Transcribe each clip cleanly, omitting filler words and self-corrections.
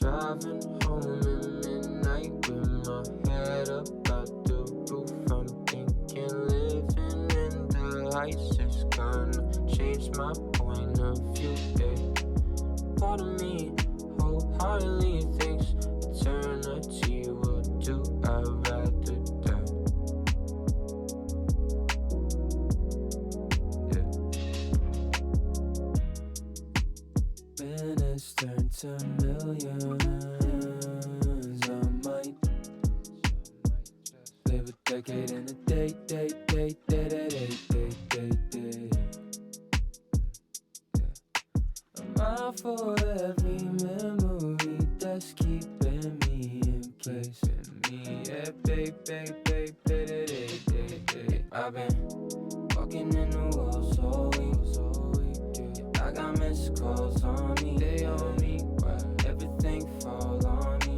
Driving home at midnight with my head up out the roof. I'm thinking living in the heights is gonna change my point of view. Part of me wholeheartedly thinks eternity will do. I'd rather die. Minutes turn to millions. I might live a decade in a day. I'm out for every memory that's keeping me in place. Yeah, baby. I've been walking in the walls all week. I got missed calls on me. They on me. Everything fall on me.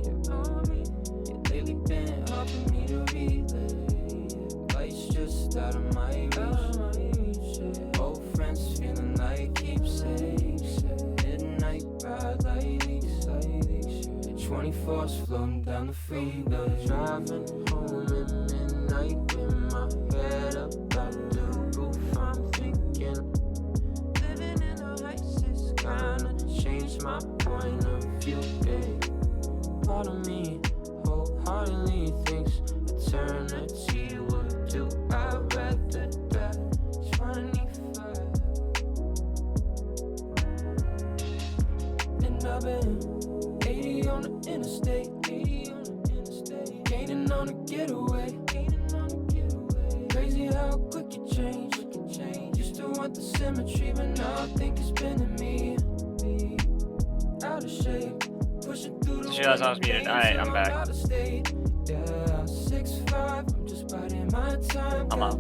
Yeah, lately been hard for me to relay. Life's just out of my reach. Old friends feeling like keepsakes. Midnight ride like leaks. 24's floating down the freeway. Driving home at midnight with my head up out the roof. I'm thinking living in the heights is gonna change my point of view. Part of me wholeheartedly thinks eternity will do. I'd rather die. 25. And I've been 80 on the interstate. Gaining on a getaway. Crazy how quick you change. Used to want the symmetry, but now I think it's been in me. Out of shape. Pushing through the. Just realized I was muted. Alright, I'm back. Yeah, 6'5", I'm just biding my time. I'm out.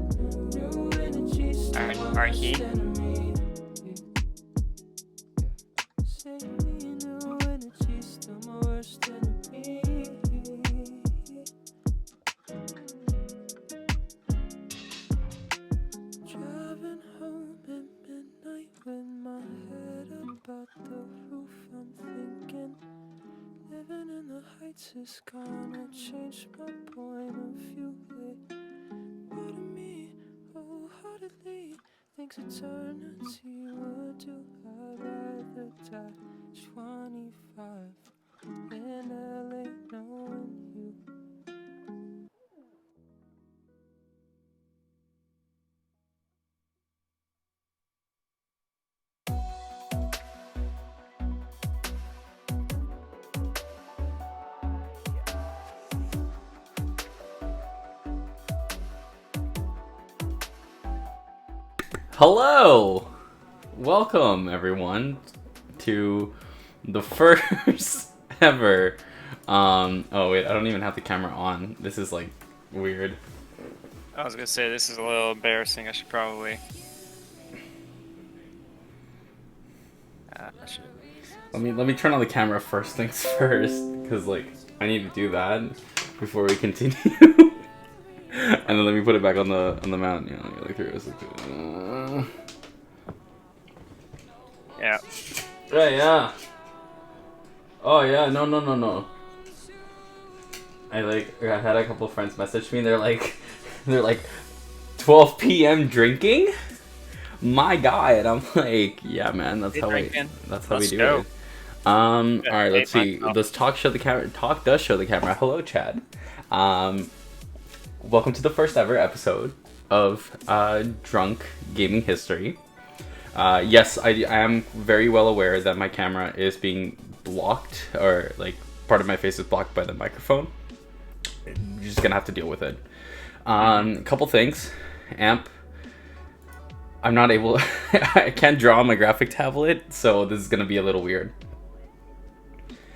Alright, he. Driving home at midnight with my head up out the roof. I'm thinking living in the heights is gonna change my point of view. Part of me wholeheartedly thinks eternity will do. I'd rather die 25 in LA knowing you. Hello! Welcome, everyone, to the first ever, oh wait, I don't even have the camera on. This is, like, weird. I was gonna say, this is a little embarrassing. I should probably... Let me turn on the camera first things first, because, like, I need to do that before we continue. And then let me put it back on the mount. Yeah. Yeah. Oh yeah, no. I had a couple friends message me. They're like 12 p.m. drinking. My guy, and I'm like, yeah, man, that's how we do it. All right, let's see. Does talk show the camera? Talk does show the camera. Hello, Chad. Welcome to the first ever episode of Drunk Gaming History. Yes, I am very well aware that my camera is being blocked, or like part of my face is blocked by the microphone. You're just gonna have to deal with it. Couple things. Amp. I'm not able. I can't draw on my graphic tablet, so this is gonna be a little weird.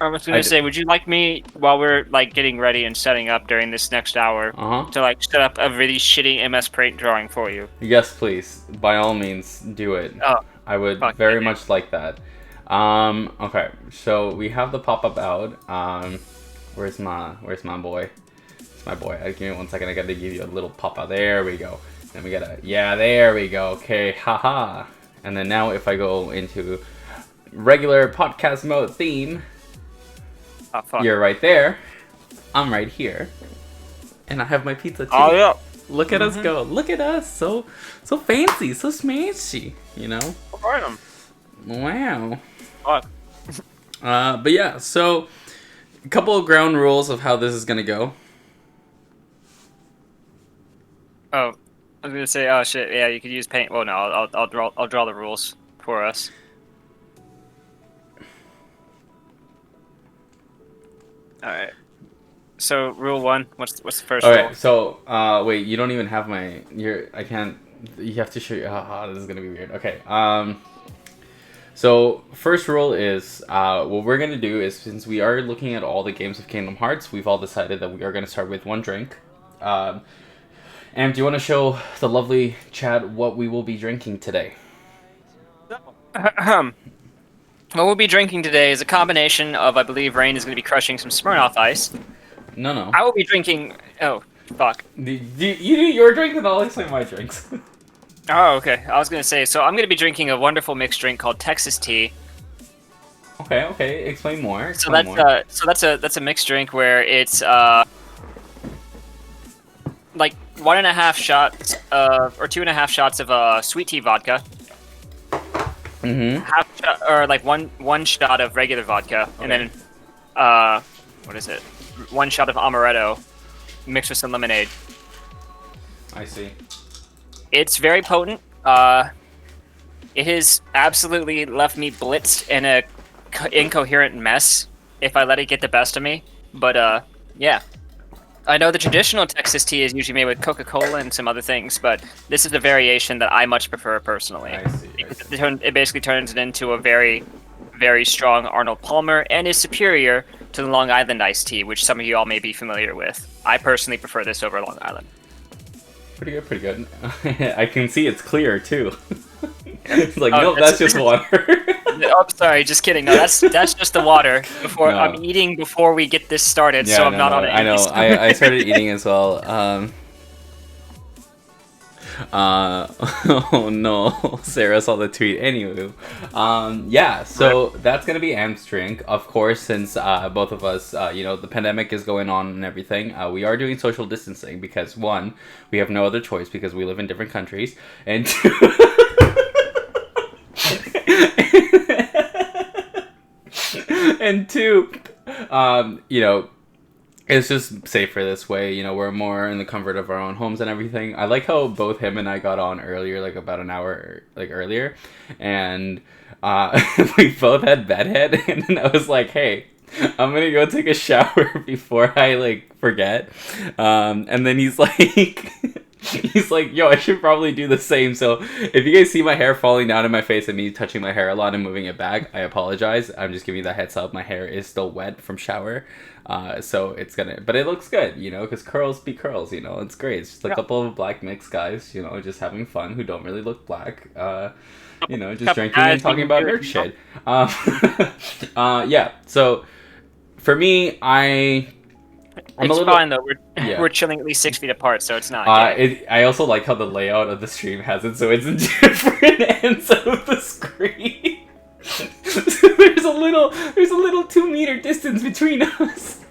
I was gonna say, would you like me, while we're like getting ready and setting up during this next hour, to like set up a really shitty MS Paint drawing for you? Yes, please. By all means, do it. Oh, I would very much like that. Okay, so we have the pop-up out. Where's my boy? It's my boy. Give me 1 second. I gotta give you a little pop-up. There we go. Then we gotta, yeah, there we go. Okay, haha. And then now if I go into regular podcast mode theme, Oh, fuck. You're right there. I'm right here. And I have my pizza too. Oh, yeah. Look at us go. Look at us. So fancy. So smashy. You know? Wow. Fuck. But yeah, so a couple of ground rules of how this is going to go. Oh, I was gonna say, oh shit, yeah, you could use paint. Well, no, I'll draw the rules for us. All right. So rule 1, what's the first rule? Okay, so wait, you don't even have I can't. You have to show you. This is gonna be weird. Okay. So first rule is what we're gonna do is, since we are looking at all the games of Kingdom Hearts, we've all decided that we are gonna start with one drink. And do you want to show the lovely chat what we will be drinking today? What we'll be drinking today is a combination of, I believe, Rain is going to be crushing some Smirnoff Ice. No. I will be drinking... Oh, fuck. You're drinking all of my drinks. Oh, okay. I was going to say, so I'm going to be drinking a wonderful mixed drink called Texas Tea. Okay. Explain more. So that's a mixed drink where it's like 1.5 shots of, or 2.5 shots of sweet tea vodka. Half shot, or like one shot of regular vodka, okay. And then what is it? 1 shot of amaretto mixed with some lemonade. I see. It's very potent. It has absolutely left me blitzed in a incoherent mess if I let it get the best of me. But yeah. I know the traditional Texas tea is usually made with Coca-Cola and some other things, but this is a variation that I much prefer personally. I see. It basically turns it into a very, very strong Arnold Palmer and is superior to the Long Island iced tea, which some of you all may be familiar with. I personally prefer this over Long Island. Pretty good. I can see it's clear too. It's like, nope, that's just water. Oh, sorry, just kidding. No, that's just the water. I'm eating before we get this started, so I'm not on it. I know. I started eating as well. Oh no, Sarah saw the tweet. Anyway, yeah. So that's gonna be Am's drink, of course, since both of us, the pandemic is going on and everything. We are doing social distancing because 1, we have no other choice because we live in different countries, and 2. And 2, it's just safer this way. We're more in the comfort of our own homes and everything. I like how both him and I got on earlier, like about an hour earlier, and we both had bedhead, and then I was like, hey, I'm gonna go take a shower before I forget, and then he's like yo, I should probably do the same. So if you guys see my hair falling down in my face and me touching my hair a lot and moving it back, I apologize. I'm just giving you that heads up. My hair is still wet from shower, so it's but it looks good, because curls be curls, it's great. It's just a couple of black mixed guys, just having fun who don't really look black, just drinking and talking about nerd shit. Yeah, so for me, it's fine though. We're chilling at least 6 feet apart, so it's not. I also like how the layout of the stream has it, so it's in different ends of the screen. So there's a little 2-meter distance between us.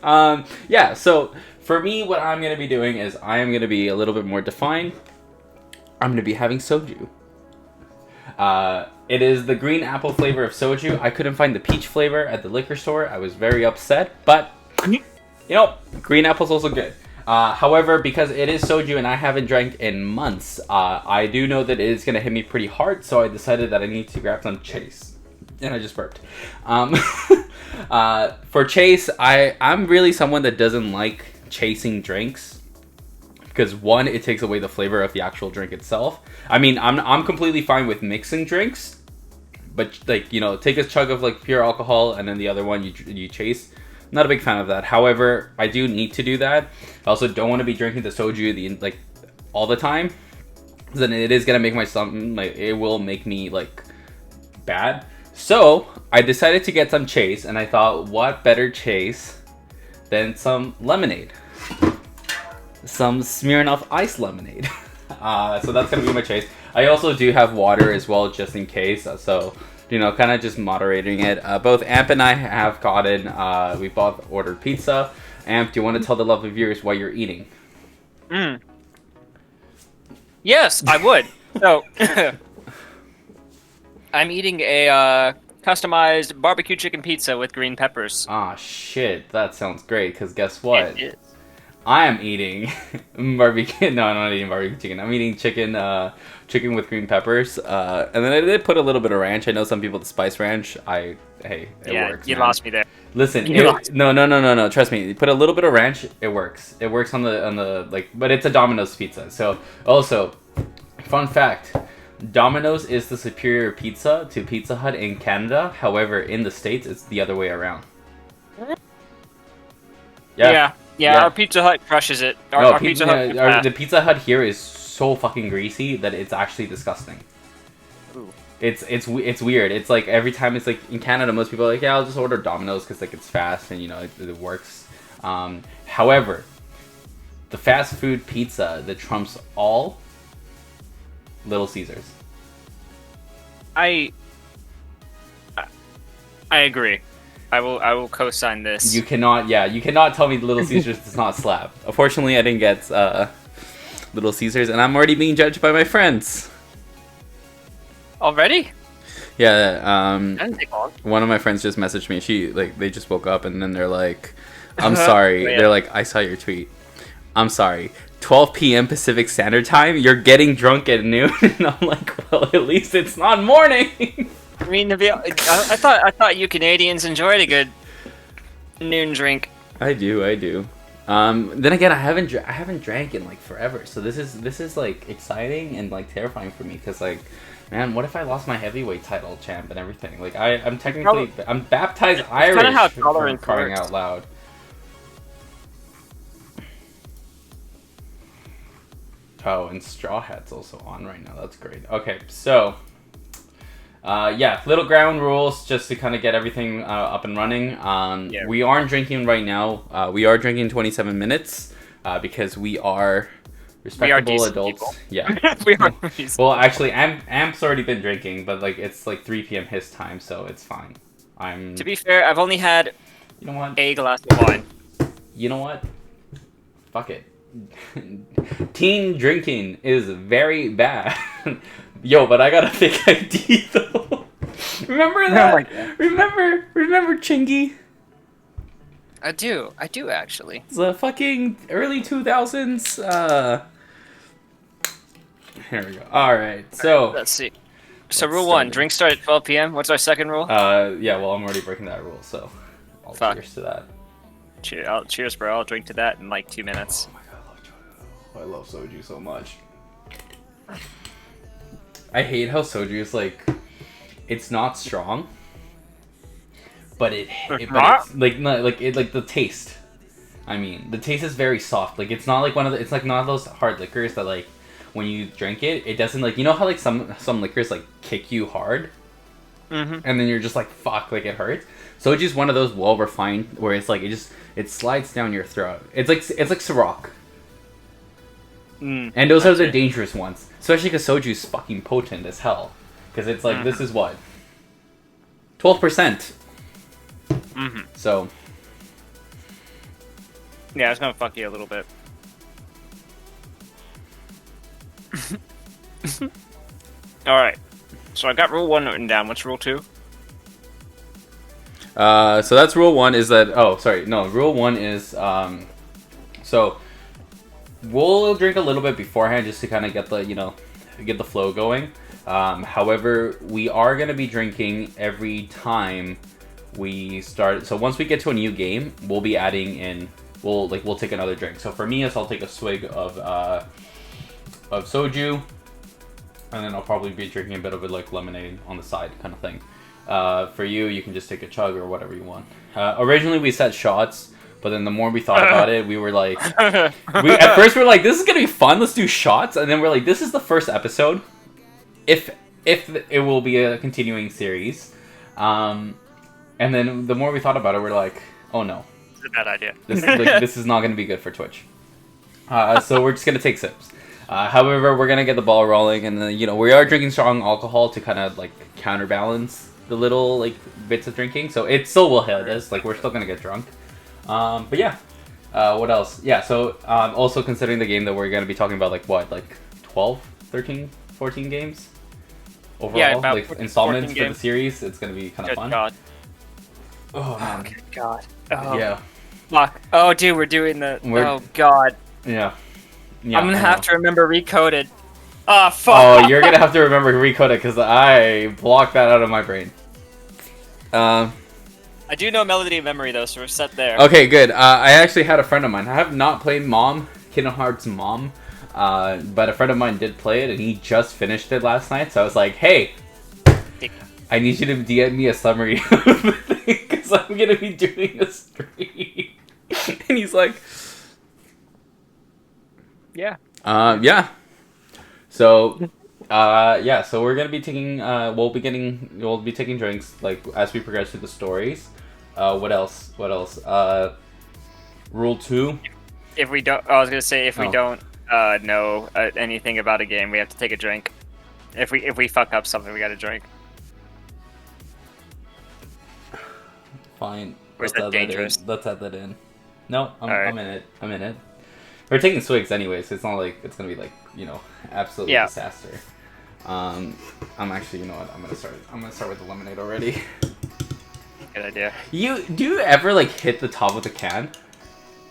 Yeah. So for me, what I'm gonna be doing is I am gonna be a little bit more defined. I'm gonna be having soju. It is the green apple flavor of soju. I couldn't find the peach flavor at the liquor store. I was very upset, but. Green apple's also good. However, because it is soju and I haven't drank in months, I do know that it is going to hit me pretty hard, so I decided that I need to grab some Chase. And I just burped. For Chase, I'm really someone that doesn't like chasing drinks. Because 1, it takes away the flavor of the actual drink itself. I mean, I'm completely fine with mixing drinks. But, take a chug of, pure alcohol, and then the other one you chase. Not a big fan of that. However, I do need to do that. I also don't want to be drinking the soju all the time. Then it is gonna make my stomach it will make me bad. So I decided to get some Chase, and I thought, what better Chase than some lemonade? Some Smirnoff Ice lemonade. So that's gonna be my Chase. I also do have water as well, just in case. So kind of just moderating it. Both Amp and I have gotten, we both ordered pizza. Amp, do you want to tell the lovely viewers what you're eating? Yes, I would. So, I'm eating a customized barbecue chicken pizza with green peppers. Ah, shit, that sounds great, because guess what? It is. I am eating barbecue. No, I'm not eating barbecue chicken. I'm eating chicken with green peppers. And then I did put a little bit of ranch. I know some people the spice ranch. Hey, it works. You man. lost me there. Listen, no. Trust me. Put a little bit of ranch. It works. It works on the like. But it's a Domino's pizza. So also, fun fact: Domino's is the superior pizza to Pizza Hut in Canada. However, in the States, it's the other way around. Yeah, our Pizza Hut crushes it. Our Pizza Hut. The Pizza Hut here is so fucking greasy that it's actually disgusting. Ooh. It's weird. It's like every time it's like in Canada, most people are like, yeah, I'll just order Domino's because like it's fast and it works. However, the fast food pizza that trumps all, Little Caesars. I agree. I will co-sign this. You cannot tell me Little Caesars does not slap. Unfortunately, I didn't get Little Caesars, and I'm already being judged by my friends. Already? Yeah. That didn't take long. One of my friends just messaged me. They just woke up, and then they're like, "I'm sorry." Yeah. They're like, "I saw your tweet. I'm sorry. 12 p.m. Pacific Standard Time. You're getting drunk at noon." And I'm like, "Well, at least it's not morning." I mean, I thought you Canadians enjoyed a good noon drink. I do. Then again, I haven't drank in like forever, so this is like exciting and like terrifying for me because like, man, what if I lost my heavyweight title champ and everything? Like I'm technically I'm baptized Irish. Kind of how for tolerance crying works. out loud. Oh, and Straw Hat's also on right now. That's great. Okay, so. Little ground rules just to kind of get everything up and running. We aren't drinking right now. We are drinking 27 minutes because we are respectable adults. People. Yeah. We are. Well, actually, Amp's already been drinking, but like it's like 3 p.m. his time, so it's fine. To be fair, I've only had a glass of wine. You know what? Fuck it. Teen drinking is very bad. Yo, but I got a fake ID though. Remember that? Remember Chingy? I do actually. The fucking early 2000s. Here we go. All right, so let's see. So rule 1: drinks start at 12 p.m. What's our second rule? Yeah. Well, I'm already breaking that rule, so I'll cheers to that. Cheers, bro. I'll drink to that in like 2 minutes. Oh my god, I love soju so much. I hate how soju is like, it's not strong, but it's like the taste. I mean, the taste is very soft. Like it's not like it's like not those hard liquors that like when you drink it, it doesn't like how like some liquors like kick you hard, and then you're just like fuck, like it hurts. Soju's one of those well refined where it's like it slides down your throat. It's like Ciroc. And those are the dangerous ones. Especially because soju's fucking potent as hell. Because it's like, this is what? 12%. So. Yeah, it's gonna fuck you a little bit. Alright. So I got rule 1 written down. What's rule 2? So that's rule 1 is that... Oh, sorry. No, rule 1 is... So... We'll drink a little bit beforehand just to kind of get the, get the flow going. However, we are going to be drinking every time we start. So once we get to a new game, we'll be adding in, we'll take another drink. So for me, I'll take a swig of soju, and then I'll probably be drinking a bit of it like lemonade on the side kind of thing. For you can just take a chug or whatever you want. Originally, we set shots. But then the more we thought about it, we were like... at first we were like, this is going to be fun, let's do shots. And then we're like, this is the first episode. If it will be a continuing series. And then the more we thought about it, we're like, oh no. It's a bad idea. This is not going to be good for Twitch. So we're just going to take sips. However, we're going to get the ball rolling. And then, we are drinking strong alcohol to kind of like counterbalance the little like bits of drinking, so it still will hit us. Like we're still gonna get drunk. But yeah. What else? Yeah. So also considering the game that we're gonna be talking about, like what, like 12, 13, 14 games overall, Yeah, about like 14 installments for the games. series. It's gonna be kind of Good fun. God. Oh Oh, man. good God. Oh, Yeah. fuck. Oh, dude, we're doing the. We're- Oh, God. Yeah. I'm gonna I have know. to remember Recoded. Oh, fuck. Oh, you're gonna have to remember to recode it because I blocked that out of my brain. I do know Melody of Memory, though, so we're set there. Okay, good. I actually had a friend of mine. I have not played Kingdom Hearts Mom, but a friend of mine did play it, and he just finished it last night. So I was like, "Hey, I need you to DM me a summary of the thing because I'm gonna be doing a stream." And he's like, Yeah. Yeah. So, yeah. So we're gonna be taking. We'll be taking drinks like as we progress through the stories. What else? What else? Rule 2. If we don't, I was gonna say if we Oh. don't know anything about a game, we have to take a drink. If we fuck up something, we gotta drink. Fine. Or is Let's that add dangerous? in. Let's add that in. No, Alright. I'm in it. I'm in it. We're taking swigs anyway, so it's not like it's gonna be like absolutely Yeah. disaster. I'm actually, you know what? I'm gonna start with the lemonade already. Good idea. Do you ever like hit the top of the can?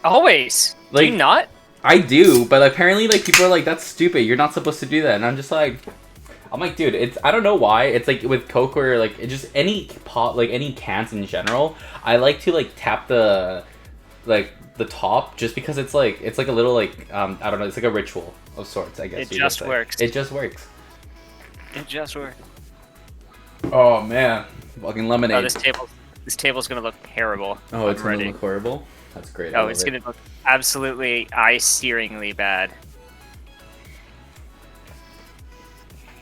Always. Do Like- you not? I do, but apparently like people are like, that's stupid. You're not supposed to do that, and I'm just like. I'm like, dude, I don't know why. It's like with Coke or like it just any pot, like any cans in general. I like to like tap the top just because it's like a little like I don't know, it's like a ritual of sorts, I guess. It you just could say. works. It just works. It just worked. Oh man, fucking lemonade. Oh, this table's gonna look terrible. Oh, it's I'm gonna ready. look horrible. That's great. I Oh, love it's it. gonna look absolutely eye-searingly bad.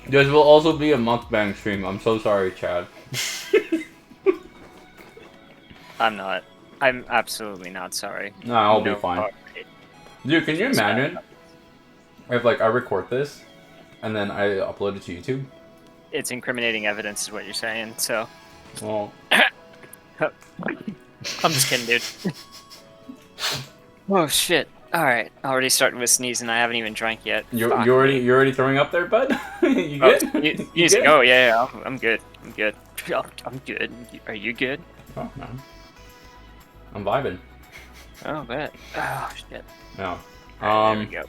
This will also be a mukbang stream. I'm so sorry, Chad. I'm not. I'm absolutely not sorry. No, I'll No, be fine. sorry. Dude, can you It's bad. imagine if like I record this and then I upload it to YouTube? It's incriminating evidence, is what you're saying. So Well, I'm just kidding, dude. Oh shit! All right, already starting with sneezing. I haven't even drank yet. you're Fuck already me. you're already throwing up there, bud. You Oh, good? you You good? good? Oh yeah, I'm good. I'm good. I'm good. Are you good? Oh, no. I'm vibing. Oh, bet. Oh shit. Yeah. There we go.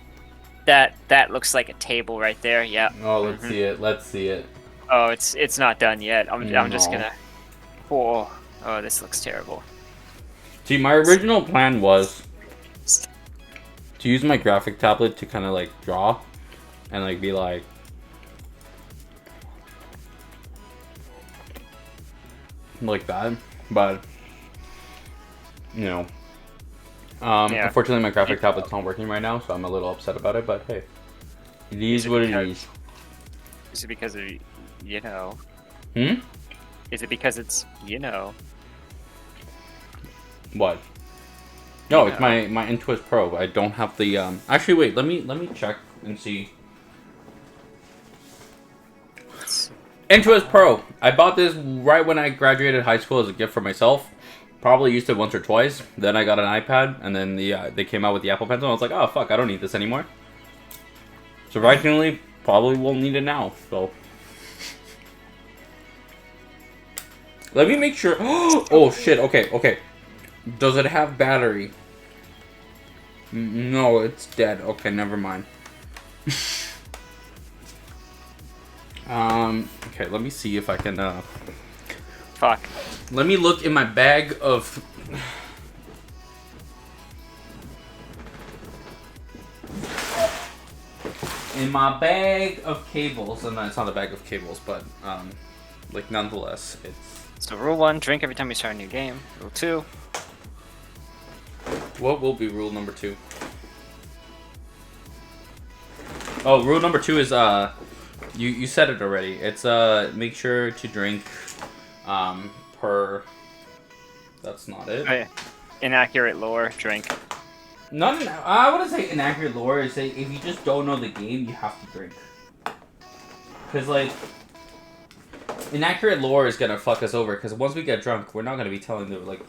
That looks like a table right there. Yeah. Oh, let's Mhm. see it. Let's see it. Oh, it's not done yet. I'm just No. gonna. Oh, this looks terrible. See, my original plan was to use my graphic tablet to kind of like draw and like be like that, but Yeah. unfortunately my graphic tablet's not working right now, so I'm a little upset about it, but hey, it is what it because- is. Is it because of you know? Hmm? Is it because it's you know? What? No, Yeah. it's my Intuos Pro. I don't have the actually wait, let me check and see. Intuos Pro. I bought this right when I graduated high school as a gift for myself. Probably used it once or twice. Then I got an iPad, and then they came out with the Apple Pencil. I was like, oh fuck, I don't need this anymore. Surprisingly, probably won't need it now. So let me make sure. Oh shit. Okay. Does it have battery? No, it's dead. Okay, never mind. Okay, let me see if I can, Fuck. let me look in my bag of... In my bag of cables, and it's not a bag of cables, but, like, nonetheless, it's... So rule 1: drink every time you start a new game. Rule 2: What will be rule number 2? Oh, rule number 2 is, you said it already. It's, make sure to drink, per... That's not it. inaccurate lore. Drink. Not I wouldn't say inaccurate lore. Is say if you just don't know the game, you have to drink. Cause like, inaccurate lore is gonna fuck us over because once we get drunk, we're not gonna be telling the like.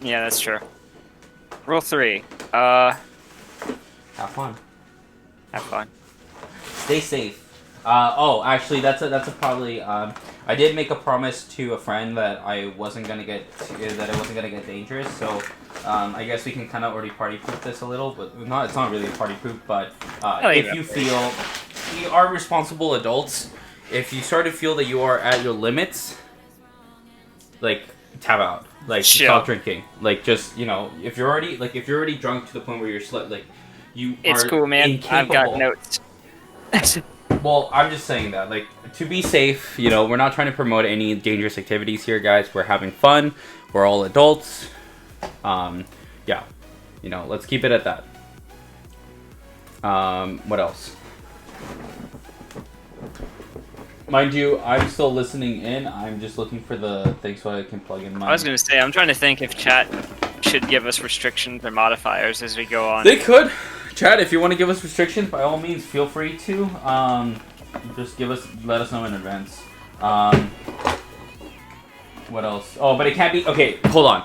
Yeah, that's true. Rule 3. Have fun. Have fun. Stay safe. Actually, that's a probably. I did make a promise to a friend that I wasn't gonna get dangerous. So, I guess we can kind of already party poop this a little, but not. It's not really a party poop, but if you feel you are responsible adults, if you start to feel that you are at your limits, like tap out, like stop drinking, like just if you're already drunk to the point where you're It's cool, man. incapable. I've got notes. Well, I'm just saying that, like, to be safe, we're not trying to promote any dangerous activities here, guys. We're having fun. We're all adults. Yeah. Let's keep it at that. What else? Mind you, I'm still listening in. I'm just looking for the thing so I can plug in my... I was going to say, I'm trying to think if chat should give us restrictions or modifiers as we go on. They could. Chat, if you want to give us restrictions, by all means, feel free to. Just let us know in advance. What else? Oh, but it can't be... Okay, hold on.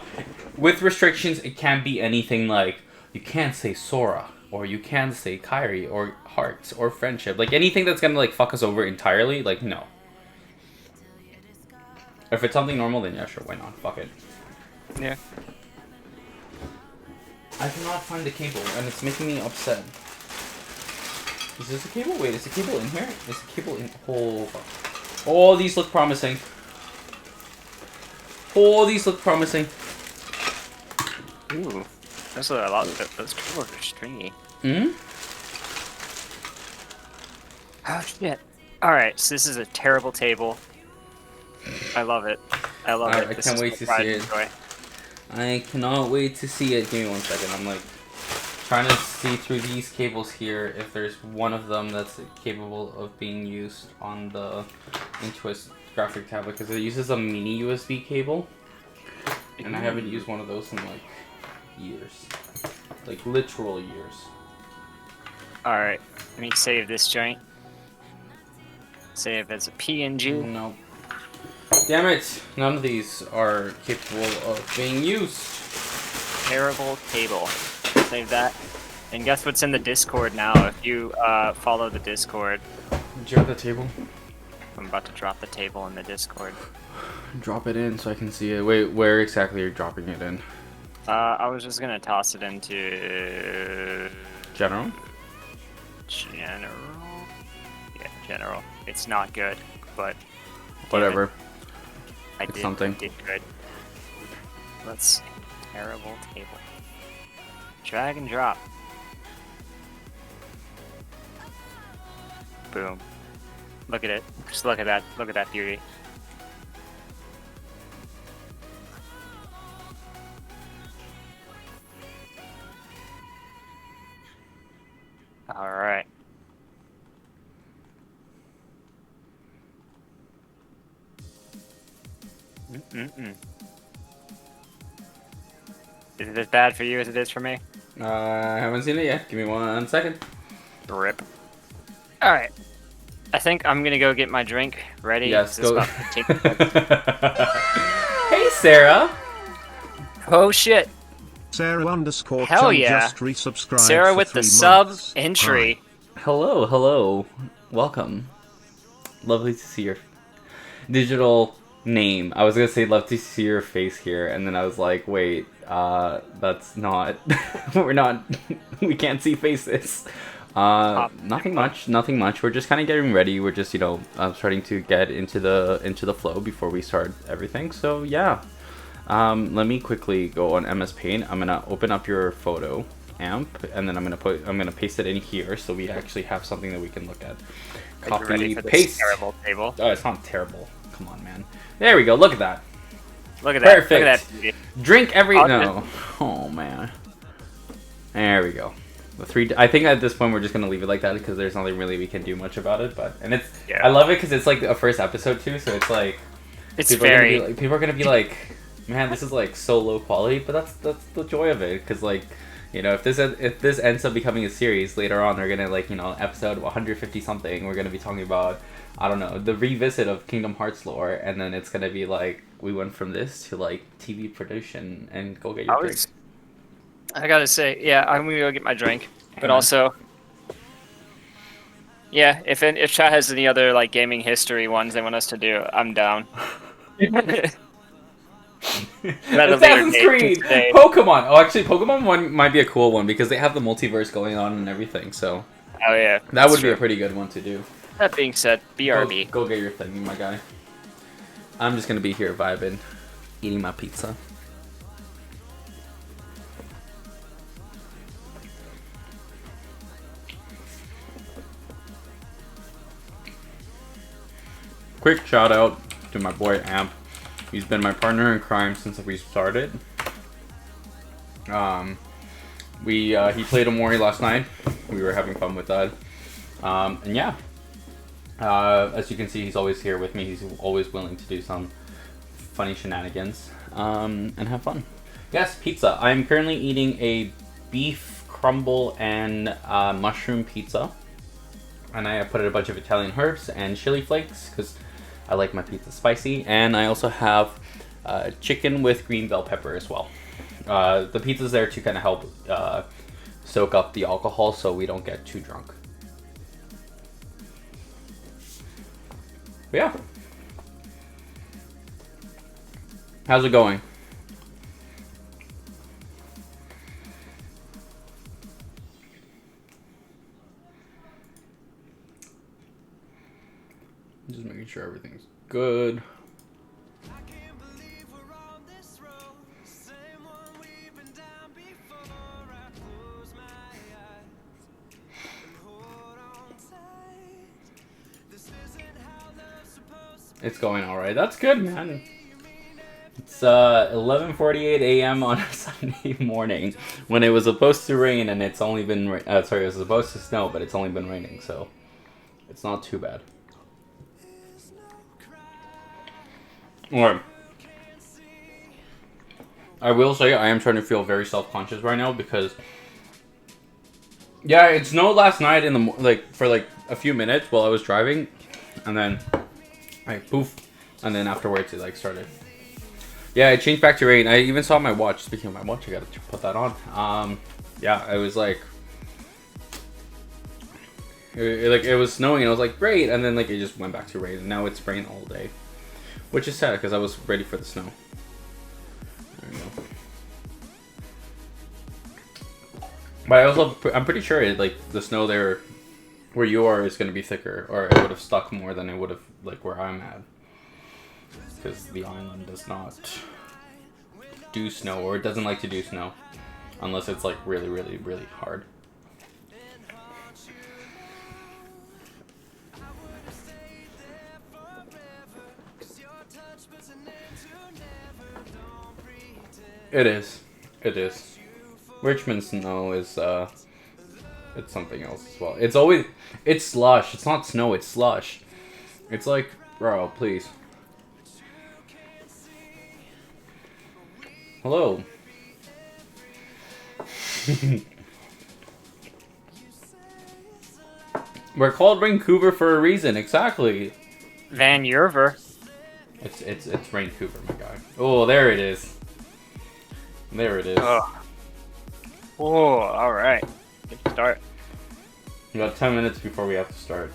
With restrictions, it can't be anything like, you can't say Sora, or you can't say Kairi, or Hearts, or Friendship. Like, anything that's gonna, like, fuck us over entirely, like, no. If it's something normal, then yeah, sure, why not? Fuck it. Yeah. I cannot find the cable, and it's making me upset. Is this a cable? Wait, is the cable in here? Is the cable in... Oh, fuck. Oh, these look promising. Oh, these look promising. Ooh. Those are a lot of... Those cables are stringy. Hmm? Oh, shit. Alright, so this is a terrible table. I love it. I love it. I can't wait to see it. I cannot wait to see it. Give me 1 second. I'm like trying to see through these cables here if there's one of them that's capable of being used on the Intuos graphic tablet because it uses a mini USB cable, and I haven't used one of those in like years, like literal years. All right, let me save this joint. Save as a PNG. Nope. Damn it! None of these are capable of being used. Terrible table. Save that. And guess what's in the Discord now? If you follow the Discord. Drop the table. I'm about to drop the table in the Discord. Drop it in so I can see it. Wait, where exactly are you dropping it in? I was just gonna toss it into... General? General? Yeah, general. It's not good, but... Whatever. I did good. Let's see. Terrible table. Drag and drop. Boom. Look at it. Just look at that. Look at that beauty. Alright. Is it as bad for you as it is for me? I haven't seen it yet. Give me 1 second. Rip. Alright. I think I'm gonna go get my drink ready. Yes, go. Hey, Sarah! Oh shit. Sarah _ Hell yeah. just resubscribed Sarah for with the 3 sub months. entry. Hello, hello. Welcome. Lovely to see your digital name. I was gonna say love to see your face here, and then I was like, wait, that's not... we can't see faces. Nothing much. We're just kind of getting ready. We're just, starting to get into the flow before we start everything. So yeah. Let me quickly go on MS Paint. I'm gonna open up your photo amp, and then I'm gonna paste it in here so we actually have something that we can look at. Copy, ready for paste. This terrible table. Oh, it's not terrible. Come on, man. There we go. Look at that. Look at that. Perfect. Look at that. Drink every... No. Oh, man. There we go. I think at this point we're just going to leave it like that because there's nothing really we can do much about it. I love it because it's like a first episode too, so it's like... People are going to be like, man, this is like so low quality, but that's the joy of it because like... if this ends up becoming a series later on, they're gonna episode 150 something, we're gonna be talking about I don't know, the revisit of Kingdom Hearts lore, and then it's gonna be like we went from this to like TV production and go get your drink. I gotta say, yeah, I'm gonna go get my drink, but Okay. also, yeah, if chat has any other like gaming history ones they want us to do, I'm down. Assassin's Creed, Pokemon. Oh, actually, Pokemon one might be a cool one because they have the multiverse going on and everything. So Oh yeah, that would be a pretty good one to do. That being said, BRB. Go get your thing, my guy. I'm just gonna be here vibing, eating my pizza. Quick shout out to my boy Amp. He's been my partner in crime since we started. He played Omori last night. We were having fun with that. And yeah, as you can see, he's always here with me. He's always willing to do some funny shenanigans and have fun. Yes, pizza. I'm currently eating a beef crumble and mushroom pizza. And I put in a bunch of Italian herbs and chili flakes because I like my pizza spicy. And I also have chicken with green bell pepper as well. The pizza's there to kind of help soak up the alcohol so we don't get too drunk. But yeah. How's it going? Just making sure everything's good. It's going all right. That's good, man. It's 11:48 a.m. on a Sunday morning when it was supposed to rain, and it's only been it was supposed to snow, but it's only been raining, so it's not too bad. Or I will say I am starting to feel very self-conscious right now because yeah, it snowed last night in the for a few minutes while I was driving, and then poof, and then afterwards it started. Yeah, it changed back to rain. I even saw my watch. Speaking of my watch, I gotta put that on. Yeah, I was like, it was snowing, and I was like, great, and then it just went back to rain, and now it's rain all day, which is sad because I was ready for the snow. There we go. But I'm pretty sure the snow there where you are is gonna be thicker, or it would have stuck more than it would have where I'm at. Because the island does not do snow, or it doesn't like to do snow unless it's really, really, really hard. It is. Richmond snow is it's something else as well. It's slush. It's not snow. It's slush. It's bro, please. Hello. We're called Vancouver for a reason. Exactly. Van Yerver. It's Vancouver, my guy. Oh, there it is. There it is. Oh, all right. Good start. We got 10 minutes before we have to start.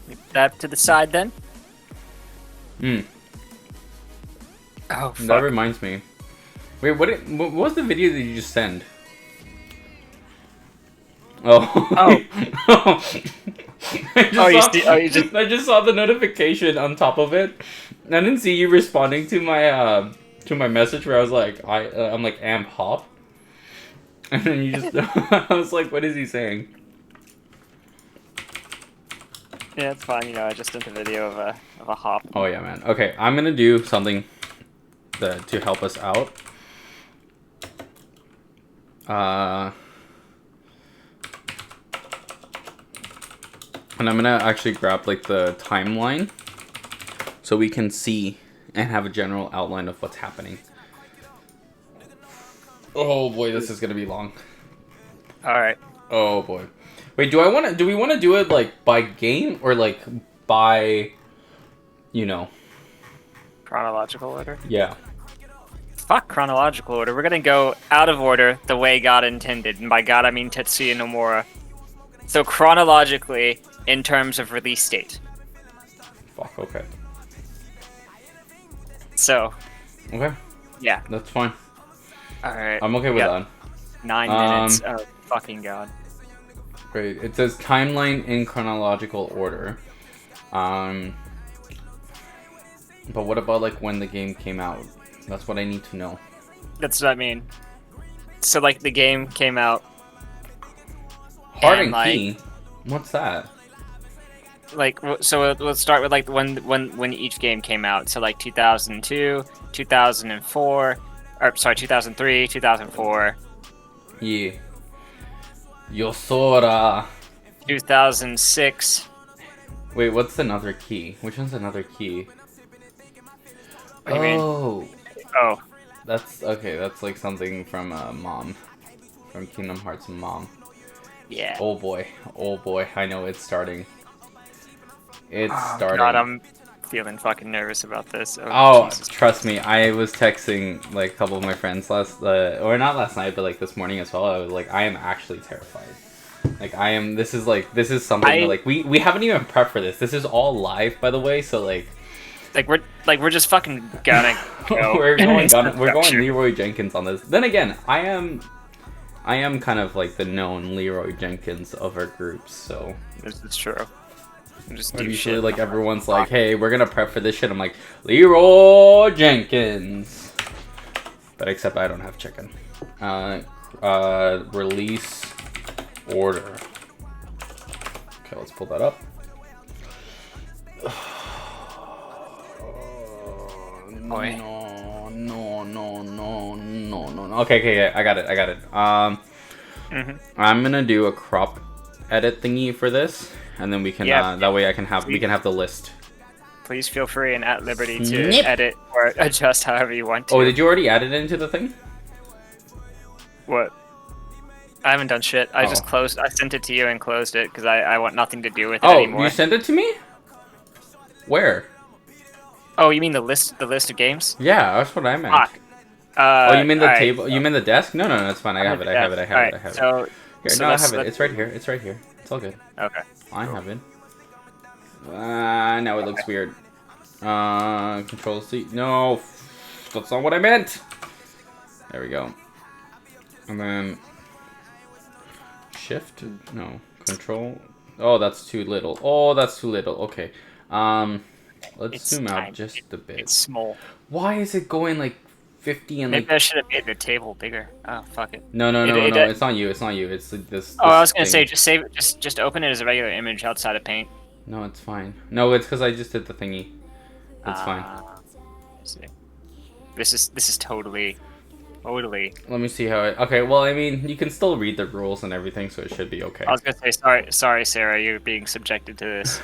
Get that to the side then. Oh, fuck. That reminds me. Wait, what was the video that you just sent? Oh. I just saw the notification on top of it. I didn't see you responding to my message where I was like, I'm like, Amp hop. And then you just, I was like, what is he saying? Yeah, it's fine. I just sent a video of a hop. Oh yeah, man. Okay, I'm gonna do something to help us out. And I'm gonna actually grab the timeline so we can see and have a general outline of what's happening. Oh boy, this is gonna be long. All right. Oh boy. Wait, do we want to do it like by game or like by, you know? Chronological order? Yeah. Fuck chronological order. We're gonna go out of order the way God intended. And by God, I mean Tetsuya Nomura. So chronologically, in terms of release date. Fuck. Okay. So, Okay. yeah. That's fine. Alright. I'm okay with that. 9 minutes. Oh, fucking God. Great. It says timeline in chronological order. But what about like when the game came out? That's what I need to know. That's what I mean. So, like, the game came out. Hard and like, key. What's that? Like, so we'll start with like when each game came out. So like 2002, 2004, or sorry, 2003, 2004. Yeah. Yosora. 2006. Wait, what's another key? Which one's another key? What do you mean? Oh. Oh, That's okay. That's like something from Mom, from Kingdom Hearts Mom. yeah. Oh boy, I know it's starting. It's starting. God, I'm feeling fucking nervous about this. Oh, Jesus. trust me, I was texting like a couple of my friends or not last night, but like this morning as well. I was like, I am actually terrified. Like I am. This is something that, like we haven't even prepped for this. This is all live, by the way. So like we're just fucking gonna go. we're going Leroy Jenkins on this. Then again, I am kind of like the known Leroy Jenkins of our groups, so This is true. Just but do usually shit. like everyone's like, hey, we're gonna prep for this shit. I'm like, Leroy Jenkins. But except I don't have chicken. Release order. Okay, let's pull that up. Boy. No. Okay, yeah, I got it. I'm gonna do a crop edit thingy for this, and then we can that way we can have the list. Please feel free and at liberty to Snip. edit or adjust however you want to. Oh, did you already add it into the thing? What? I haven't done shit. I just Oh. closed. I sent it to you and closed it because I want nothing to do with it Oh, anymore. you sent it to me? Where? Oh, you mean the list of games? Yeah, that's what I meant. Fuck. Oh, you mean the alright. table? You mean the desk? No, it's fine. I have it. Alright, So, Here, so no, I let's- have it. let's- It's right here. It's all good. Okay. I have it. Now it looks weird. Control C. No, that's not what I meant. There we go. And then Shift. No, Control. Oh, that's too little. Okay. Let's It's zoom out tiny. just a bit. It's small. Why is it going like 50 and Maybe like? I should have made the table bigger. Oh, fuck it. No. It's not you. It's like this. Oh, I was gonna thing. say, just save it. Just open it as a regular image outside of Paint. No, it's fine. No, it's because I just did the thingy. It's fine. Let's see. This is totally. Let me see how it. Okay, well, I mean, you can still read the rules and everything, so it should be okay. I was gonna say sorry, Sarah. You're being subjected to this.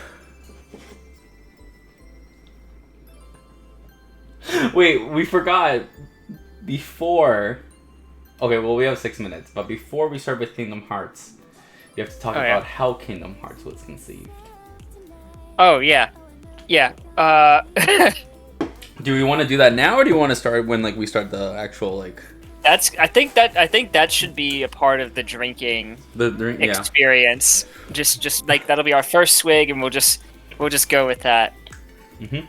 Wait, we forgot. Before. Okay, well, we have 6 minutes, but before we start with Kingdom Hearts, we have to talk about how Kingdom Hearts was conceived. Oh yeah. Do we want to do that now, or do you want to start when we start the actual I think that should be a part of the drinking the drink? Yeah. experience. Just like that'll be our first swig, and we'll just go with that. Mhm.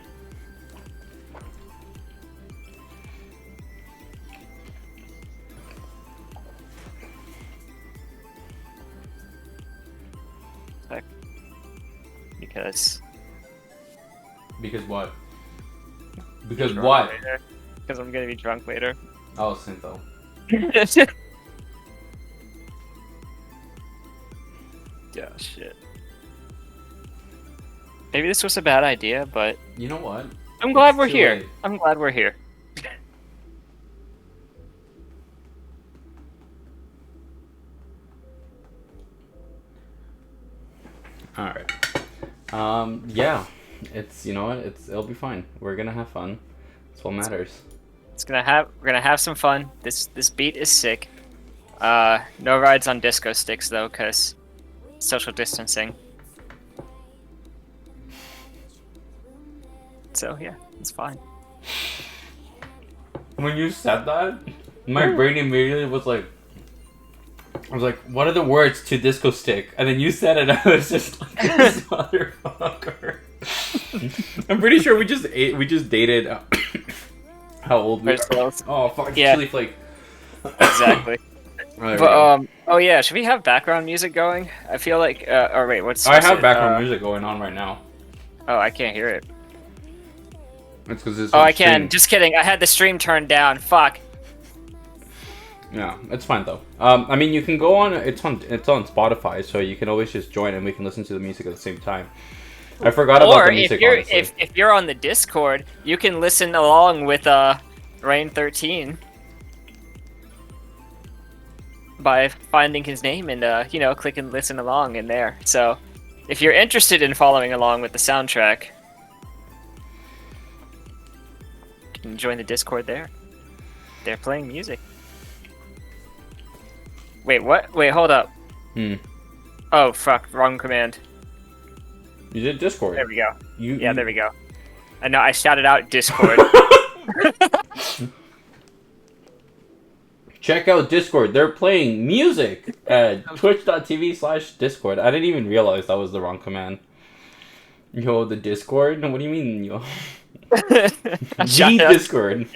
Because what? Because what? Because I'm gonna be drunk later. Oh, Syntho. Yeah, shit. Maybe this was a bad idea, but You know what? I'm glad It's we're too here. late. I'm glad we're here. All right. Yeah. It's it'll be fine. We're gonna have fun. That's what matters. We're gonna have some fun. This beat is sick. No rides on disco sticks though, cause social distancing. So yeah, it's fine. When you said that, my brain immediately was like, I was like, what are the words to disco stick? And then you said it, I was just like, this motherfucker. I'm pretty sure we just dated. How old we are? Ourselves. Oh fuck, Yeah. chili flake. Exactly. There we But go. oh yeah, should we have background music going? I feel like oh wait, what's I have it? background music going on right now. Oh, I can't hear it. It's because it's Oh, on I can. stream. Just kidding. I had the stream turned down. Fuck. Yeah, it's fine though. I mean, you can go on. It's on Spotify, so you can always just join and we can listen to the music at the same time. I forgot about Or the music. if you're honestly. if you're on the Discord, you can listen along with Rain 13 by finding his name and click and listen along in there. So, if you're interested in following along with the soundtrack, you can join the Discord there. They're playing music. Wait, what? Wait, hold up. Oh fuck, wrong command. You did Discord. There we go. You There we go. I know I shouted out Discord. Check out Discord. They're playing music at twitch.tv/Discord. I didn't even realize that was the wrong command. Yo, the Discord? What do you mean, yo? Shout The out Discord.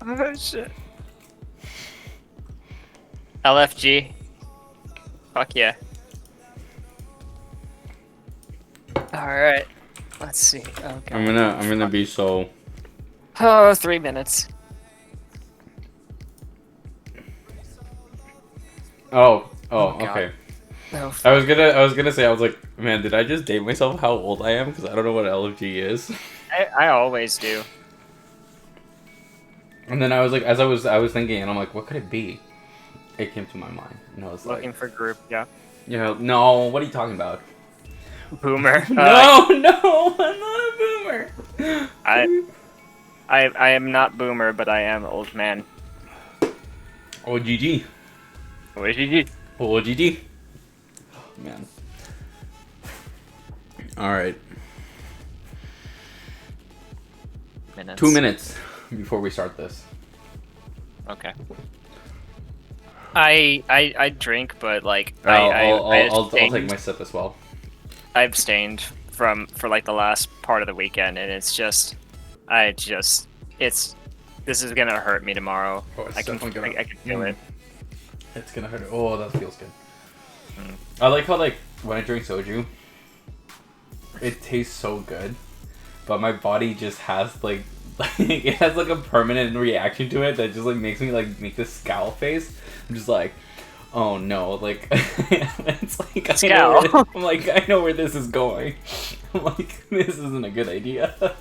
Oh shit. LFG. Fuck yeah. Alright. Let's see. Okay. I'm gonna be so. Oh, 3 minutes. Oh, God. okay. Oh, I was gonna say, I was like, man, did I just date myself how old I am? Because I don't know what LFG is. I always do. And then I was like, as I was thinking, and I'm like, what could it be? It came to my mind, and I was Looking like, for group, yeah. no, what are you talking about? Boomer. No, I'm not a boomer. I am not boomer, but I am old man. Oh, GG. What did you do? Oh, GG. Man. All right. Minutes. 2 minutes before we start this. Okay. I drink, but like I'll take my sip as well. I abstained for like the last part of the weekend, and it's just, this is gonna hurt me tomorrow. Oh, it's I can definitely I can feel it. It's gonna hurt. Oh, that feels good. I like how like when I drink soju, it tastes so good, but my body just has like it has like a permanent reaction to it that just like makes me like make this scowl face. I'm just like, oh no, like it's like I'm like, I know where this is going. I'm like, this isn't a good idea.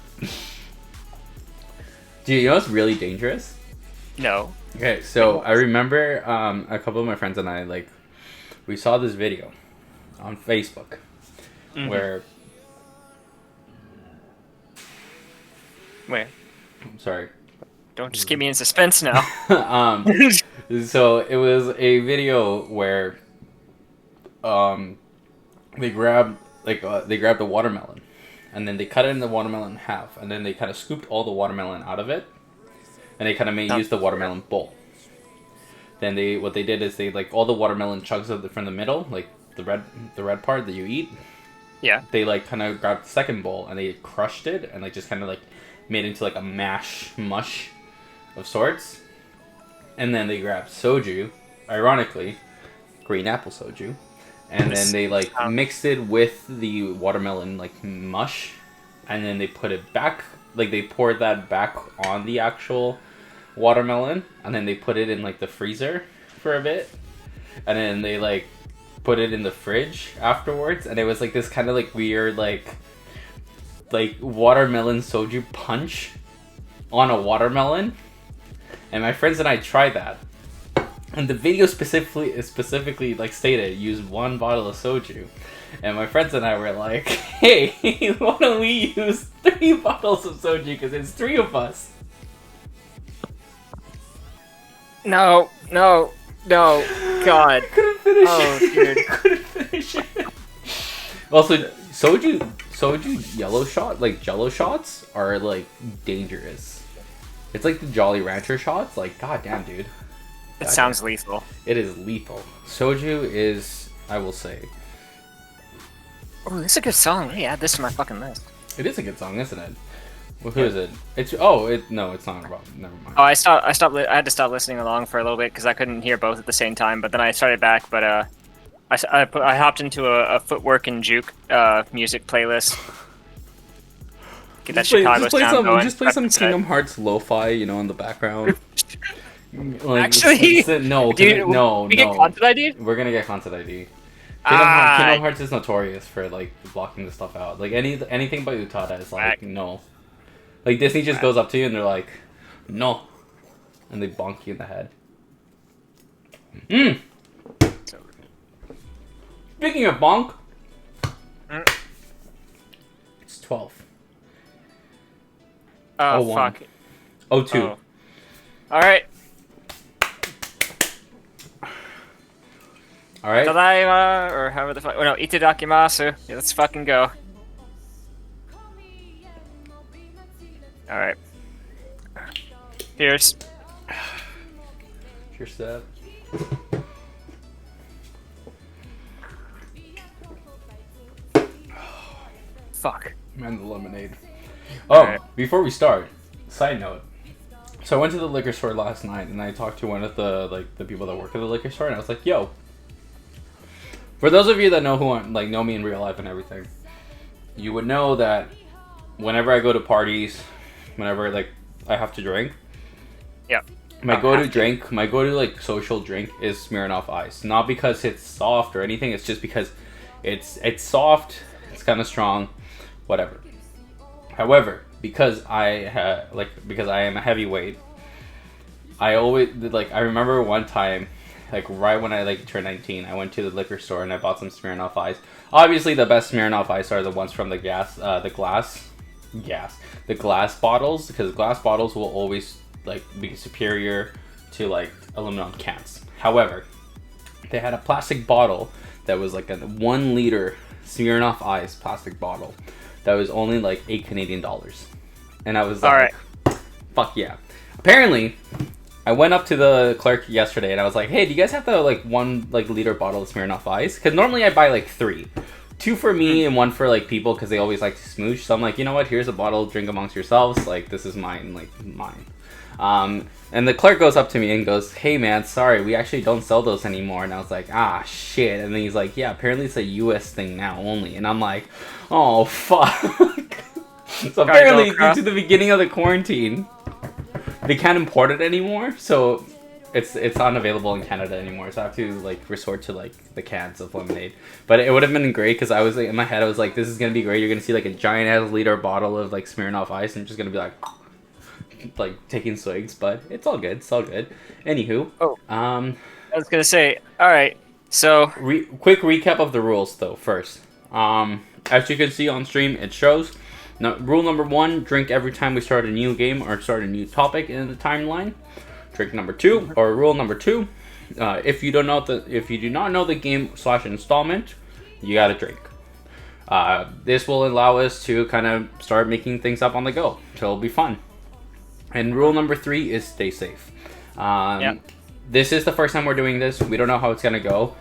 Do you know what's really dangerous? No. Okay, so I remember a couple of my friends and I, like, we saw this video on Facebook where... Where? I'm sorry. Don't just keep me in suspense now. So it was a video where they grabbed a watermelon and then they cut it in the watermelon in half and then they kind of scooped all the watermelon out of it and they kind of used the watermelon bowl. Then what they did is they like all the watermelon chunks from the middle, like the red part that you eat. Yeah. They like kind of grabbed the second bowl and they crushed it and like just kind of like made it into like a mush of sorts. And then they grabbed soju, ironically, green apple soju, and then they like mixed it with the watermelon like mush, and then they put it back, like they poured that back on the actual watermelon, and then they put it in like the freezer for a bit, and then they like put it in the fridge afterwards, and it was like this kind of like weird like watermelon soju punch on a watermelon. And my friends and I tried that, and the video specifically like stated use 1 bottle of soju, and my friends and I were like, hey, why don't we use 3 bottles of soju because it's 3 of us. No. No, God. Couldn't finish Oh, it. dude. Couldn't finish it. Also, soju yellow shot, like Jello shots, are like dangerous. It's like the Jolly Rancher shots. Like, goddamn, dude. It sounds lethal. It is lethal. Soju is, I will say, Oh, this is a good song. Let me add this to my fucking list. it is a good song, isn't it? Well, who Yeah. is it? It's no, it's not Rob. Never mind. Oh, I had to stop listening along for a little bit because I couldn't hear both at the same time. But then I started back. But I hopped into a footwork and juke music playlist. Get that Chicago sound going. Just play some Kingdom Hearts lo-fi, in the background. Like, Actually, no, dude, no, we get content ID. We're gonna get content ID. Ah. Kingdom Hearts is notorious for like blocking this stuff out. Like anything by Utada is like Right. no. Like Disney just goes up to you and they're like, no, and they bonk you in the head. Speaking of bonk, it's 12. Oh 01. fuck. 02. Oh. All right. All right. Tadaima, or however the fuck. Oh no, itadakimasu. Yeah, let's fucking go. All right. Cheers. Cheers to that. Fuck. And the lemonade. Oh, Alright. before we start, side note. So I went to the liquor store last night and I talked to one of the people that work at the liquor store and I was like, "Yo, for those of you that know know me in real life and everything, you would know that whenever I go to parties, whenever I have to drink, Yeah. my go-to like social drink is Smirnoff Ice. Not because it's soft or anything, it's just because it's soft, it's kind of strong, whatever. However, because I am a heavyweight, I always I remember one time, right when I turned 19, I went to the liquor store and I bought some Smirnoff Ice. Obviously, the best Smirnoff Ice are the ones from the glass bottles, because glass bottles will always be superior to aluminum cans. However, they had a plastic bottle that was like a 1 liter Smirnoff Ice plastic bottle that was only $8 Canadian, and I was like, Alright. fuck yeah. Apparently, I went up to the clerk yesterday and I was like, hey, do you guys have the 1 liter bottle of Smirnoff Ice? Because normally I buy 3. 2 for me and 1 for people because they always like to smooch. So I'm like, you know what? Here's a bottle. Drink amongst yourselves. This is mine. Mine. And the clerk goes up to me and goes, hey man, sorry, we actually don't sell those anymore. And I was like, ah shit. And then he's like, yeah, apparently it's a US thing now only. And I'm like, oh fuck. So apparently due to the beginning of the quarantine, they can't import it anymore. So it's unavailable in Canada anymore. So I have to resort to the cans of lemonade. But it would have been great because I was in my head I was like, this is gonna be great. You're gonna see a giant ass liter bottle of Smirnoff Ice and I'm just gonna be taking swigs, but it's all good. Anywho, I was gonna say, alright, so quick recap of the rules though first. As you can see on stream, it shows. Now, rule number 1: drink every time we start a new game or start a new topic in the timeline. Rule number 2: if you do not know the game / installment, you gotta drink. This will allow us to kind of start making things up on the go, so it'll be fun. And rule number 3 is stay safe. This is the first time we're doing this. We don't know how it's gonna go.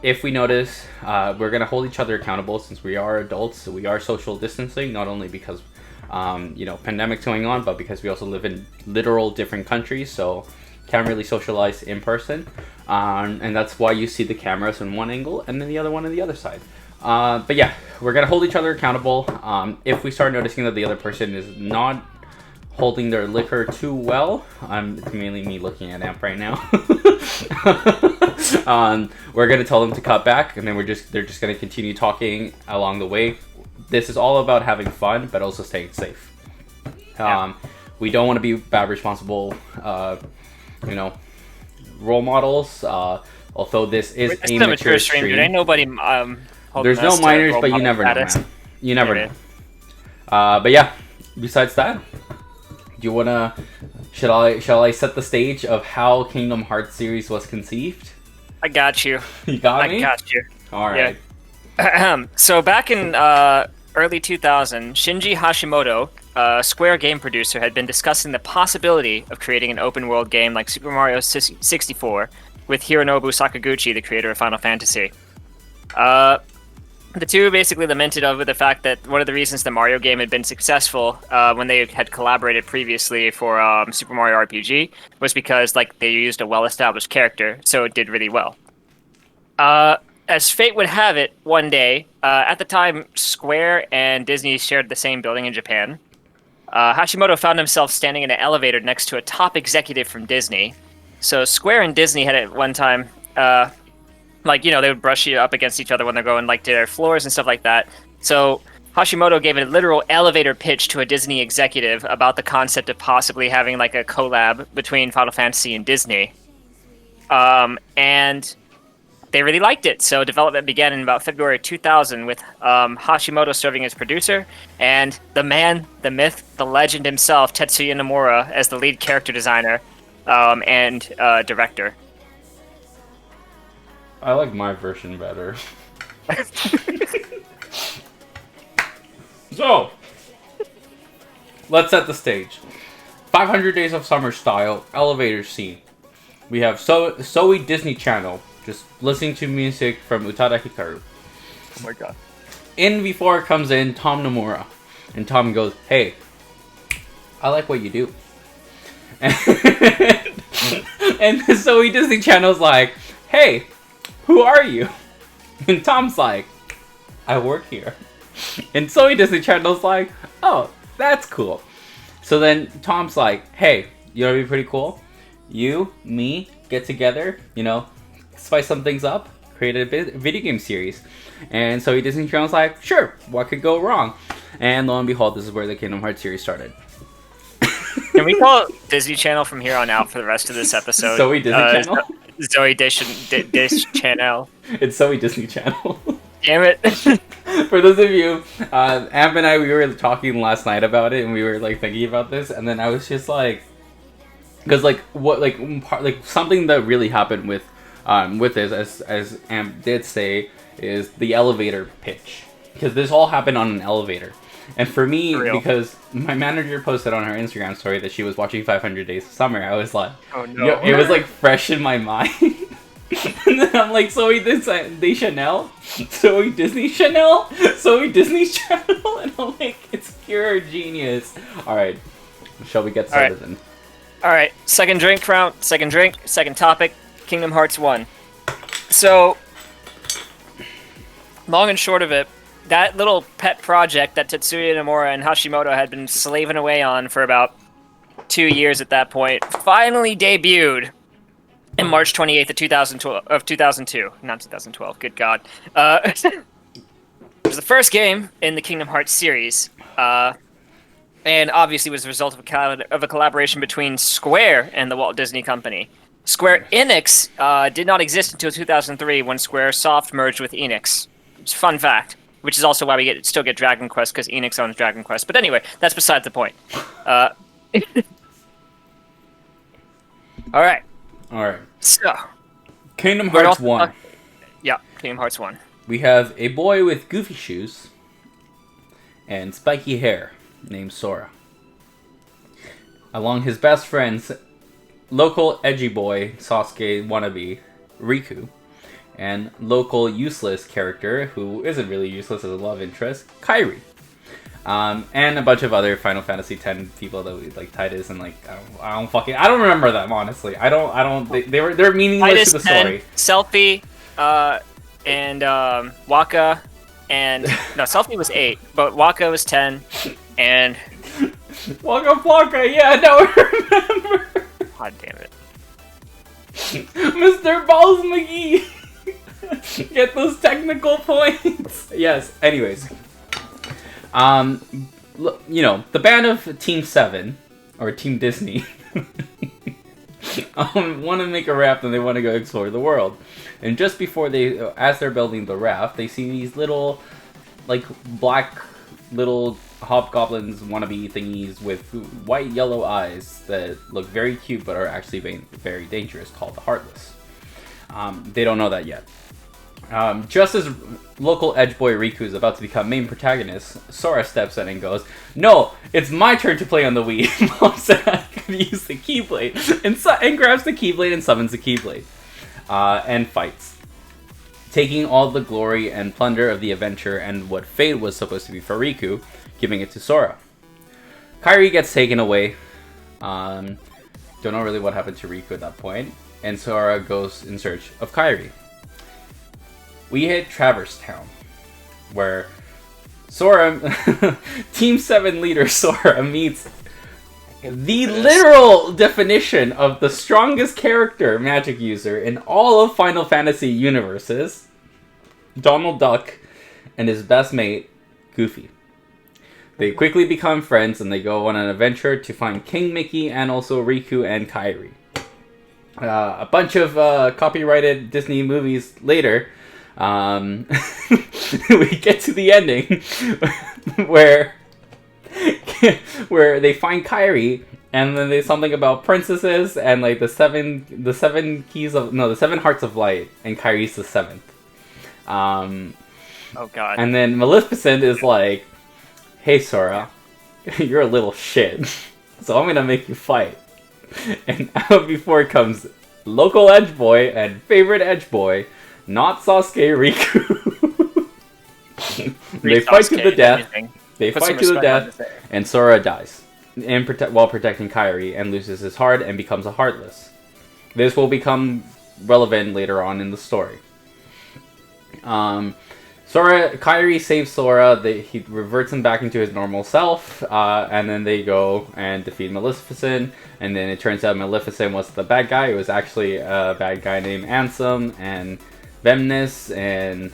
If we notice, we're gonna hold each other accountable since we are adults. So we are social distancing, not only because pandemic's going on, but because we also live in literal different countries, so can't really socialize in person. And that's why you see the cameras in one angle and then the other one on the other side. But yeah, we're gonna hold each other accountable. If we start noticing that the other person is not holding their liquor too well, it's mainly me looking at Amp right now. We're gonna tell them to cut back, and then they're just gonna continue talking along the way. This is all about having fun, but also staying safe. We don't want to be bad, responsible, role models. Although this is a mature stream, dude. Ain't nobody. There's no minors, but you never know, man. You never know. But yeah, besides that, do you want to Shall I set the stage of how Kingdom Hearts series was conceived? I got you. You got me? I got you. All right. Yeah. So back in early 2000, Shinji Hashimoto, a Square game producer, had been discussing the possibility of creating an open-world game like Super Mario 64 with Hironobu Sakaguchi, the creator of Final Fantasy. The two basically lamented over the fact that one of the reasons the Mario game had been successful when they had collaborated previously for Super Mario RPG was because they used a well-established character, so it did really well. As fate would have it, one day, at the time Square and Disney shared the same building in Japan, Hashimoto found himself standing in an elevator next to a top executive from Disney. So Square and Disney had at one time... they would brush you up against each other when they're going to their floors and stuff like that. So Hashimoto gave a literal elevator pitch to a Disney executive about the concept of possibly having a collab between Final Fantasy and Disney. And they really liked it. So development began in about February 2000 with Hashimoto serving as producer and the man, the myth, the legend himself, Tetsuya Nomura, as the lead character designer and director. I like my version better. So, let's set the stage. 500 Days of Summer style elevator scene. We have Soe Disney Channel just listening to music from Utada Hikaru. Oh my god. In before it comes in Tom Nomura, and Tom goes, "Hey, I like what you do." And the Soe Disney Channel's like, "Hey, who are you?" And Tom's like, "I work here." And Soe Disney Channel's like, "Oh, that's cool." So then Tom's like, "Hey, you know what'd be pretty cool? You, me, get together, spice some things up, create a video game series." And Soe Disney Channel's like, "Sure, what could go wrong?" And lo and behold, this is where the Kingdom Hearts series started. Can we call it Disney Channel from here on out for the rest of this episode? Soe Disney Channel? Zoe Dish Channel. It's Soe Disney Channel. Damn it. For those of you, Amp and I, we were talking last night about it, and we were thinking about this, and then I was just because something that really happened with this, as Amp did say, is the elevator pitch, because this all happened on an elevator. And for me, because my manager posted on her Instagram story that she was watching 500 Days of Summer, I was like, oh no, it was fresh in my mind. And then I'm like, Soe Disney Chanel, Soe Disney Chanel, Soe Disney Channel, and I'm like, it's pure genius. All right, shall we get started then? All right, second drink, second topic, Kingdom Hearts 1. So, long and short of it, that little pet project that Tetsuya Nomura and Hashimoto had been slaving away on for about 2 years at that point finally debuted in March 28th of 2002. Not 2012, good God. It was the first game in the Kingdom Hearts series, and obviously was the result of a collaboration between Square and the Walt Disney Company. Square Enix did not exist until 2003 when Squaresoft merged with Enix. It's a fun fact. Which is also why we still get Dragon Quest, because Enix owns Dragon Quest. But anyway, that's beside the point. All right. So, Kingdom Hearts 1. Yeah, Kingdom Hearts 1. We have a boy with goofy shoes and spiky hair named Sora. Along his best friends, local edgy boy Sasuke wannabe Riku, and local useless character, who isn't really useless as a love interest, Kairi. And a bunch of other Final Fantasy X people that we Titus and I don't remember them, honestly. They're meaningless Titus to the story. 10, Selfie, and Waka, and no, Selfie was 8, but Waka was 10, and Waka Flocka, yeah, no, I remember. God damn it. Mr. Balls McGee! Get those technical points! Yes, anyways. The band of Team 7, or Team Disney, want to make a raft and they want to go explore the world. And just before as they're building the raft, they see these little, black little hobgoblins wannabe thingies with white yellow eyes that look very cute but are actually very dangerous, called the Heartless. They don't know that yet. Just as local edge boy Riku is about to become main protagonist, Sora steps in and goes, "No, it's my turn to play on the Wii." Mom said I could use the Keyblade, and grabs the Keyblade and summons the Keyblade, and fights, taking all the glory and plunder of the adventure and what fate was supposed to be for Riku, giving it to Sora. Kairi gets taken away. Don't know really what happened to Riku at that point, and Sora goes in search of Kairi. We hit Traverse Town, where Sora, Team 7 leader Sora, meets the literal definition of the strongest character magic user in all of Final Fantasy universes, Donald Duck, and his best mate, Goofy. They quickly become friends and they go on an adventure to find King Mickey and also Riku and Kairi. A bunch of copyrighted Disney movies later, we get to the ending where they find Kairi, and then there's something about princesses and like the seven hearts of light, and Kairi's the seventh. Oh god. And then Maleficent is like, "Hey Sora, you're a little shit, so I'm gonna make you fight." And out before it comes local edge boy and favorite edge boy, not Sasuke, Riku. They fight to the death. They fight to the death, and Sora dies, while protecting Kairi, and loses his heart and becomes a Heartless. This will become relevant later on in the story. Kairi saves Sora. He reverts him back into his normal self, and then they go and defeat Maleficent. And then it turns out Maleficent was the bad guy. It was actually a bad guy named Ansem and Vemnis, and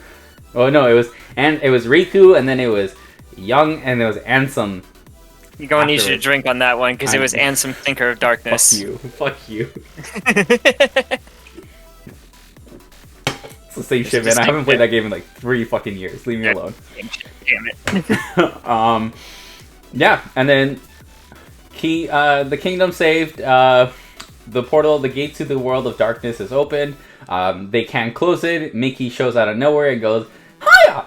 it was Riku, and then it was Young, and it was Ansem. You're going to need you to drink on that one because it was Ansem, Thinker of Darkness. Fuck you. It's the same shit, man. I haven't played that game in like 3 fucking years. Leave me alone. Damn it. Yeah, and then the kingdom saved. The portal, the gate to the world of darkness is open. They can't close it. Mickey shows out of nowhere and goes, "Hiya!"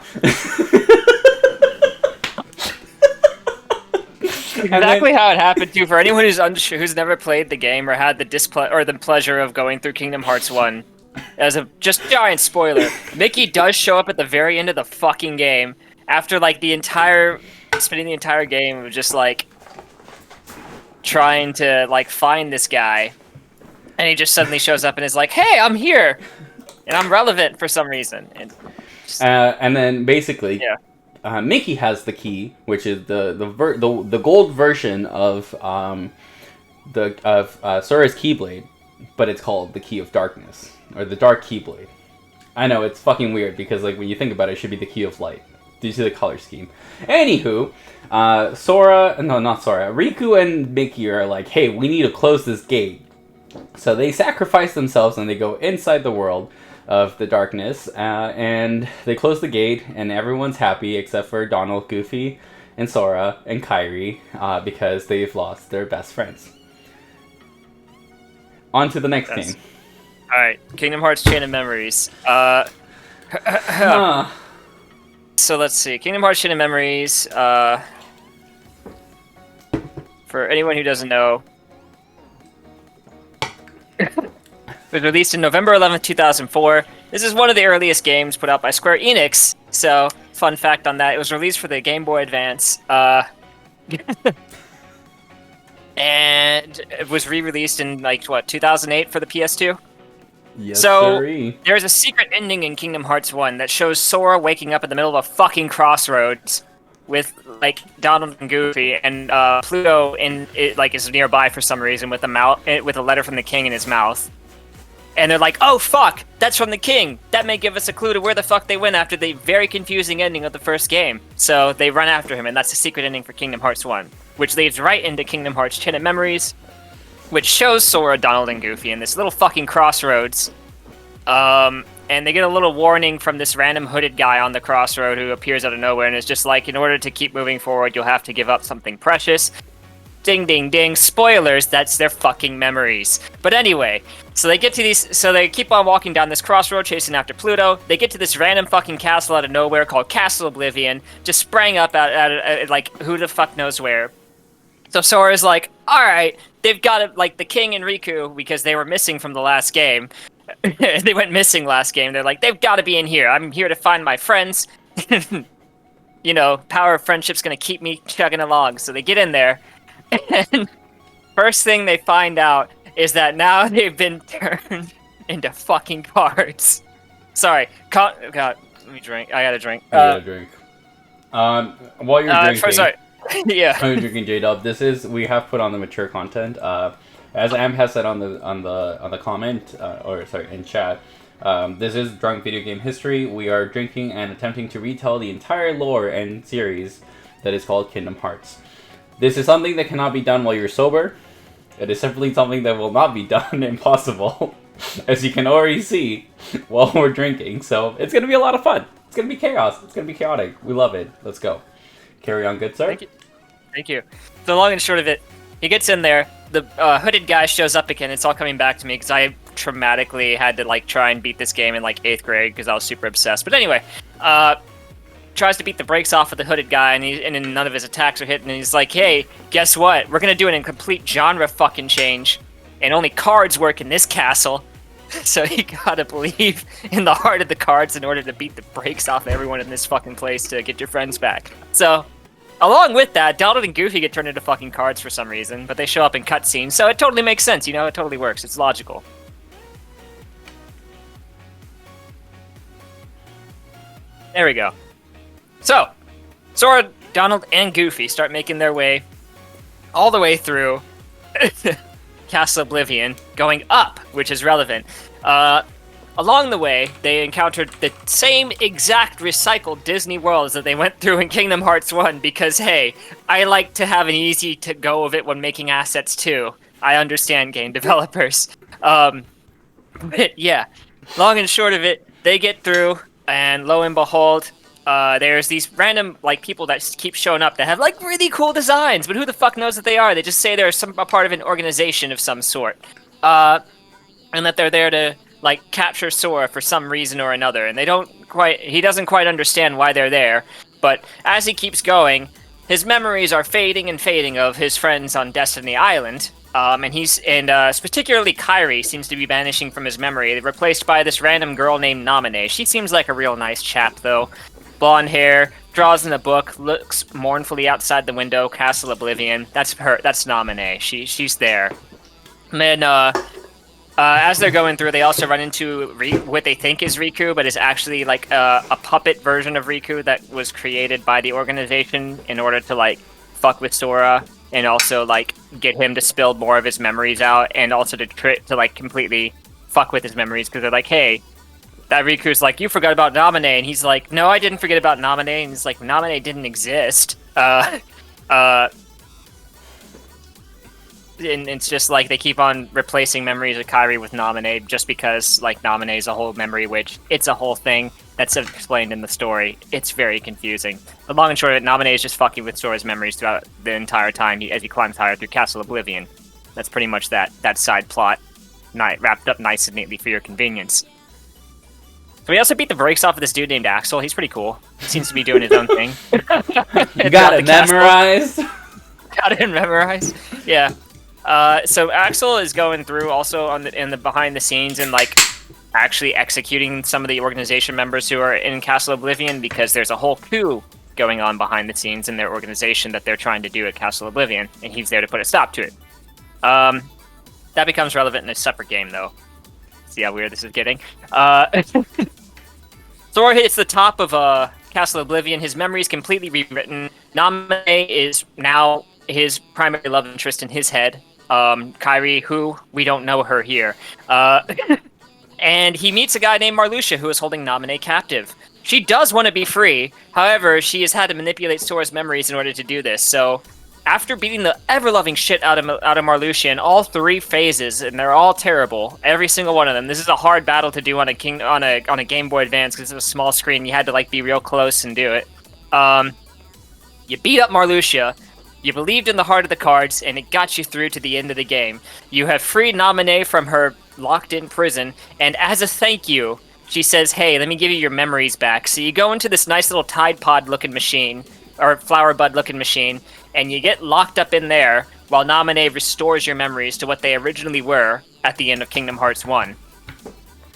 Exactly how it happened too. For anyone who's never played the game or had the pleasure of going through Kingdom Hearts 1, as a just giant spoiler, Mickey does show up at the very end of the fucking game after like spending the entire game of just like trying to like find this guy, and he just suddenly shows up and is like, "Hey, I'm here, and I'm relevant for some reason." And then basically, Mickey has the key, which is the gold version of Sora's Keyblade, but it's called the Key of Darkness, or the Dark Keyblade. I know, it's fucking weird because like when you think about it, it should be the Key of Light. Do you see the color scheme? Anywho, Riku and Mickey are like, "Hey, we need to close this gate." So they sacrifice themselves and they go inside the world of the darkness, and they close the gate, and everyone's happy except for Donald, Goofy, and Sora, and Kairi, because they've lost their best friends. On to the next game. Alright, Kingdom Hearts Chain of Memories. So let's see, Kingdom Hearts Chain of Memories, for anyone who doesn't know, it was released in November 11th, 2004. This is one of the earliest games put out by Square Enix, so fun fact on that, it was released for the Game Boy Advance, and it was re-released in, 2008 for the PS2? Yes, so, sirree. There's a secret ending in Kingdom Hearts 1 that shows Sora waking up in the middle of a fucking crossroads with, Donald and Goofy, and Pluto is nearby for some reason with a letter from the king in his mouth. And they're like, "Oh, fuck! That's from the king! That may give us a clue to where the fuck they went after the very confusing ending of the first game." So they run after him, and that's the secret ending for Kingdom Hearts 1. Which leads right into Kingdom Hearts Chain of Memories, which shows Sora, Donald, and Goofy in this little fucking crossroads. and they get a little warning from this random hooded guy on the crossroad who appears out of nowhere and is just like, in order to keep moving forward, you'll have to give up something precious. Ding, ding, ding. Spoilers, that's their fucking memories. But anyway, so they get to these, so they keep on walking down this crossroad chasing after Pluto. They get to this random fucking castle out of nowhere called Castle Oblivion, just sprang up at like, who the fuck knows where. So Sora's like, alright, they've got it, like the king and Riku, because they were missing from the last game. They went missing last game. They're like, they've got to be in here. I'm here to find my friends. You know, power of friendship's gonna keep me chugging along. So they get in there. And first thing they find out is that now they've been turned into fucking cards. Sorry, God, let me drink. I gotta drink. You gotta drink. While you're drinking, sorry. Yeah. while you're drinking, J-Dub, we have put on the mature content. As Am has said on the comment, in chat. This is Drunk Video Game History. We are drinking and attempting to retell the entire lore and series that is called Kingdom Hearts. This is something that cannot be done while you're sober. It is simply something that will not be done impossible, as you can already see while we're drinking. So it's going to be a lot of fun. It's going to be chaos. It's going to be chaotic. We love it. Let's go. Carry on, good sir. Thank you. The long and short of it, he gets in there. The hooded guy shows up again. It's all coming back to me because I traumatically had to like try and beat this game in like 8th grade because I was super obsessed. But anyway, tries to beat the brakes off of the hooded guy, and then none of his attacks are hitting, and he's like, hey, guess what? We're gonna do a complete genre fucking change, and only cards work in this castle. So you gotta believe in the heart of the cards in order to beat the brakes off everyone in this fucking place to get your friends back. So, along with that, Donald and Goofy get turned into fucking cards for some reason, but they show up in cutscenes, so it totally makes sense, you know? It totally works. It's logical. There we go. So, Sora, Donald, and Goofy start making their way all the way through Castle Oblivion, going up, which is relevant. Along the way, they encountered the same exact recycled Disney worlds that they went through in Kingdom Hearts 1, because, hey, I like to have an easy to go of it when making assets, too. I understand game developers. But, yeah, long and short of it, they get through, and lo and behold, there's these random like people that keep showing up that have like really cool designs, but who the fuck knows what they are? They just say they're a part of an organization of some sort, and that they're there to like capture Sora for some reason or another. And he doesn't quite understand why they're there. But as he keeps going, his memories are fading and fading of his friends on Destiny Island. And particularly Kairi seems to be vanishing from his memory, replaced by this random girl named Naminé. She seems like a real nice chap, though. Blonde hair, draws in a book, looks mournfully outside the window, Castle Oblivion. That's her. That's Naminé. She's there. And then, as they're going through, they also run into what they think is Riku, but is actually like a puppet version of Riku that was created by the organization in order to like fuck with Sora, and also like get him to spill more of his memories out, and also to like completely fuck with his memories, because they're like, hey. That Riku's like, you forgot about Naminé, and he's like, no, I didn't forget about Naminé, and he's like, Naminé didn't exist. And it's just like they keep on replacing memories of Kairi with Naminé just because like Naminé is a whole memory witch. It's a whole thing that's explained in the story. It's very confusing. The long and short of it, Naminé is just fucking with Sora's memories throughout the entire time as he climbs higher through Castle Oblivion. That's pretty much that side plot, wrapped up nice and neatly for your convenience. So we also beat the brakes off of this dude named Axel. He's pretty cool. He seems to be doing his own thing. You got it memorized? Got it memorized. Yeah. So Axel is going through also in the behind the scenes and like actually executing some of the organization members who are in Castle Oblivion, because there's a whole coup going on behind the scenes in their organization that they're trying to do at Castle Oblivion, and he's there to put a stop to it. That becomes relevant in a separate game, though. See how weird this is getting? Sora hits the top of Castle Oblivion. His memory is completely rewritten. Naminé is now his primary love interest in his head. Kairi, who we don't know her here. And he meets a guy named Marluxia, who is holding Naminé captive. She does want to be free. However, she has had to manipulate Sora's memories in order to do this. So after beating the ever-loving shit out of Marluxia in all 3 phases, and they're all terrible, every single one of them. This is a hard battle to do on a Game Boy Advance because it's a small screen. You had to like be real close and do it. You beat up Marluxia. You believed in the heart of the cards, and it got you through to the end of the game. You have freed Naminé from her locked-in prison, and as a thank you, she says, "Hey, let me give you your memories back." So you go into this nice little Tide Pod-looking machine, or Flower Bud-looking machine, and you get locked up in there while Naminé restores your memories to what they originally were at the end of Kingdom Hearts 1.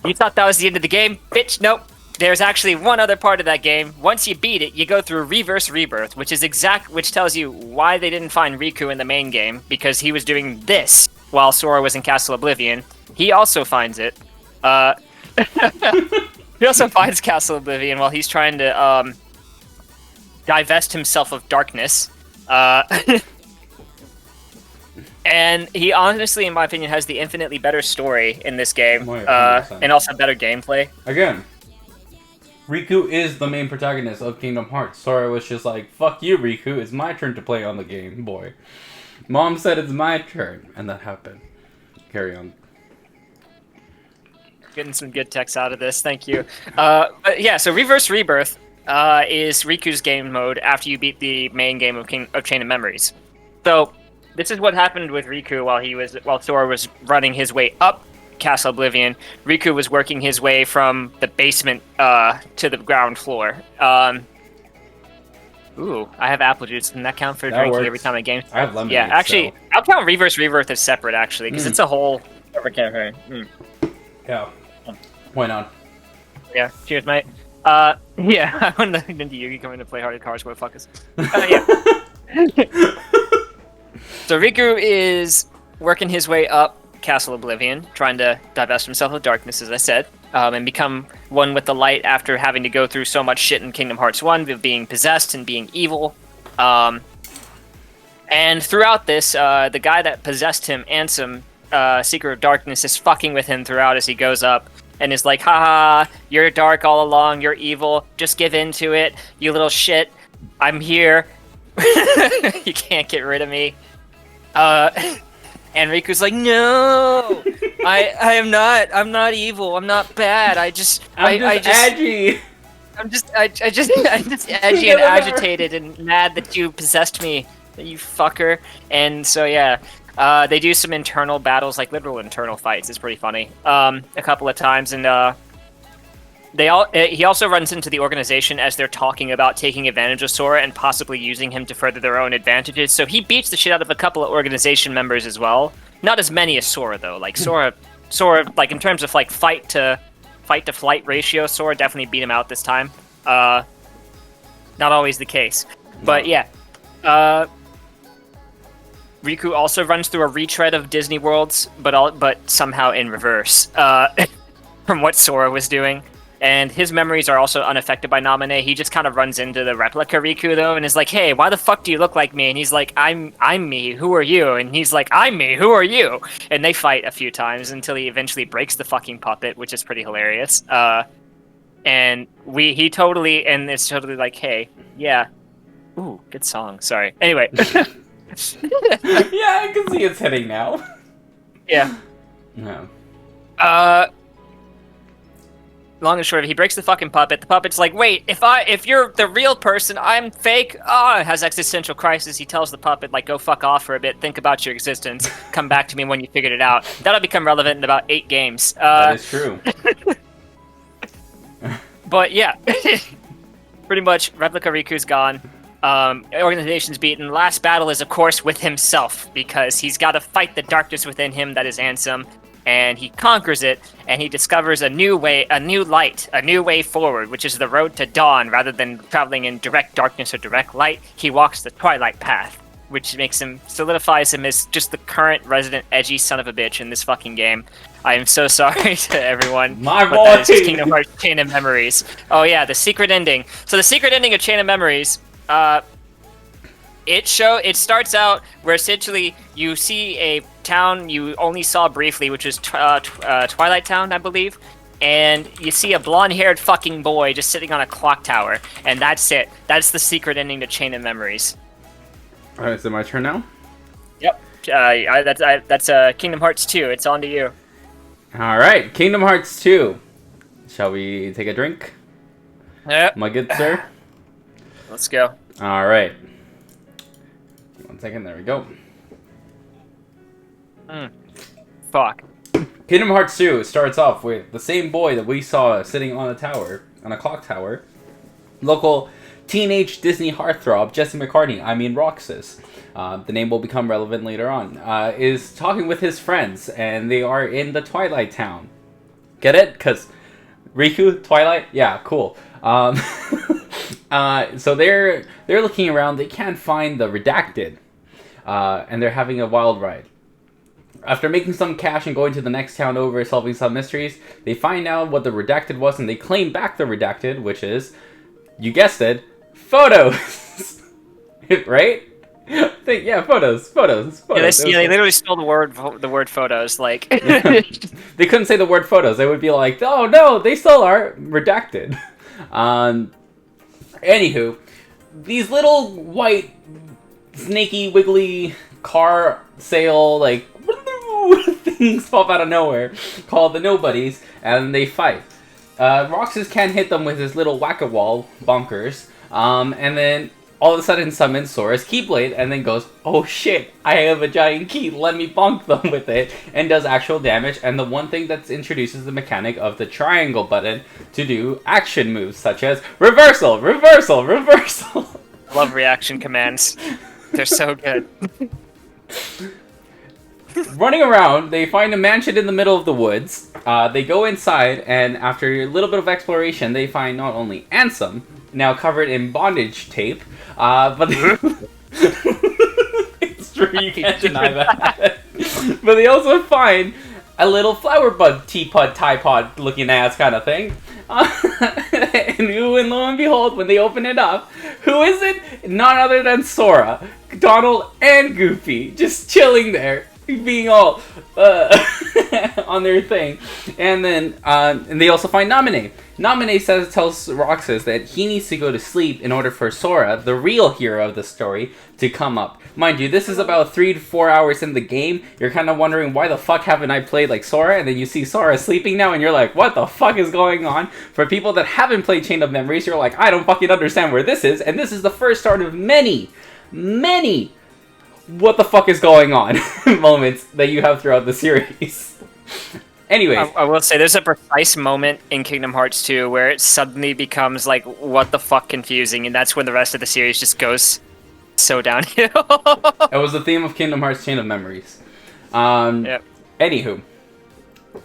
You thought that was the end of the game? Bitch, nope. There's actually one other part of that game. Once you beat it, you go through Reverse Rebirth, which tells you why they didn't find Riku in the main game, because he was doing this while Sora was in Castle Oblivion. He also finds it. He also finds Castle Oblivion while he's trying to divest himself of darkness. And he honestly, in my opinion, has the infinitely better story in this game, and also better gameplay. Again, Riku is the main protagonist of Kingdom Hearts. Sora was just like, fuck you, Riku, it's my turn to play on the Game Boy. Mom said it's my turn, and that happened. Carry on. Getting some good text out of this, thank you. But yeah, so Reverse Rebirth is Riku's game mode after you beat the main game of Chain of Memories. So this is what happened with Riku while Sora was running his way up Castle Oblivion. Riku was working his way from the basement to the ground floor. Ooh, I have apple juice. Can that count for drinking works. every time I game? I have lemonade. Yeah, actually, I'll count Reverse Rebirth as separate, actually, because it's a whole separate campaign. Yeah. Why not? Yeah, cheers, mate. Yeah, I went into Yugi coming to play Heart of Cards, motherfuckers. Yeah. So Riku is working his way up Castle Oblivion, trying to divest himself of darkness, as I said, and become one with the light after having to go through so much shit in Kingdom Hearts 1 of being possessed and being evil. And throughout this, the guy that possessed him, Ansem, Seeker of Darkness, is fucking with him throughout as he goes up, and is like, haha, you're dark all along, you're evil, just give in to it, you little shit, I'm here, you can't get rid of me. And Riku's like, no, I'm not evil, I'm not bad, I'm just edgy. I'm just edgy and agitated and mad that you possessed me, you fucker. And so yeah, they do some internal battles, like literal internal fights. It's pretty funny. A couple of times, and he also runs into the organization as they're talking about taking advantage of Sora and possibly using him to further their own advantages. So he beats the shit out of a couple of organization members as well. Not as many as Sora though. Like Sora, like in terms of like fight to flight ratio, Sora definitely beat him out this time. Not always the case, but yeah. Riku also runs through a retread of Disney worlds, but somehow in reverse from what Sora was doing. And his memories are also unaffected by Naminé. He just kind of runs into the replica Riku though, and is like, "Hey, why the fuck do you look like me?" And he's like, "I'm me. Who are you?" And he's like, "I'm me. Who are you?" And they fight a few times until he eventually breaks the fucking puppet, which is pretty hilarious. And it's totally like, "Hey, yeah, ooh, good song." Sorry. Anyway. Yeah, I can see it's hitting now. Yeah. No. Long and short of it, he breaks the fucking puppet. The puppet's like, wait, if you're the real person, I'm fake. Has existential crisis. He tells the puppet, like, go fuck off for a bit. Think about your existence. Come back to me when you figured it out. That'll become relevant in about 8 games. That is true. But yeah, pretty much, Replica Riku's gone. Organization's beaten. Last battle is, of course, with himself, because he's got to fight the darkness within him that is Ansem. And he conquers it, and he discovers a new way, a new light, a new way forward, which is the road to dawn. Rather than traveling in direct darkness or direct light, he walks the twilight path, which solidifies him as just the current resident edgy son of a bitch in this fucking game. I am so sorry to everyone. My but boy! That is just Kingdom Hearts Chain of Memories. Oh yeah, the secret ending. So the secret ending of Chain of Memories, it starts out where essentially you see a town you only saw briefly, which is Twilight Town, I believe, and you see a blonde-haired fucking boy just sitting on a clock tower, and that's it. That's the secret ending to Chain of Memories. Alright, is it my turn now? Yep. That's Kingdom Hearts 2. It's on to you. Alright, Kingdom Hearts 2. Shall we take a drink? Yep. My good sir? Let's go. Alright. 1 second, there we go. Fuck. Kingdom Hearts 2 starts off with the same boy that we saw sitting on a tower, on a clock tower. Local teenage Disney heartthrob, Jesse McCartney, I mean Roxas, the name will become relevant later on, is talking with his friends, and they are in the Twilight Town. Get it? Because Riku, Twilight? Yeah, cool. So they're looking around, they can't find the Redacted, and they're having a wild ride. After making some cash and going to the next town over, solving some mysteries, they find out what the Redacted was, and they claim back the Redacted, which is, you guessed it, photos. Right? Yeah, photos. Yeah, they literally stole the word photos. Like they couldn't say the word photos. They would be like, oh no, they still are redacted. Anywho, these little white, snaky, wiggly car sail like things pop out of nowhere, called the Nobodies, and they fight. Roxas can't hit them with his little whack-a-wall bonkers, and then all of a sudden summons Sora's Keyblade, and then goes, oh shit, I have a giant key, let me bonk them with it, and does actual damage, and the one thing that introduces the mechanic of the triangle button to do action moves, such as reversal, reversal, reversal. I love reaction commands. They're so good. Running around, they find a mansion in the middle of the woods. They go inside, and after a little bit of exploration, they find not only Ansem, now covered in bondage tape, but it's true, you can't deny that. But they also find a little flower bud teapot, tie-pod looking ass kind of thing. And lo and behold, when they open it up, who is it? None other than Sora, Donald, and Goofy, just chilling there, being all on their thing. And then and they also find Naminé. Naminé tells Roxas that he needs to go to sleep in order for Sora, the real hero of the story, to come up. Mind you, this is about 3 to 4 hours in the game. You're kind of wondering, why the fuck haven't I played like Sora? And then you see Sora sleeping now, and you're like, what the fuck is going on? For people that haven't played Chain of Memories, you're like, I don't fucking understand where this is. And this is the first start of many what the fuck is going on moments that you have throughout the series. Anyway, I will say there's a precise moment in Kingdom Hearts 2 where it suddenly becomes like what the fuck confusing, and that's when the rest of the series just goes so downhill. That was the theme of Kingdom Hearts Chain of Memories. Yep. Anywho,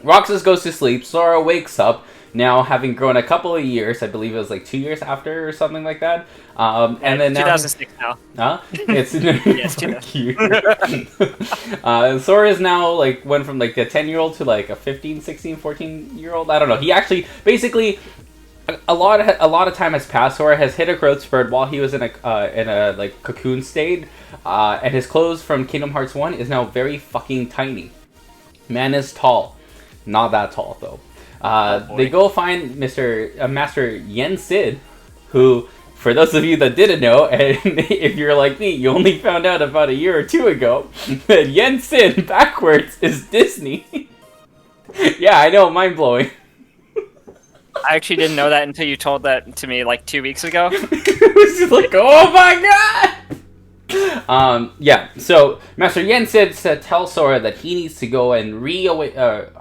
Roxas goes to sleep. Sora wakes up, now having grown a couple of years. I believe it was like 2 years after or something like that. And then 2006 now. Huh? It's Yes, fuck you. Sora is now like went from like a 10-year-old to like a 15, 16, 14-year-old. I don't know. He actually basically a lot of time has passed. Sora has hit a growth spurt while he was in a like cocoon state, and his clothes from Kingdom Hearts 1 is now very fucking tiny. Man is tall, not that tall though. They go find Master Yen Sid, who, for those of you that didn't know, and if you're like me, you only found out about a year or two ago, that Yen Sid backwards is Disney. Yeah, I know, mind-blowing. I actually didn't know that until you told that to me like 2 weeks ago. It was just like, oh my god! Yeah, so Master Yen Sid tells Sora that he needs to go and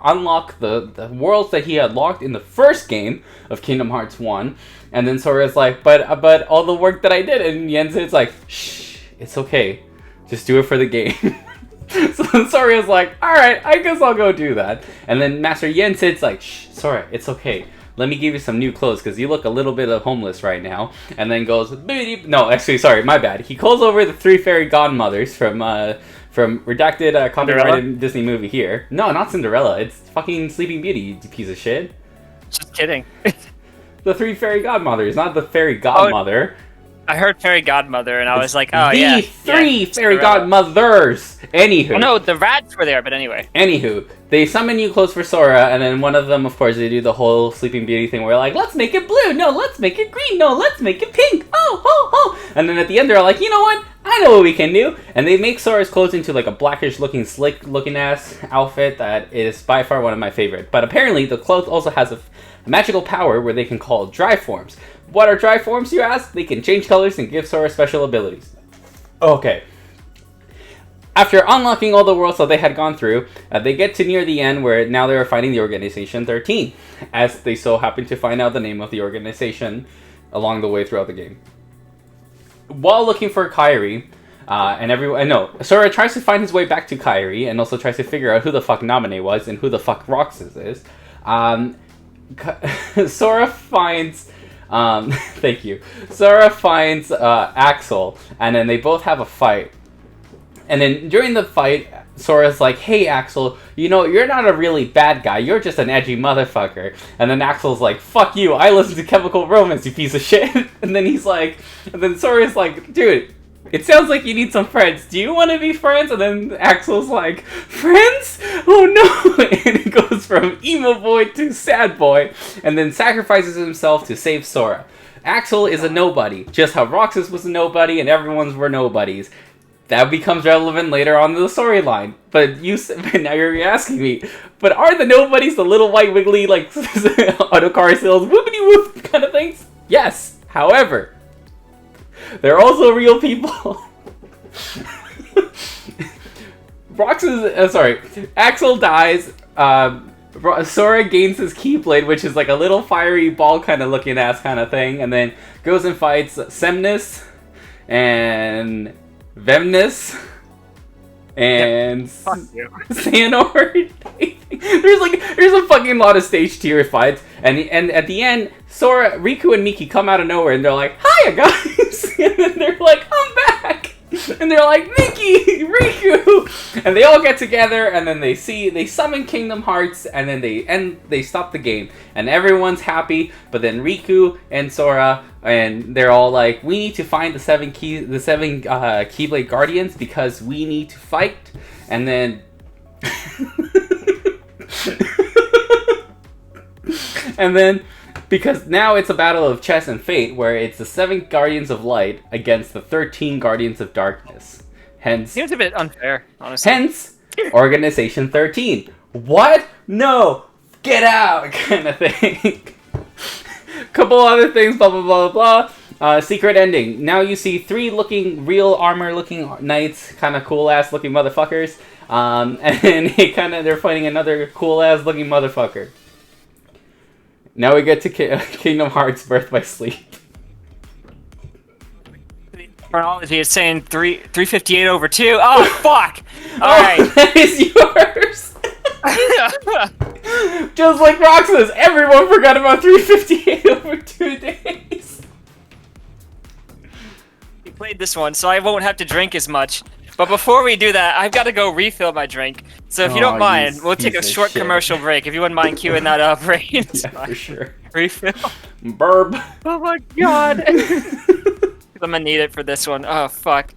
unlock the worlds that he had locked in the first game of Kingdom Hearts 1. And then Sora's like, but all the work that I did, and Yen Sid's like, shh, it's okay, just do it for the game. So Sora's like, alright, I guess I'll go do that. And then Master Yen Sid's like, shh, Sora, it's okay. Let me give you some new clothes, because you look a little bit homeless right now. And then goes, no, actually, sorry, my bad. He calls over the 3 fairy godmothers from redacted copyrighted Disney movie here. No, not Cinderella. It's fucking Sleeping Beauty, you piece of shit. Just kidding. The 3 fairy godmothers, not the fairy godmother. I heard fairy godmother, and I was like, oh the yeah. three yeah, fairy Cinderella. godmothers. Anywho. Oh no, the rats were there, but anyway. Anywho, they summon you clothes for Sora, and then one of them, of course, they do the whole Sleeping Beauty thing where like, let's make it blue, no, let's make it green, no, let's make it pink, oh. And then at the end, they're like, you know what? I know what we can do. And they make Sora's clothes into like a blackish looking, slick looking ass outfit that is by far one of my favorite. But apparently, the cloth also has a magical power where they can call dry forms. What are dry forms, you ask? They can change colors and give Sora special abilities. Okay. After unlocking all the worlds that they had gone through, they get to near the end where now they are fighting the Organization 13, as they so happen to find out the name of the organization along the way throughout the game. While looking for Kairi, Sora tries to find his way back to Kairi and also tries to figure out who the fuck Naminé was and who the fuck Roxas is. Sora finds... thank you. Sora finds Axel, and then they both have a fight. And then during the fight, Sora's like, hey Axel, you know, you're not a really bad guy, you're just an edgy motherfucker. And then Axel's like, fuck you, I listen to Chemical Romance, you piece of shit. And then Sora's like, dude, it sounds like you need some friends, do you want to be friends? And then Axel's like, friends? Oh no! And it goes from emo boy to sad boy, and then sacrifices himself to save Sora. Axel is a nobody, just how Roxas was a nobody and everyone's were nobodies. That becomes relevant later on in the storyline. But now you're asking me, but are the nobodies the little white wiggly, like, auto car sales, whoopity whoop kind of things? Yes. However, they're also real people. Axel dies, Sora gains his Keyblade, which is like a little fiery ball kind of looking ass kind of thing, and then goes and fights Semnis, and Vemnis, and Xehanort. There's a fucking lot of stage tier fights, and at the end, Sora, Riku, and Miki come out of nowhere, and they're like, "Hiya, guys!" And then they're like, "I'm back!" And they're like, "Miki, Riku!" And they all get together, and then they summon Kingdom Hearts, and then they stop the game, and everyone's happy. But then Riku and Sora, and they're all like, "We need to find the seven Keyblade Guardians because we need to fight." And then, because now it's a battle of chess and fate, where it's the 7 Guardians of Light against the 13 Guardians of Darkness. Hence, Seems a bit unfair, honestly. Hence, Organization 13. What? No! Get out! Kind of thing. Couple other things, blah, blah, blah, blah. Secret ending. Now you see 3 real armor-looking knights, kind of cool-ass looking motherfuckers. And they're fighting another cool-ass looking motherfucker. Now we get to Kingdom Hearts Birth by Sleep. Chronology is saying 358 over 2. Oh, fuck! Alright. That is yours! Just like Roxas, everyone forgot about 358 over 2 days. We played this one, so I won't have to drink as much. But before we do that, I've got to go refill my drink. So if you don't mind, we'll take a short commercial break. If you wouldn't mind queuing that up, right? Yeah, for sure. Refill. Burb. Oh my god. I'm gonna need it for this one. Oh, fuck.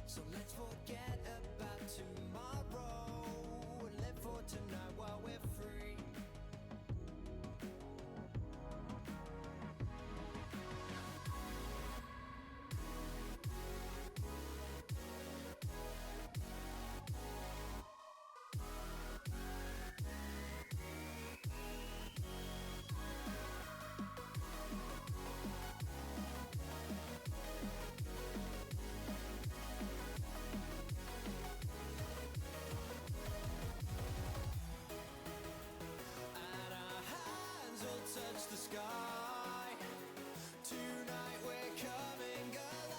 So let's forget about tomorrow and live for tonight while we're free. Touch the sky. Tonight we're coming alive.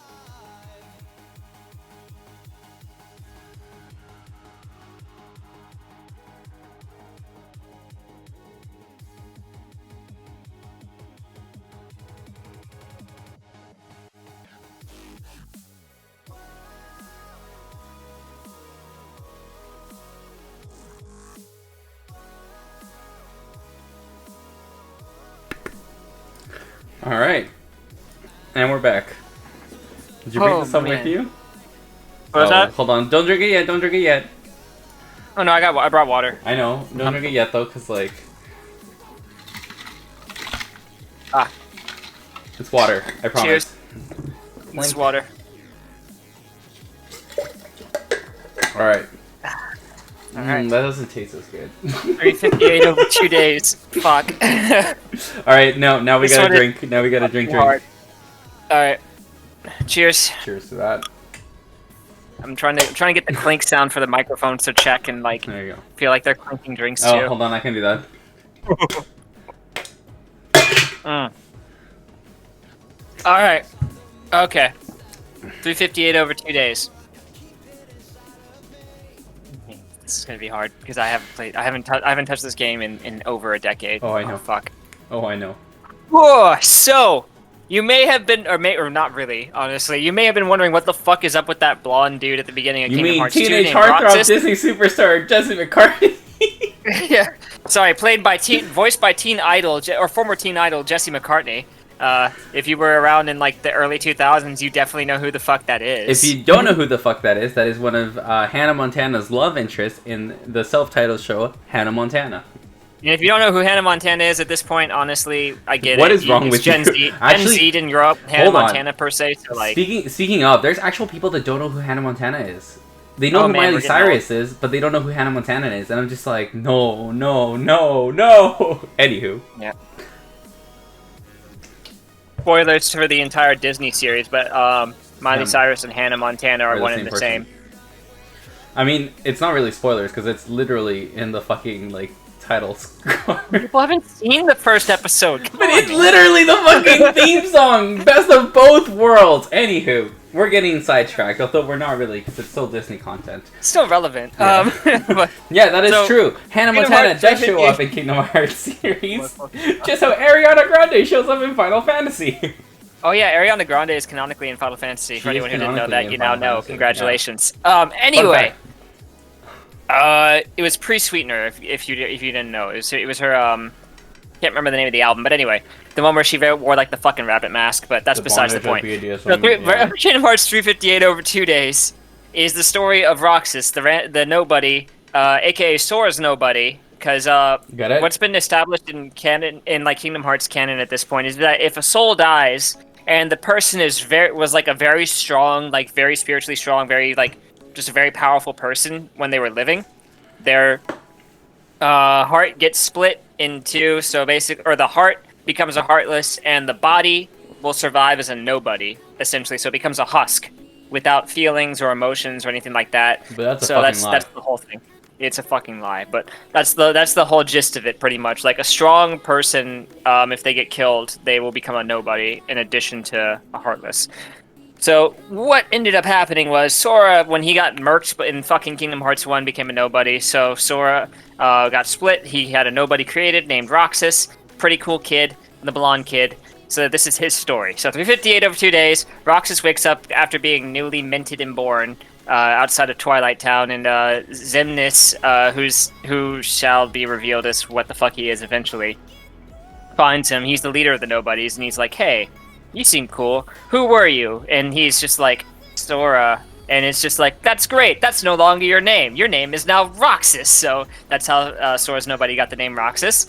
All right, and we're back. Did you bring Oh, this up man. with you? What was that? Hold on, don't drink it yet. Don't drink it yet. Oh no, I brought water. I know, don't drink it yet though, cause like Ah, it's water. I promise. cheers. It's water. All right. All right. That doesn't taste as good. 358 over 2 days. Fuck. All right, now we This gotta one is drink. Now we gotta drink. Hard. All right. Cheers. Cheers to that. I'm trying to get the clink sound for the microphones to check and like There you go. feel like they're clinking drinks Oh, too. hold on, I can do that. Mm. All right. Okay. 358 over 2 days. This is gonna be hard because I haven't touched this game in over a decade. Oh, I know. Fuck. Oh, I know. Whoa, so you may have been, or not really, honestly. You may have been wondering what the fuck is up with that blonde dude at the beginning of You Kingdom mean Hearts 2 teenage named heartthrob Roxas. Disney superstar Jesse McCartney? Yeah. Sorry, voiced by teen idol or former teen idol Jesse McCartney. If you were around in like the early 2000s, you definitely know who the fuck that is. If you don't know who the fuck that is one of Hannah Montana's love interests in the self-titled show Hannah Montana. And if you don't know who Hannah Montana is at this point, honestly, I get it. What is wrong with Gen you? Z. Actually, Gen Z didn't grow up with Hannah hold on. Montana per se, so like. Speaking of, there's actual people that don't know who Hannah Montana is. They know Oh, who man, Miley we're getting Cyrus is, but they don't know who Hannah Montana is, and I'm just like, no. Anywho. Yeah. Spoilers for the entire Disney series, but Miley Cyrus and Hannah Montana are one and the person. same. I mean, it's not really spoilers because it's literally in the fucking like title score. People haven't seen the first episode. Come But on, it's man. literally the fucking theme song! Best of both worlds! Anywho, we're getting sidetracked, although we're not really, because it's still Disney content. Still relevant. Yeah. But Yeah, that is So, true. Hannah Kingdom Montana Hearts does show 358. up in Kingdom Hearts series. Just how Ariana Grande shows up in Final Fantasy. oh yeah, Ariana Grande is canonically in Final Fantasy. She For is anyone who didn't know canonically that, in you now Final know. Fantasy, Congratulations. Fun Anyway, fact. it was Pre-Sweetener. If you didn't know, it was her. Can't remember the name of the album, but anyway, the one where she wore like the fucking rabbit mask. But that's besides the point. So Kingdom Hearts 358 over 2 days is the story of Roxas, the nobody, aka Sora's nobody. Because Got it? what's been established in canon, in like Kingdom Hearts canon at this point, is that if a soul dies and the person was like a very strong, like very spiritually strong, very like just a very powerful person when they were living, their heart gets split in two. So or the heart becomes a heartless, and the body will survive as a nobody, essentially. So it becomes a husk without feelings or emotions or anything like that. But that's a so fucking lie. that's the whole thing. It's a fucking lie, but that's the whole gist of it, pretty much. Like a strong person, if they get killed, they will become a nobody in addition to a heartless. So what ended up happening was Sora, when he got murked in fucking Kingdom Hearts 1, became a nobody. So Sora got split. He had a nobody created named Roxas. Pretty cool kid, the blonde kid. So this is his story. So 358 over 2 days, Roxas wakes up after being newly minted and born outside of Twilight Town, and Xemnas, who shall be revealed as what the fuck he is eventually, finds him. He's the leader of the Nobodies, and he's like, "Hey, you seem cool. Who were you?" And he's just like, "Sora." And it's just like, "That's great. That's no longer your name. Your name is now Roxas." So that's how Sora's Nobody got the name Roxas.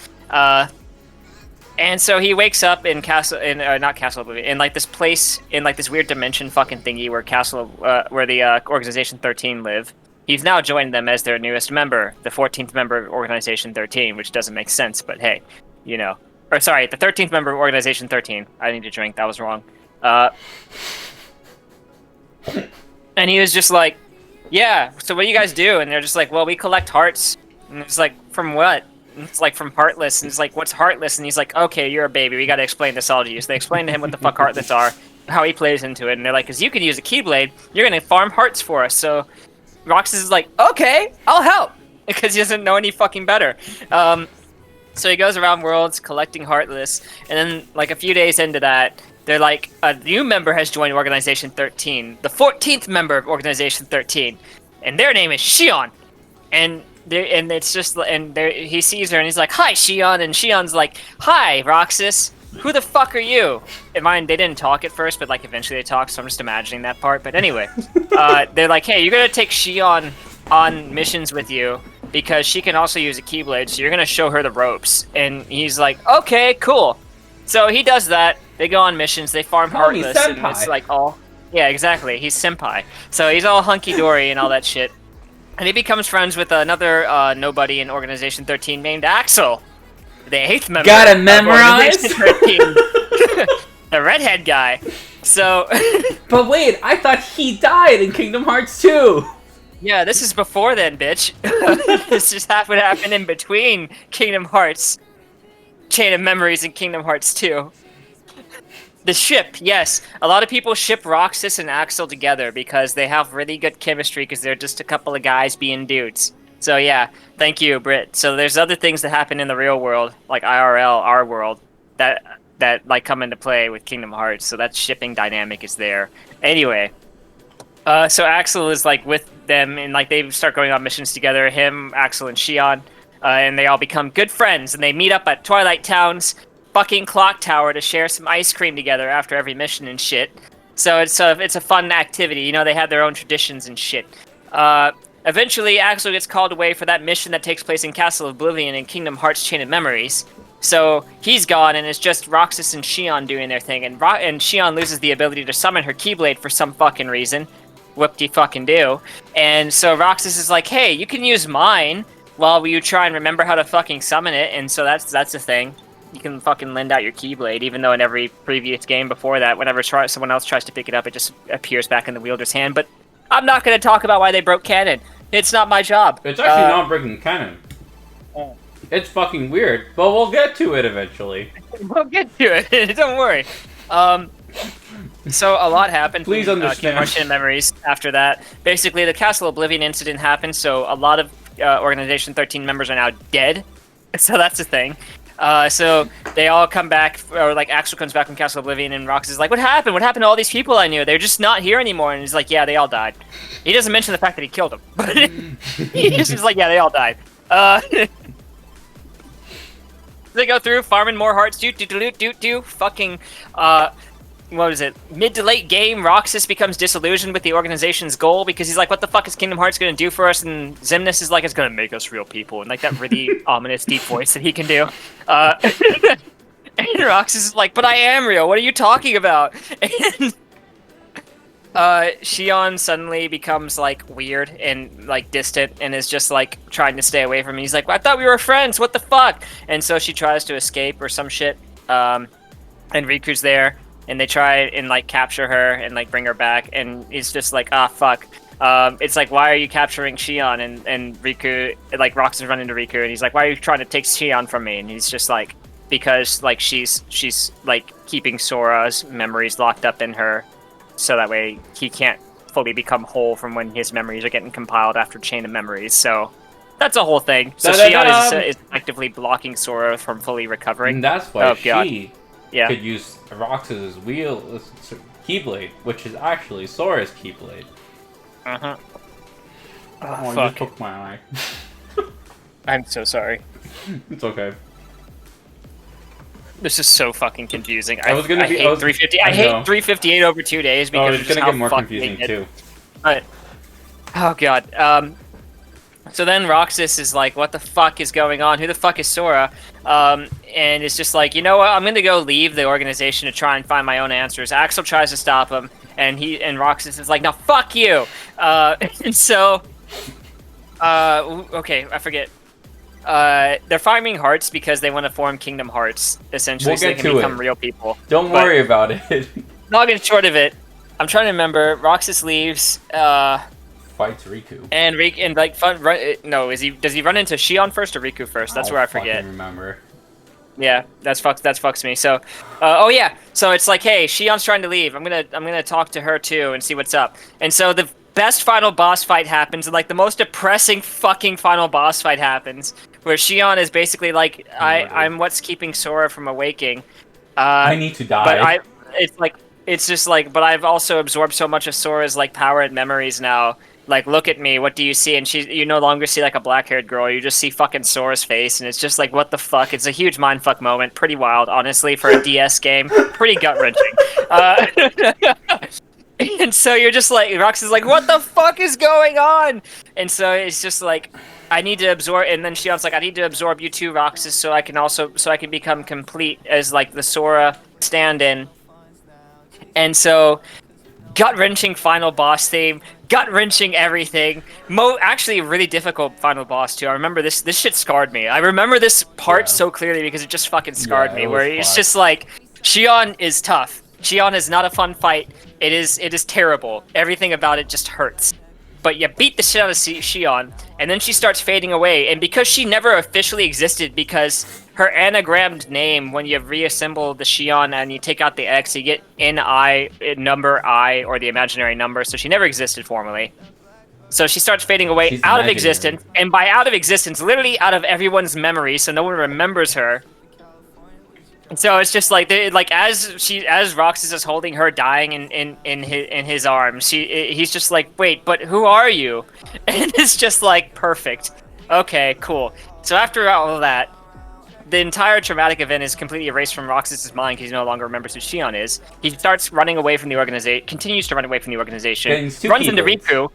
And so he wakes up in not Castle Oblivion, in like this place, in like this weird dimension fucking thingy where the Organization 13 live. He's now joined them as their newest member, the 14th member of Organization 13, which doesn't make sense, but hey, you know. Or sorry, the 13th member of Organization 13. I need to drink, that was wrong. And he was just like, "Yeah, so what do you guys do?" And they're just like, "Well, we collect hearts." And it's like, "From what?" And it's like, "From Heartless." And it's like, "What's Heartless?" And he's like, "Okay, you're a baby. We gotta explain this all to you." So they explain to him what the fuck Heartless are, how he plays into it. And they're like, "Because you can use a Keyblade, you're gonna farm hearts for us." So Roxas is like, "Okay, I'll help." Because he doesn't know any fucking better. So he goes around worlds collecting Heartless. And then, like, a few days into that, they're like, a new member has joined Organization 13, the 14th member of Organization 13, and their name is Shion. And it's just, he sees her and he's like, "Hi, Shion," and Shion's like, "Hi, Roxas. Who the fuck are you?" In mind, they didn't talk at first, but like eventually they talk, so I'm just imagining that part. But anyway, they're like, "Hey, you're gonna take Shion on missions with you because she can also use a Keyblade, so you're gonna show her the ropes." And he's like, "Okay, cool." So he does that. They go on missions. They farm Heartless, and it's like all, yeah, exactly. He's senpai, so he's all hunky dory and all that shit. And he becomes friends with another nobody in Organization 13 named Axel, the 8th member. Gotta memorize. Of Organization 13. The redhead guy. So. But wait, I thought he died in Kingdom Hearts 2. Yeah, this is before then, bitch. This just happened in between Kingdom Hearts Chain of Memories and Kingdom Hearts 2. The ship, yes. A lot of people ship Roxas and Axel together because they have really good chemistry because they're just a couple of guys being dudes. So yeah, thank you, Britt. So there's other things that happen in the real world, like IRL, our world, that like come into play with Kingdom Hearts. So that shipping dynamic is there. Anyway, so Axel is like with them and like they start going on missions together. Him, Axel, and Shion, and they all become good friends. And they meet up at Twilight Town's fucking clock tower to share some ice cream together after every mission and shit. So it's a fun activity. You know, they have their own traditions and shit. Eventually, Axel gets called away for that mission that takes place in Castle Oblivion and Kingdom Hearts Chain of Memories. So he's gone, and it's just Roxas and Shion doing their thing. And Shion loses the ability to summon her Keyblade for some fucking reason. Whoop-de-fucking-do. And so Roxas is like, "Hey, you can use mine while you try and remember how to fucking summon it." And so that's a thing. You can fucking lend out your Keyblade, even though in every previous game before that, whenever someone else tries to pick it up, it just appears back in the wielder's hand. But I'm not going to talk about why they broke canon. It's not my job. It's actually not breaking canon. It's fucking weird, but we'll get to it eventually. We'll get to it. Don't worry. So a lot happened. Please understand. Kingdom Hearts Chain of Memories after that. Basically, the Castle Oblivion incident happened, so a lot of Organization 13 members are now dead. So that's a thing. So they all come back, or like Axel comes back from Castle Oblivion, and Roxas is like, "What happened? What happened to all these people I knew? They're just not here anymore." And he's like, "Yeah, they all died." He doesn't mention the fact that he killed them, but he's just like, "Yeah, they all died." They go through farming more hearts. Fucking what was it? Mid to late game, Roxas becomes disillusioned with the organization's goal because he's like, "What the fuck is Kingdom Hearts going to do for us?" And Xemnas is like, "It's going to make us real people," and like that really ominous deep voice that he can do. And Roxas is like, "But I am real. What are you talking about?" And Shion suddenly becomes like weird and like distant and is just like trying to stay away from me. He's like, "I thought we were friends. What the fuck?" And so she tries to escape or some shit. And Riku's there. And they try and like capture her and like bring her back, and he's just like, "Ah, fuck." It's like, "Why are you capturing Shion?" And Riku, like Roxas run into Riku, and he's like, "Why are you trying to take Shion from me?" And he's just like, "Because like she's like keeping Sora's memories locked up in her, so that way he can't fully become whole from when his memories are getting compiled after Chain of Memories." So that's a whole thing. So Shion is effectively blocking Sora from fully recovering. And that's why she yeah. could use Roxas's Keyblade, which is actually Sora's Keyblade. Uh-huh. Oh, you fuck. just poked my eye. I'm so sorry. It's okay. This is so fucking confusing. I was gonna hate 350. I hate 358 over 2 days because it's of just gonna how get more fucking confusing it. too. But oh god. So then Roxas is like, "What the fuck is going on? Who the fuck is Sora?" And it's just like, you know what? I'm gonna go leave the organization to try and find my own answers. Axel tries to stop him, and Roxas is like, "No, fuck you." And so, okay, I forget. They're farming hearts because they want to form Kingdom Hearts, essentially, We'll so they get can to become it. real people. Don't But worry about it. long and short of it, I'm trying to remember. Roxas leaves. Fights Riku. And does he run into Shion first or Riku first? That's where I forget. Fucking remember. Yeah, that fucks me. So, oh yeah, so it's like, hey, Shion's trying to leave. I'm gonna talk to her too and see what's up. And so the best final boss fight happens, and like the most depressing fucking final boss fight happens, where Shion is basically like, I'm what's keeping Sora from awaking. I need to die. But it's just like, but I've also absorbed so much of Sora's like power and memories now. Like, look at me, what do you see? And you no longer see like a black-haired girl, you just see fucking Sora's face, and it's just like, what the fuck? It's a huge mindfuck moment, pretty wild, honestly, for a DS game, pretty gut-wrenching. And so you're just like, Rox is like, what the fuck is going on? And so it's just like, I need to absorb, and then Shion's like, I need to absorb you too, Roxas, so I can become complete as like the Sora stand-in. And so, gut-wrenching final boss theme, gut-wrenching everything. Actually, a really difficult final boss too. I remember this shit scarred me. I remember this part so clearly because it just fucking scarred me. Where it's just like, Shion is tough. Shion is not a fun fight. It is terrible. Everything about it just hurts. But you beat the shit out of Shion, and then she starts fading away. And because she never officially existed, because her anagrammed name, when you reassemble the Shion and you take out the X, you get number I, or the imaginary number. So she never existed formally. So she starts fading away, She's out of imaginary. existence. And by out of existence, literally out of everyone's memory, so no one remembers her. And so it's just like, as Roxas is holding her dying in his arms, he's just like, wait, but who are you? And it's just like, perfect. Okay, cool. So after all of that, the entire traumatic event is completely erased from Roxas' mind because he no longer remembers who Shion is. He starts running away from the organization, continues to run away from the organization, runs into Riku,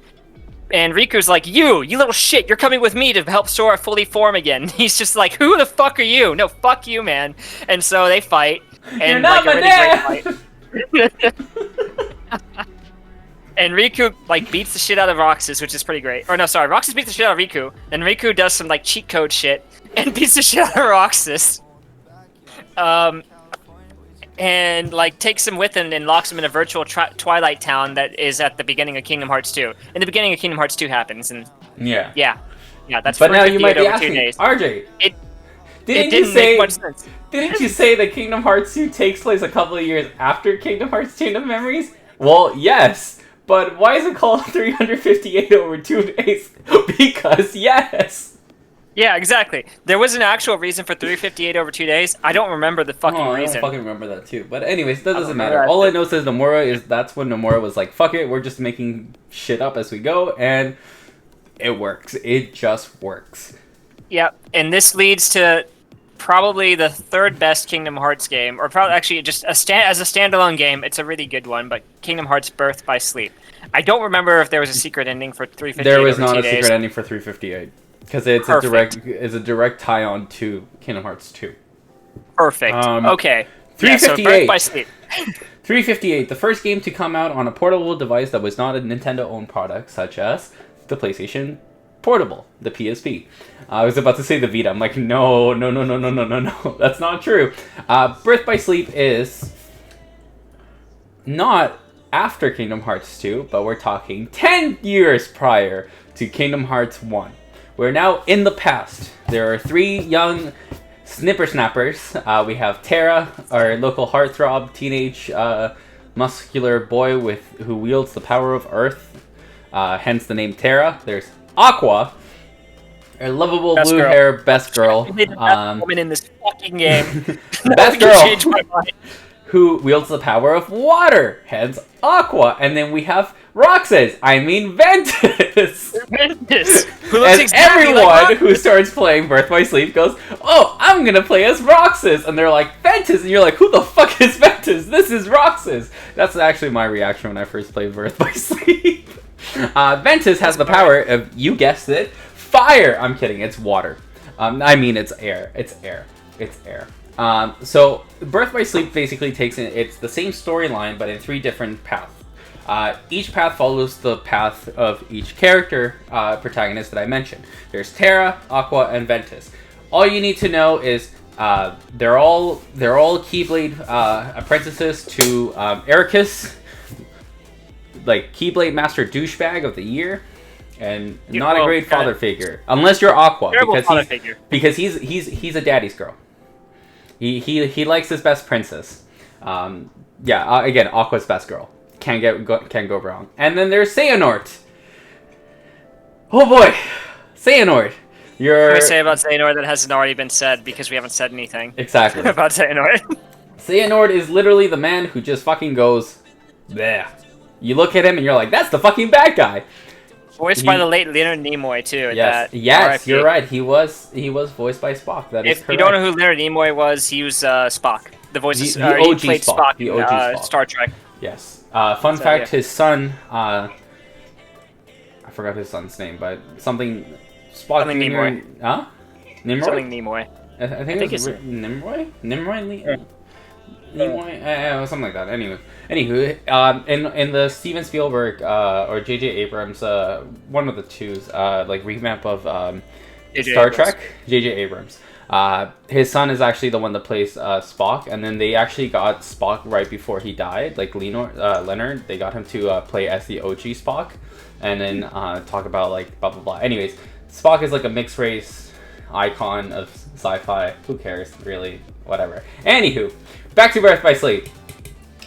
and Riku's like, you little shit, you're coming with me to help Sora fully form again. He's just like, who the fuck are you? No, fuck you, man. And so they fight, and You're not like a my really great fight. And Riku like beats the shit out of Roxas, which is pretty great. Or no, sorry, Roxas beats the shit out of Riku, and Riku does some like cheat code shit and beats the shit out of Roxas. And like takes him with him and locks him in a virtual Twilight Town that is at the beginning of Kingdom Hearts 2. And the beginning of Kingdom Hearts 2 happens, and yeah, that's. But now you might be over asking, 2 days. RJ, It didn't didn't make much sense. Didn't you say that Kingdom Hearts 2 takes place a couple of years after Kingdom Hearts Chain of Memories? Well, yes, but why is it called 358 over 2 days? Because yes. Yeah, exactly. There was an actual reason for 358 over 2 days. I don't remember the fucking I reason. don't fucking remember that too. But anyways, that doesn't remember matter. that All I too. know is Nomura is that's when Nomura was like, fuck it, we're just making shit up as we go, and it works. It just works. Yep, and this leads to probably the third best Kingdom Hearts game, or probably actually just as a standalone game. It's a really good one, but Kingdom Hearts Birth by Sleep. I don't remember if there was a secret ending for 358. There was over not 2 a days. secret ending for 358 because it's a direct tie-on to Kingdom Hearts 2. Perfect. Okay. 358. Birth by Sleep. 358, the first game to come out on a portable device that was not a Nintendo-owned product, such as the PlayStation Portable, the PSP. I was about to say the Vita. I'm like, no. That's not true. Birth by Sleep is not after Kingdom Hearts 2, but we're talking 10 years prior to Kingdom Hearts 1. We're now in the past. There are 3 young snipper-snappers. We have Terra, our local heartthrob, teenage muscular boy who wields the power of Earth, hence the name Terra. There's Aqua, our lovable Best blue girl. hair best girl. You made the best woman in this fucking game. Best Nothing can girl. change my mind. who wields the power of water, hence Aqua. And then we have Ventus. Ventus, who looks And exactly everyone like who starts playing Birth by Sleep goes, oh, I'm gonna play as Roxas. And they're like, Ventus. And you're like, who the fuck is Ventus? This is Roxas. That's actually my reaction when I first played Birth by Sleep. Ventus has the power of, you guessed it, fire. I'm kidding, it's water. I mean, it's air. It's air. It's air. So Birth by Sleep basically takes it's the same storyline, but in 3 different paths. Each path follows the path of each character protagonist that I mentioned. There's Terra, Aqua, and Ventus. All you need to know is they're all Keyblade apprentices to Ericus, like Keyblade Master douchebag of the year, and not a great father figure unless you're Aqua, because he's a daddy's girl. He likes his best princess. Again, Aqua's best girl. Can't go wrong. And then there's Xehanort. Oh boy, Xehanort. What can we say about Xehanort that hasn't already been said because we haven't said anything? Exactly. About Xehanort. Xehanort is literally the man who just fucking goes, bleh. You look at him and you're like, that's the fucking bad guy. Voiced by the late Leonard Nimoy too. Yes, you're right. He was voiced by Spock. That is correct. If you don't know who Leonard Nimoy was, he was Spock. The voice the he OG played Spock. Spock The in OG Spock. Star Trek. Yes. Fun fact: his son. I forgot his son's name, but something. Spock Something Jr. Nimoy. Huh? Nimroy? Something Nimoy. I think it's Nimroy. Nimoy. Something like that. Anywho, in the Steven Spielberg or J.J. Abrams, one of the two's, like revamp of Star Trek, J.J. Abrams. His son is actually the one that plays Spock, and then they actually got Spock right before he died, like Leonard. They got him to play as the OG Spock, and then talk about like blah blah blah. Anyways, Spock is like a mixed race icon of sci-fi. Who cares, really? Whatever. Anywho, back to Birth by Sleep.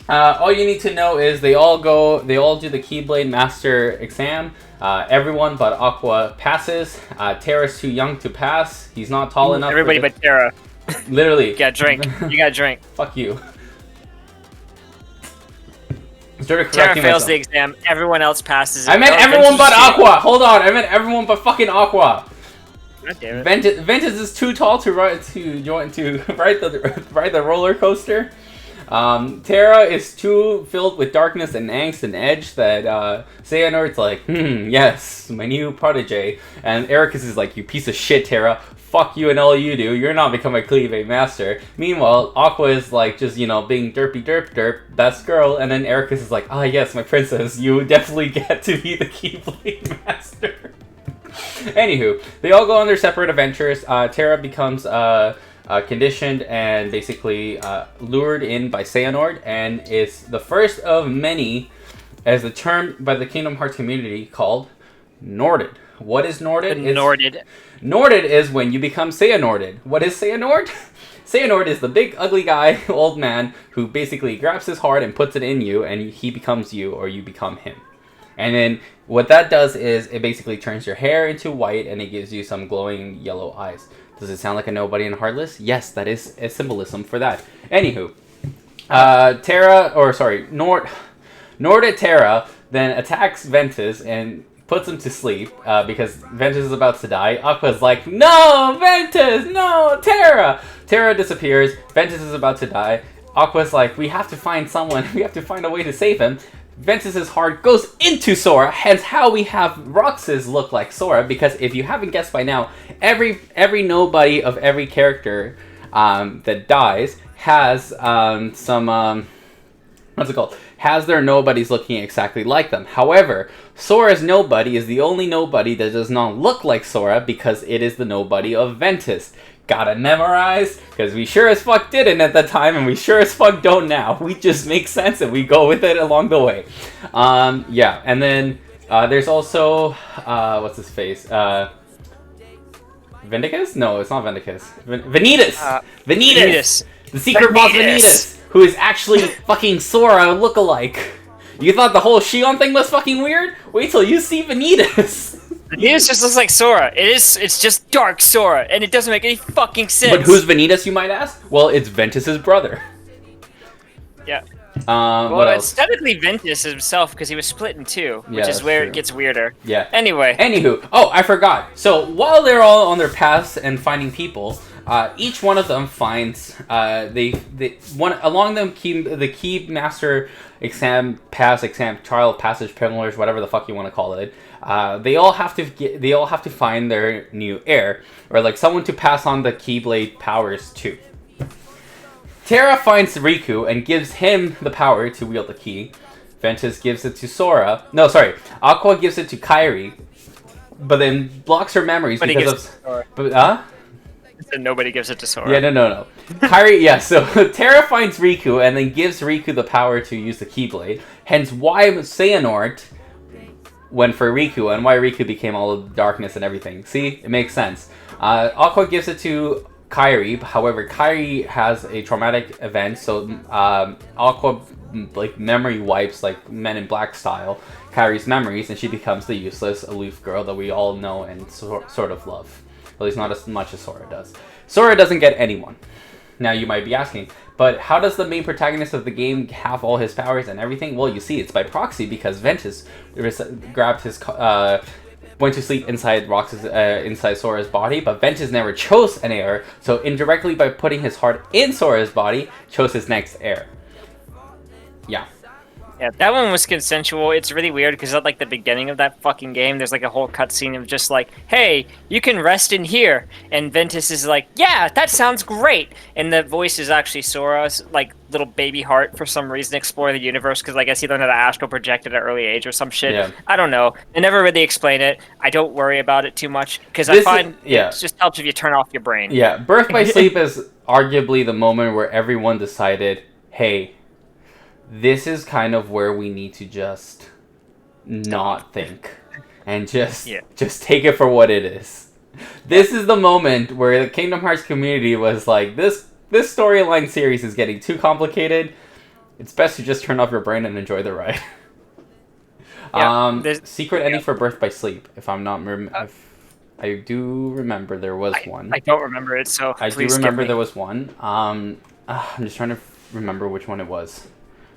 All you need to know is they all do the Keyblade Master exam. Everyone but Aqua passes. Terra's too young to pass. He's not tall enough. Everybody but Terra. Literally. You gotta drink. You gotta drink. Fuck you. Terra fails the exam. Everyone else passes. I meant everyone but Aqua. Hold on. I meant everyone but fucking Aqua. God damn it. Ventus is too tall to ride the roller coaster. Terra is too filled with darkness and angst and edge that Xehanort's like, yes, my new protege. And Ericus is like, you piece of shit, Terra. Fuck you and all you do. You're not becoming a Cleave Master. Meanwhile, Aqua is like just, being derp, best girl. And then Ericus is like, yes, my princess. You definitely get to be the Keyblade Master. Anywho, they all go on their separate adventures. Terra becomes conditioned and basically lured in by Xehanort, and is the first of many, as the term by the Kingdom Hearts community called Norded. What is Norded? Norded is when you become Xehanorted. What is Xehanort? Xehanort is the big ugly guy, old man, who basically grabs his heart and puts it in you, and he becomes you, or you become him. And then what that does is it basically turns your hair into white, and it gives you some glowing yellow eyes. Does it sound like a nobody and heartless? Yes, that is a symbolism for that. Anywho, Norded Terra then attacks Ventus and puts him to sleep because Ventus is about to die. Aqua's like, no, Ventus, no, Terra. Terra disappears. Ventus is about to die. Aqua's like, we have to find someone. We have to find a way to save him. Ventus's heart goes into Sora, hence how we have Roxas look like Sora, because if you haven't guessed by now, every nobody of every character that dies has has their nobodies looking exactly like them. However, Sora's nobody is the only nobody that does not look like Sora because it is the nobody of Ventus. Gotta memorize, because we sure as fuck didn't at the time, and we sure as fuck don't now. We just make sense and we go with it along the way. Yeah, and then there's also, what's his face? Vindicus? No, it's not Vindicus. Vanitas! Vanitas! The secret boss Vanitas! Who is actually fucking Sora lookalike. You thought the whole Shion thing was fucking weird? Wait till you see Vanitas! Vanitas just looks like Sora. It's just dark Sora, and it doesn't make any fucking sense. But who's Vanitas, you might ask? Well, it's Ventus's brother. Yeah. What Well, it's else? technically Ventus himself because he was split in two, which Yeah, is that's where true. it gets weirder. Yeah. Anyway. Anywho, oh, I forgot. So while they're all on their paths and finding people, each one of them finds they one along them the key master exam trial passage pillars, whatever the fuck you want to call it. They all have to find their new heir, or like someone to pass on the Keyblade powers to. Terra finds Riku and gives him the power to wield the key. Ventus gives it to Sora. No, sorry. Aqua gives it to Kairi, but then blocks her memories But because of. So nobody gives it to Sora. Yeah, no. Kairi, yeah, so Terra finds Riku and then gives Riku the power to use the Keyblade. Hence why Xehanort went for Riku and why Riku became all of darkness and everything. See? It makes sense. Aqua gives it to Kairi. However, Kairi has a traumatic event, so Aqua like memory wipes, like Men in Black style, Kairi's memories, and she becomes the useless, aloof girl that we all know and sort of love. At least not as much as Sora does. Sora doesn't get anyone. Now you might be asking, but how does the main protagonist of the game have all his powers and everything? Well, you see, it's by proxy because Ventus grabbed his went to sleep inside inside Sora's body, but Ventus never chose an heir, so indirectly by putting his heart in Sora's body, chose his next heir. Yeah. Yeah, that one was consensual. It's really weird because at like the beginning of that fucking game, there's like a whole cutscene of just like, hey, you can rest in here. And Ventus is like, yeah, that sounds great. And the voice is actually Sora's like little baby heart for some reason, explore the universe because I guess he learned how to astral project at an early age or some shit. Yeah. I don't know. They never really explain it. I don't worry about it too much because I find it just helps if you turn off your brain. Yeah, Birth by Sleep is arguably the moment where everyone decided, hey, this is kind of where we need to just not think and just take it for what it is. This is the moment where the Kingdom Hearts community was like, this storyline series is getting too complicated. It's best to just turn off your brain and enjoy the ride. Secret ending for Birth by Sleep. If I'm not, I do remember there was one. I don't remember it, so I do remember there was one. I'm just trying to remember which one it was.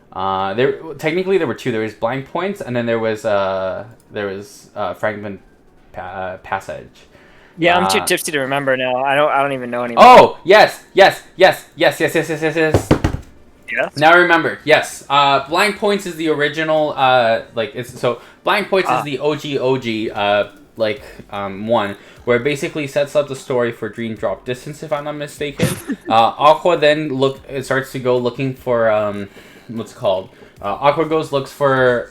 Technically there were two. There was Blank Points, and then there was Fragment Passage. Yeah, I'm too tipsy to remember now. I don't even know anymore. Oh yes. Yes. Now I remember. Yes. Blank Points is the original. Blank Points is the OG. One where it basically sets up the story for Dream Drop Distance, if I'm not mistaken. Aqua then starts to go looking for what's it called? Aqua looks for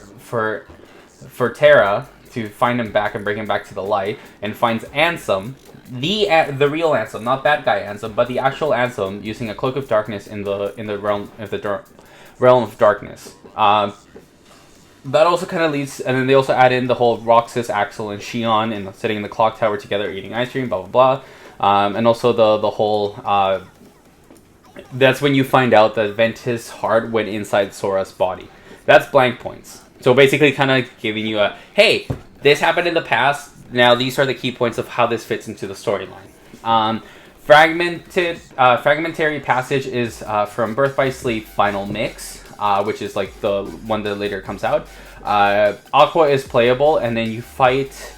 Terra to find him back and bring him back to the light, and finds Ansem, the real Ansem, not that guy Ansem, but the actual Ansem, using a cloak of darkness in the realm of darkness. That also kind of leads, and then they also add in the whole Roxas, Axel, and Shion and sitting in the clock tower together eating ice cream, blah blah blah, and also the whole. That's when you find out that Ventus' heart went inside Sora's body. That's Blank Points. So basically kind of giving you a, hey, this happened in the past, now these are the key points of how this fits into the storyline. Fragmentary Passage is from Birth by Sleep Final Mix, which is like the one that later comes out. Aqua is playable, and then you fight,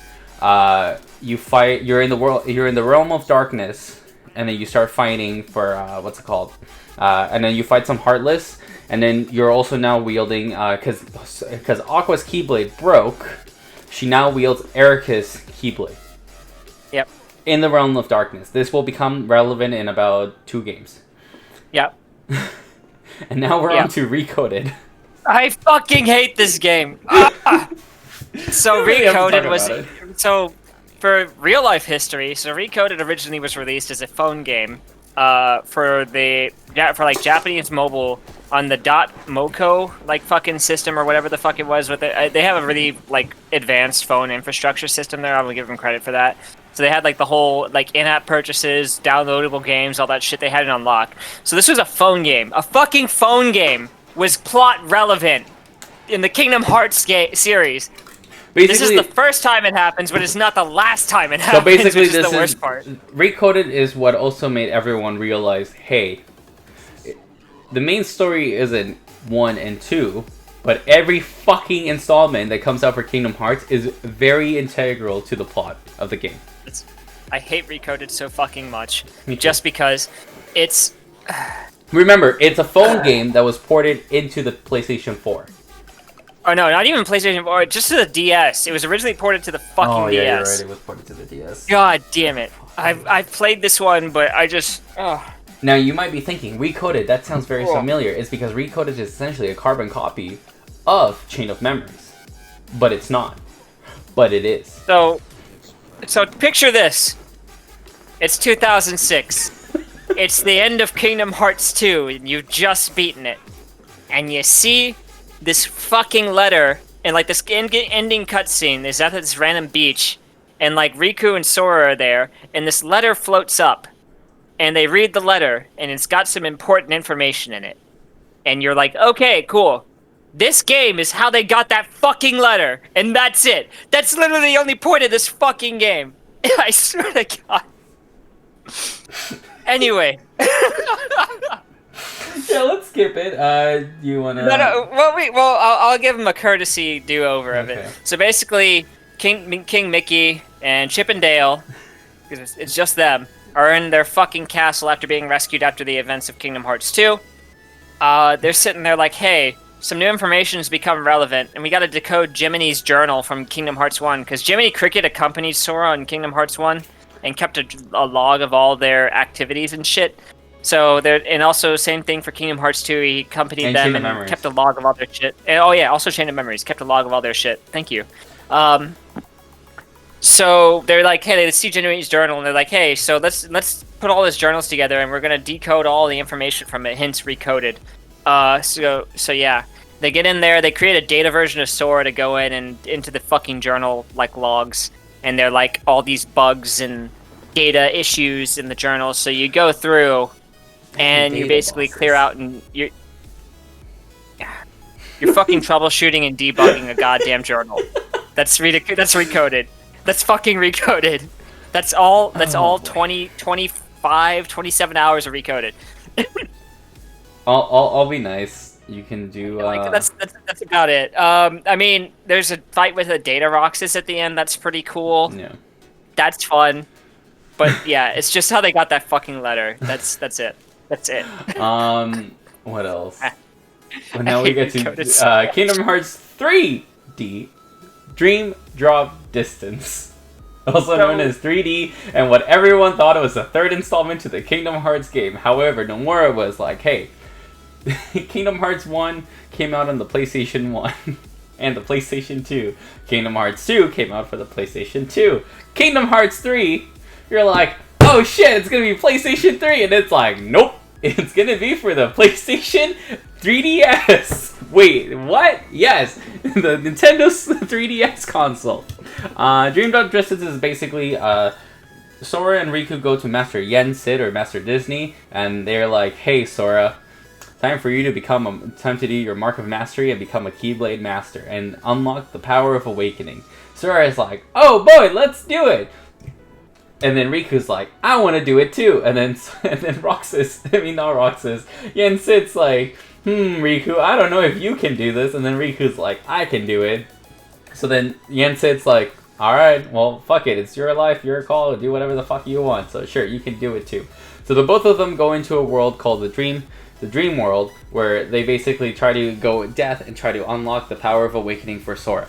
you're in the realm of darkness, and then you start fighting for, and then you fight some Heartless, and then you're also now wielding, because Aqua's Keyblade broke, she now wields Erica's Keyblade. Yep. In the realm of darkness. This will become relevant in about 2 games. Yep. And now we're on to Recoded. I fucking hate this game. So Recoded was... So... For real life history, so Recoded originally was released as a phone game for Japanese mobile on the .moco fucking system or whatever the fuck it was with it. They have a really advanced phone infrastructure system there. I will give them credit for that. So they had the whole in-app purchases, downloadable games, all that shit. They had it on lock. So this was a phone game. A fucking phone game was plot relevant in the Kingdom Hearts series. Basically, this is the first time it happens, but it's not the last time it happens, which is the worst part. Recoded is what also made everyone realize, hey, the main story isn't 1 and 2, but every fucking installment that comes out for Kingdom Hearts is very integral to the plot of the game. I hate Recoded so fucking much. Me too. Just because it's... Remember, it's a phone game that was ported into the PlayStation 4. Oh no, not even PlayStation 4, just to the DS. It was originally ported to the fucking DS. Yeah, you're right, it was ported to the DS. God damn it. I've played this one, but I just... Now, you might be thinking, Recoded, that sounds very familiar. It's because Recoded is essentially a carbon copy of Chain of Memories. But it's not. But it is. So picture this. It's 2006. It's the end of Kingdom Hearts 2, and you've just beaten it. And you see this fucking letter, and like this ending cutscene is at this random beach, and like Riku and Sora are there, and this letter floats up. And they read the letter, and it's got some important information in it. And you're like, okay, cool. This game is how they got that fucking letter, and that's it. That's literally the only point of this fucking game. I swear to God. Anyway. Yeah, let's skip it. You wanna... No. Well, I'll give him a courtesy do-over of it. So basically, King Mickey and Chip and Dale, because it's just them, are in their fucking castle after being rescued after the events of Kingdom Hearts 2. They're sitting there like, hey, some new information has become relevant, and we gotta decode Jiminy's journal from Kingdom Hearts 1, because Jiminy Cricket accompanied Sora in Kingdom Hearts 1, and kept a log of all their activities and shit. So, and also, same thing for Kingdom Hearts 2, he accompanied them and kept a log of all their shit. And, oh yeah, also Chain of Memories, kept a log of all their shit. Thank you. So, they're like, hey, they see Jiminy's journal, and they're like, hey, so let's put all these journals together, and we're gonna decode all the information from it, hence Recoded. So yeah, they get in there, they create a data version of Sora to go in and into the fucking journal, like, logs, and they're like all these bugs and data issues in the journal, so you go through, and you basically clear out, and you're fucking troubleshooting and debugging a goddamn journal. That's Recoded. That's fucking Recoded. That's all 20, 25, 27 hours of Recoded. I'll be nice. You can do. That's about it. I mean, there's a fight with the Data Roxas at the end. That's pretty cool. Yeah. That's fun. But yeah, it's just how they got that fucking letter. That's it. That's it. What else? Well, now we get to Kingdom Hearts 3D Dream Drop Distance, also known as 3D, and what everyone thought it was the third installment to the Kingdom Hearts game. However, Nomura was like, hey, Kingdom Hearts 1 came out on the PlayStation 1 and the PlayStation 2. Kingdom Hearts 2 came out for the PlayStation 2. Kingdom Hearts 3, you're like, oh shit, it's gonna be PlayStation 3, and it's like, nope, it's gonna be for the PlayStation 3DS. Wait, what? Yes, the Nintendo 3DS console. Dream Drop Distance is basically Sora and Riku go to Master Yen Sid or Master Disney, and they're like, hey Sora, time for you to time to do your Mark of Mastery and become a Keyblade Master and unlock the power of awakening. Sora is like, oh boy, let's do it. And then Riku's like, I want to do it too. And then Yen Sid's like, Riku, I don't know if you can do this. And then Riku's like, I can do it. So then Yen Sid's like, alright, well, fuck it. It's your life, your call. Do whatever the fuck you want. So sure, you can do it too. So the both of them go into a world called the Dream World, where they basically try to go with death and try to unlock the power of awakening for Sora.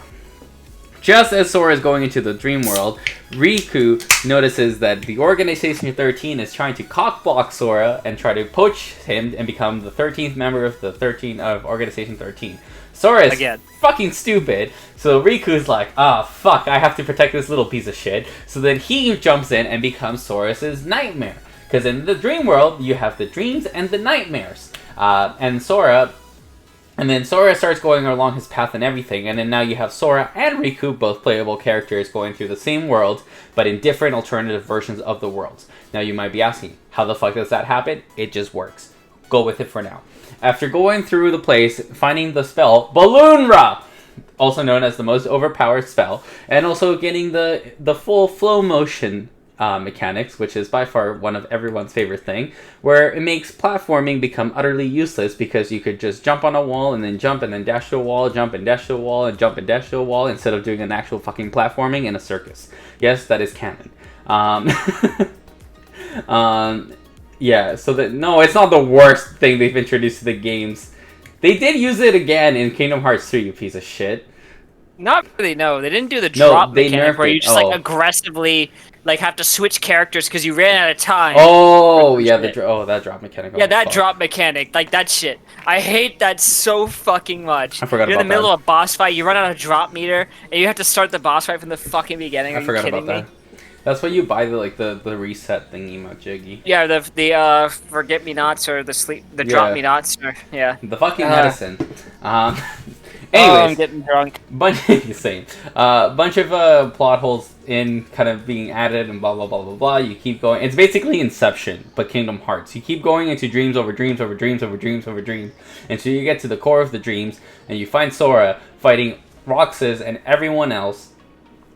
Just as Sora is going into the Dream World, Riku notices that the Organization 13 is trying to cockblock Sora and try to poach him and become the 13th member of of Organization 13. Sora is fucking stupid, so Riku's like, fuck, I have to protect this little piece of shit. So then he jumps in and becomes Sora's nightmare. Because in the Dream World, you have the dreams and the nightmares. And then Sora starts going along his path and everything, and then now you have Sora and Riku, both playable characters, going through the same world, but in different alternative versions of the worlds. Now you might be asking, how the fuck does that happen? It just works. Go with it for now. After going through the place, finding the spell, Balloonra! Also known as the most overpowered spell, and also getting the full flow motion mechanics, which is by far one of everyone's favorite thing, where it makes platforming become utterly useless because you could just jump on a wall and then jump and then dash to a wall, jump and dash to a wall, and jump and dash to a wall instead of doing an actual fucking platforming in a circus. Yes, that is canon. Yeah, so that no, it's not the worst thing they've introduced to the games. They did use it again in Kingdom Hearts 3, you piece of shit. Not really, no. They didn't do the drop they mechanic where nerfed you it. just like aggressively like have to switch characters because you ran out of time. Oh yeah, that drop mechanic. Yeah, that fuck. drop mechanic, like that shit. I hate that so fucking much. I forgot You're about in the middle that. of a boss fight, you run out of drop meter, and you have to start the boss fight from the fucking beginning. Are I forgot you kidding about me? that. That's why you buy the reset thingy, Jiggy. Yeah, the forget me nots or the drop me nots or yeah. The fucking medicine. Oh, I'm Anyways, getting drunk. bunch of plot holes in kind of being added and blah blah blah blah blah. You keep going. It's basically Inception, but Kingdom Hearts. You keep going into dreams over dreams over dreams over dreams over dreams until you get to the core of the dreams, and you find Sora fighting Roxas and everyone else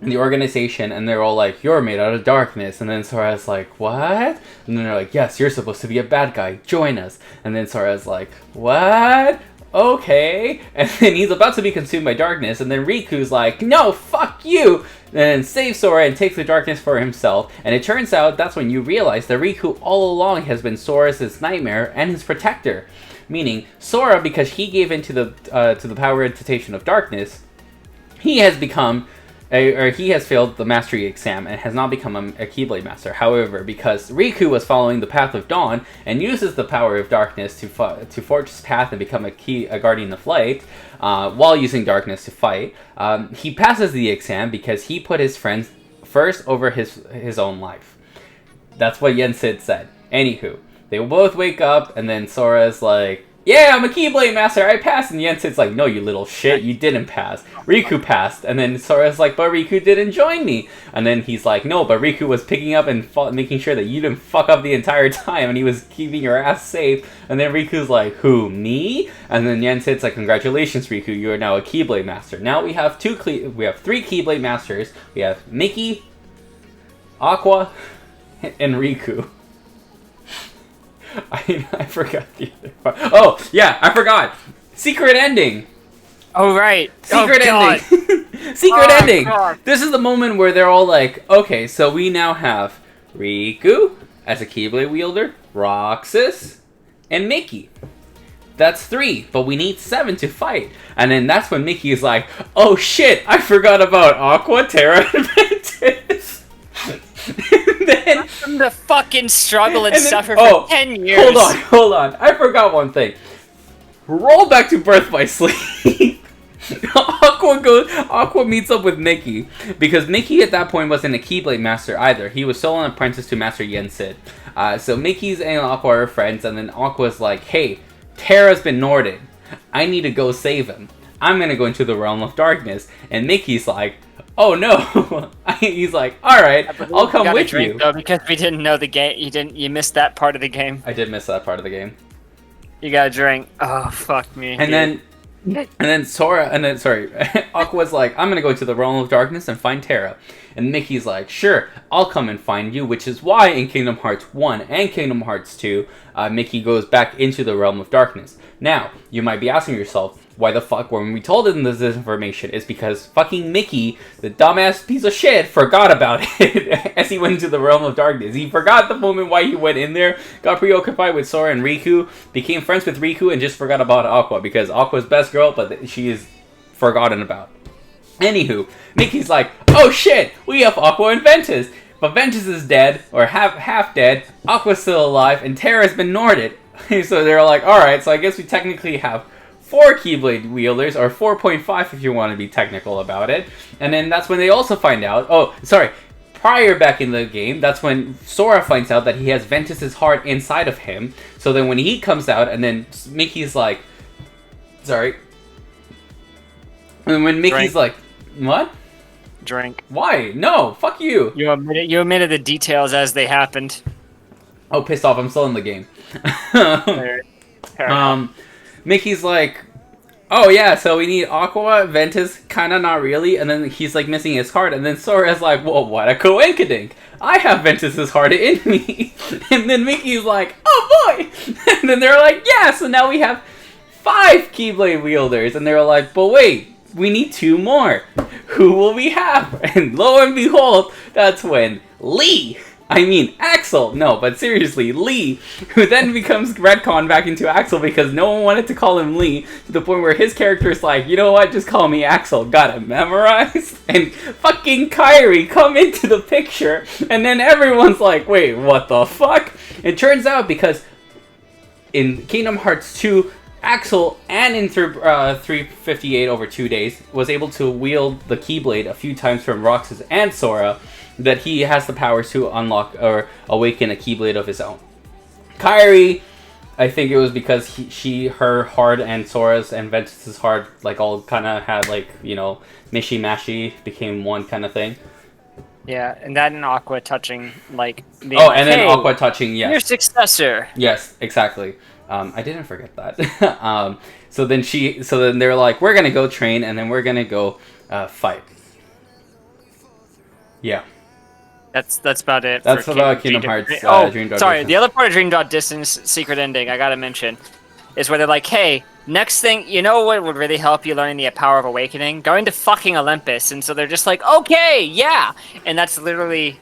in the organization, and they're all like, "You're made out of darkness," and then Sora's like, "What?" And then they're like, "Yes, you're supposed to be a bad guy. Join us." And then Sora's like, "What? Okay." And then he's about to be consumed by darkness, and then Riku's like, "No, fuck you!" And then saves Sora and takes the darkness for himself. And it turns out that's when you realize that Riku all along has been Sora's nightmare and his protector. Meaning, Sora, because he gave in to the power and temptation of darkness, he has become... or he has failed the mastery exam and has not become a Keyblade Master. However, because Riku was following the path of dawn and uses the power of darkness to forge his path and become a guardian of light, while using darkness to fight, he passes the exam because he put his friends first over his own life. That's what Yen Sid said. Anywho, they will both wake up, and then Sora's like, "Yeah, I'm a Keyblade Master, I passed!" And Yensid's like, "No, you little shit, you didn't pass. Riku passed." And then Sora's like, "But Riku didn't join me." And then he's like, "No, but Riku was picking up and making sure that you didn't fuck up the entire time, and he was keeping your ass safe." And then Riku's like, "Who, me?" And then Yensid's like, "Congratulations, Riku, you are now a Keyblade Master." Now we have three Keyblade Masters. We have Mickey, Aqua, and Riku. I forgot the other part. Oh, yeah, I forgot. Secret ending. Oh, right. Secret ending. Secret ending. God. This is the moment where they're all like, okay, so we now have Riku as a Keyblade wielder, Roxas, and Mickey. That's 3, but we need 7 to fight. And then that's when Mickey is like, oh shit, I forgot about Aqua, Terra, and Ventus. Then from the fucking struggle and suffer for 10 years. Hold on. I forgot one thing. Roll back to Birth by Sleep. Aqua meets up with Mickey because Mickey at that point wasn't a Keyblade Master either. He was still an apprentice to Master Yen Sid. So Mickey's and Aqua are friends, and then Aqua's like, "Hey, Terra's been Norded. I need to go save him. I'm gonna go into the realm of darkness." And Mickey's like, "Oh no!" He's like, "All right, I'll come with you." Though, because we didn't know the game, you missed that part of the game. I did miss that part of the game. You gotta drink. Oh fuck me. And then Aqua's like, "I'm gonna go into the realm of darkness and find Terra." And Mickey's like, "Sure, I'll come and find you," which is why in Kingdom Hearts 1 and Kingdom Hearts 2, Mickey goes back into the realm of darkness. Now, you might be asking yourself, why the fuck when we told him this information? Is because fucking Mickey, the dumbass piece of shit, forgot about it as he went into the realm of darkness. He forgot the moment why he went in there, got preoccupied with Sora and Riku, became friends with Riku, and just forgot about Aqua because Aqua's best girl, but she is forgotten about. Anywho, Mickey's like, "Oh shit, we have Aqua and Ventus." But Ventus is dead, or half dead, Aqua's still alive, and Terra's been Norded. So they're like, alright, so I guess we technically have 4 Keyblade wielders, or 4.5 if you want to be technical about it. And then that's when they also find out, prior back in the game, that's when Sora finds out that he has Ventus's heart inside of him. So then when he comes out, and then Mickey's like, sorry. And when Mickey's like, what? Drink. Why? No, fuck you. You omitted the details as they happened. Oh, pissed off. I'm still in the game. Mickey's like, oh yeah, so we need Aqua, Ventus, kinda not really, and then he's like missing his heart, and then Sora's like, well, what a coinkydink. I have Ventus's heart in me. And then Mickey's like, oh boy! And then they're like, yeah, so now we have 5 Keyblade wielders. And they're like, but wait, we need 2 more. Who will we have? And lo and behold, that's when Axel, no, but seriously, Lee, who then becomes retcon back into Axel because no one wanted to call him Lee, to the point where his character is like, you know what, just call me Axel, got it memorized, and fucking Kairi come into the picture, and then everyone's like, wait, what the fuck? It turns out because in Kingdom Hearts 2, Axel, and in 358 over 2 days, was able to wield the Keyblade a few times from Roxas and Sora, that he has the powers to unlock or awaken a Keyblade of his own. Kairi, I think it was because her heart and Sora's and Ventus's heart, like, all kind of had, like, you know, mishy-mashy, became one kind of thing. Yeah, and that and Aqua touching, like... And then Aqua touching, yes. Your successor! Yes, exactly. I didn't forget that. So then they're like, we're gonna go train, and then we're gonna go fight. Yeah. That's about it. That's about Kingdom Hearts. Dream Drop sorry. Distance. The other part of Dream Drop Distance secret ending I gotta mention is where they're like, "Hey, next thing, you know what would really help you learning the power of awakening? Going to fucking Olympus." And so they're just like, "Okay, yeah," and that's literally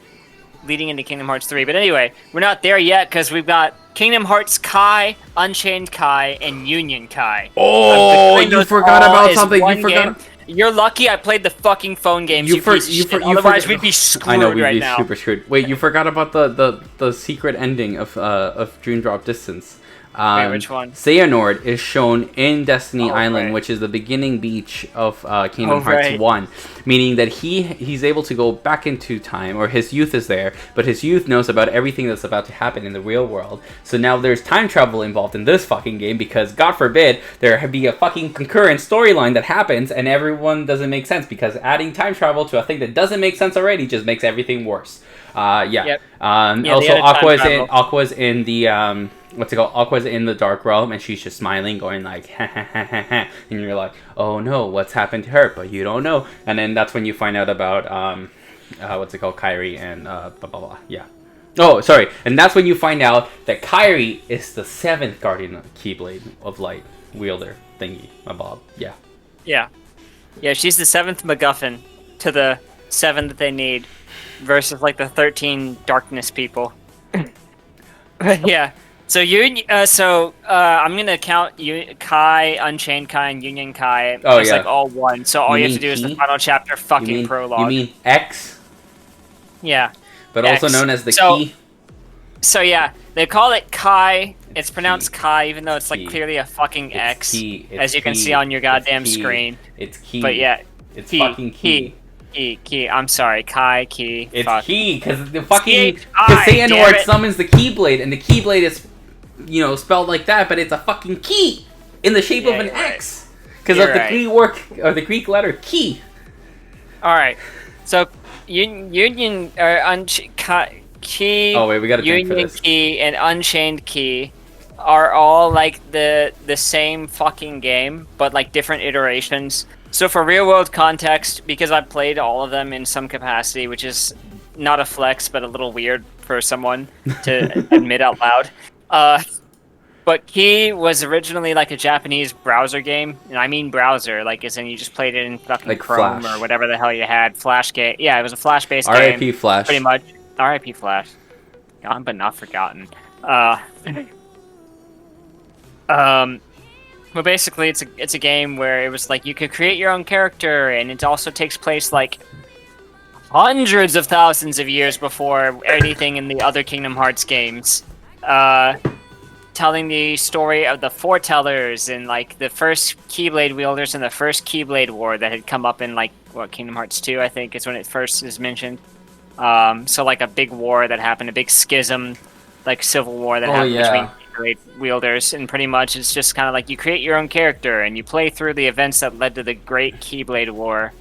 leading into Kingdom Hearts 3. But anyway, we're not there yet because we've got Kingdom Hearts Kai, Unchained Kai, and Union Kai. Oh, you forgot about something. You forgot. Game. You're lucky I played the fucking phone games. Otherwise, we'd be screwed. I know we'd right be now. super screwed. Wait, you forgot about the secret ending of Dream Drop Distance. Wait, which one? Xehanort is shown in Destiny Island, right. which is the beginning beach of Kingdom Hearts 1, meaning that he's able to go back into time, or his youth is there, but his youth knows about everything that's about to happen in the real world. So now there's time travel involved in this fucking game because, God forbid, there be a fucking concurrent storyline that happens and everyone doesn't make sense, because adding time travel to a thing that doesn't make sense already just makes everything worse. Yep. Also, Aqua's in the what's it called? Aqua's in the Dark Realm, and she's just smiling, going like, ha ha ha ha ha, and you're like, oh no, what's happened to her? But you don't know, and then that's when you find out about what's it called, Kairi and blah blah blah. Yeah. Oh, sorry, and that's when you find out that Kairi is the 7th Guardian Keyblade of Light wielder thingy, Bob. Yeah. Yeah. Yeah, she's the 7th MacGuffin to the 7 that they need, versus like the 13 darkness people. Yeah. So I'm gonna count Kai, Unchained Kai, and Union Kai as like all one. So all you have to do is the final chapter fucking prologue. You mean X? Yeah. But X. also known as the key. So yeah, they call it Kai. It's pronounced Kai, even though it's like clearly a fucking X, as you can see on your goddamn screen. It's key. But yeah, it's fucking key. Key. I'm sorry, Kai, key. It's fuck. key, because the fucking Xehanort summons the Keyblade, and the Keyblade is, you know, spelled like that, but it's a fucking key in the shape of an X, because of the Greek letter key. All right, so Union or Key. Oh wait, we gotta drink for Union this. Key and Unchained Key are all like the same fucking game, but like different iterations. So for real world context, because I've played all of them in some capacity, which is not a flex, but a little weird for someone to admit out loud. But Key was originally like a Japanese browser game, and I mean browser, like as in you just played it in fucking like Chrome Flash. or whatever the hell you had. Flash game. Yeah, it was a Flash-based game. R.I.P. Flash. Pretty much. R.I.P. Flash. Gone but not forgotten. But basically, it's a game where it was like you could create your own character, and it also takes place like hundreds of thousands of years before anything in the other Kingdom Hearts games. Telling the story of the foretellers and like the first Keyblade wielders in the first Keyblade War that had come up in like Kingdom Hearts 2, I think is when it first is mentioned. So like a big war that happened, a big schism, like civil war that happened between Keyblade wielders, and pretty much it's just kind of like you create your own character and you play through the events that led to the Great Keyblade War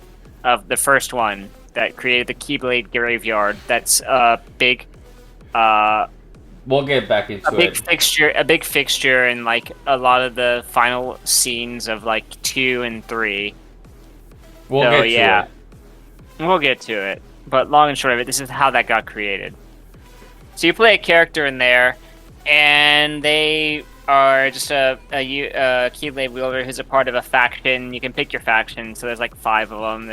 of the first one that created the Keyblade Graveyard. That's a big We'll get back into a big fixture in like a lot of the final scenes of like 2 and 3. We'll So, get to yeah. it. We'll get to it. But long and short of it, this is how that got created. So you play a character in there, and they are just a Keyblade wielder who's a part of a faction. You can pick your faction, so there's like 5 of them.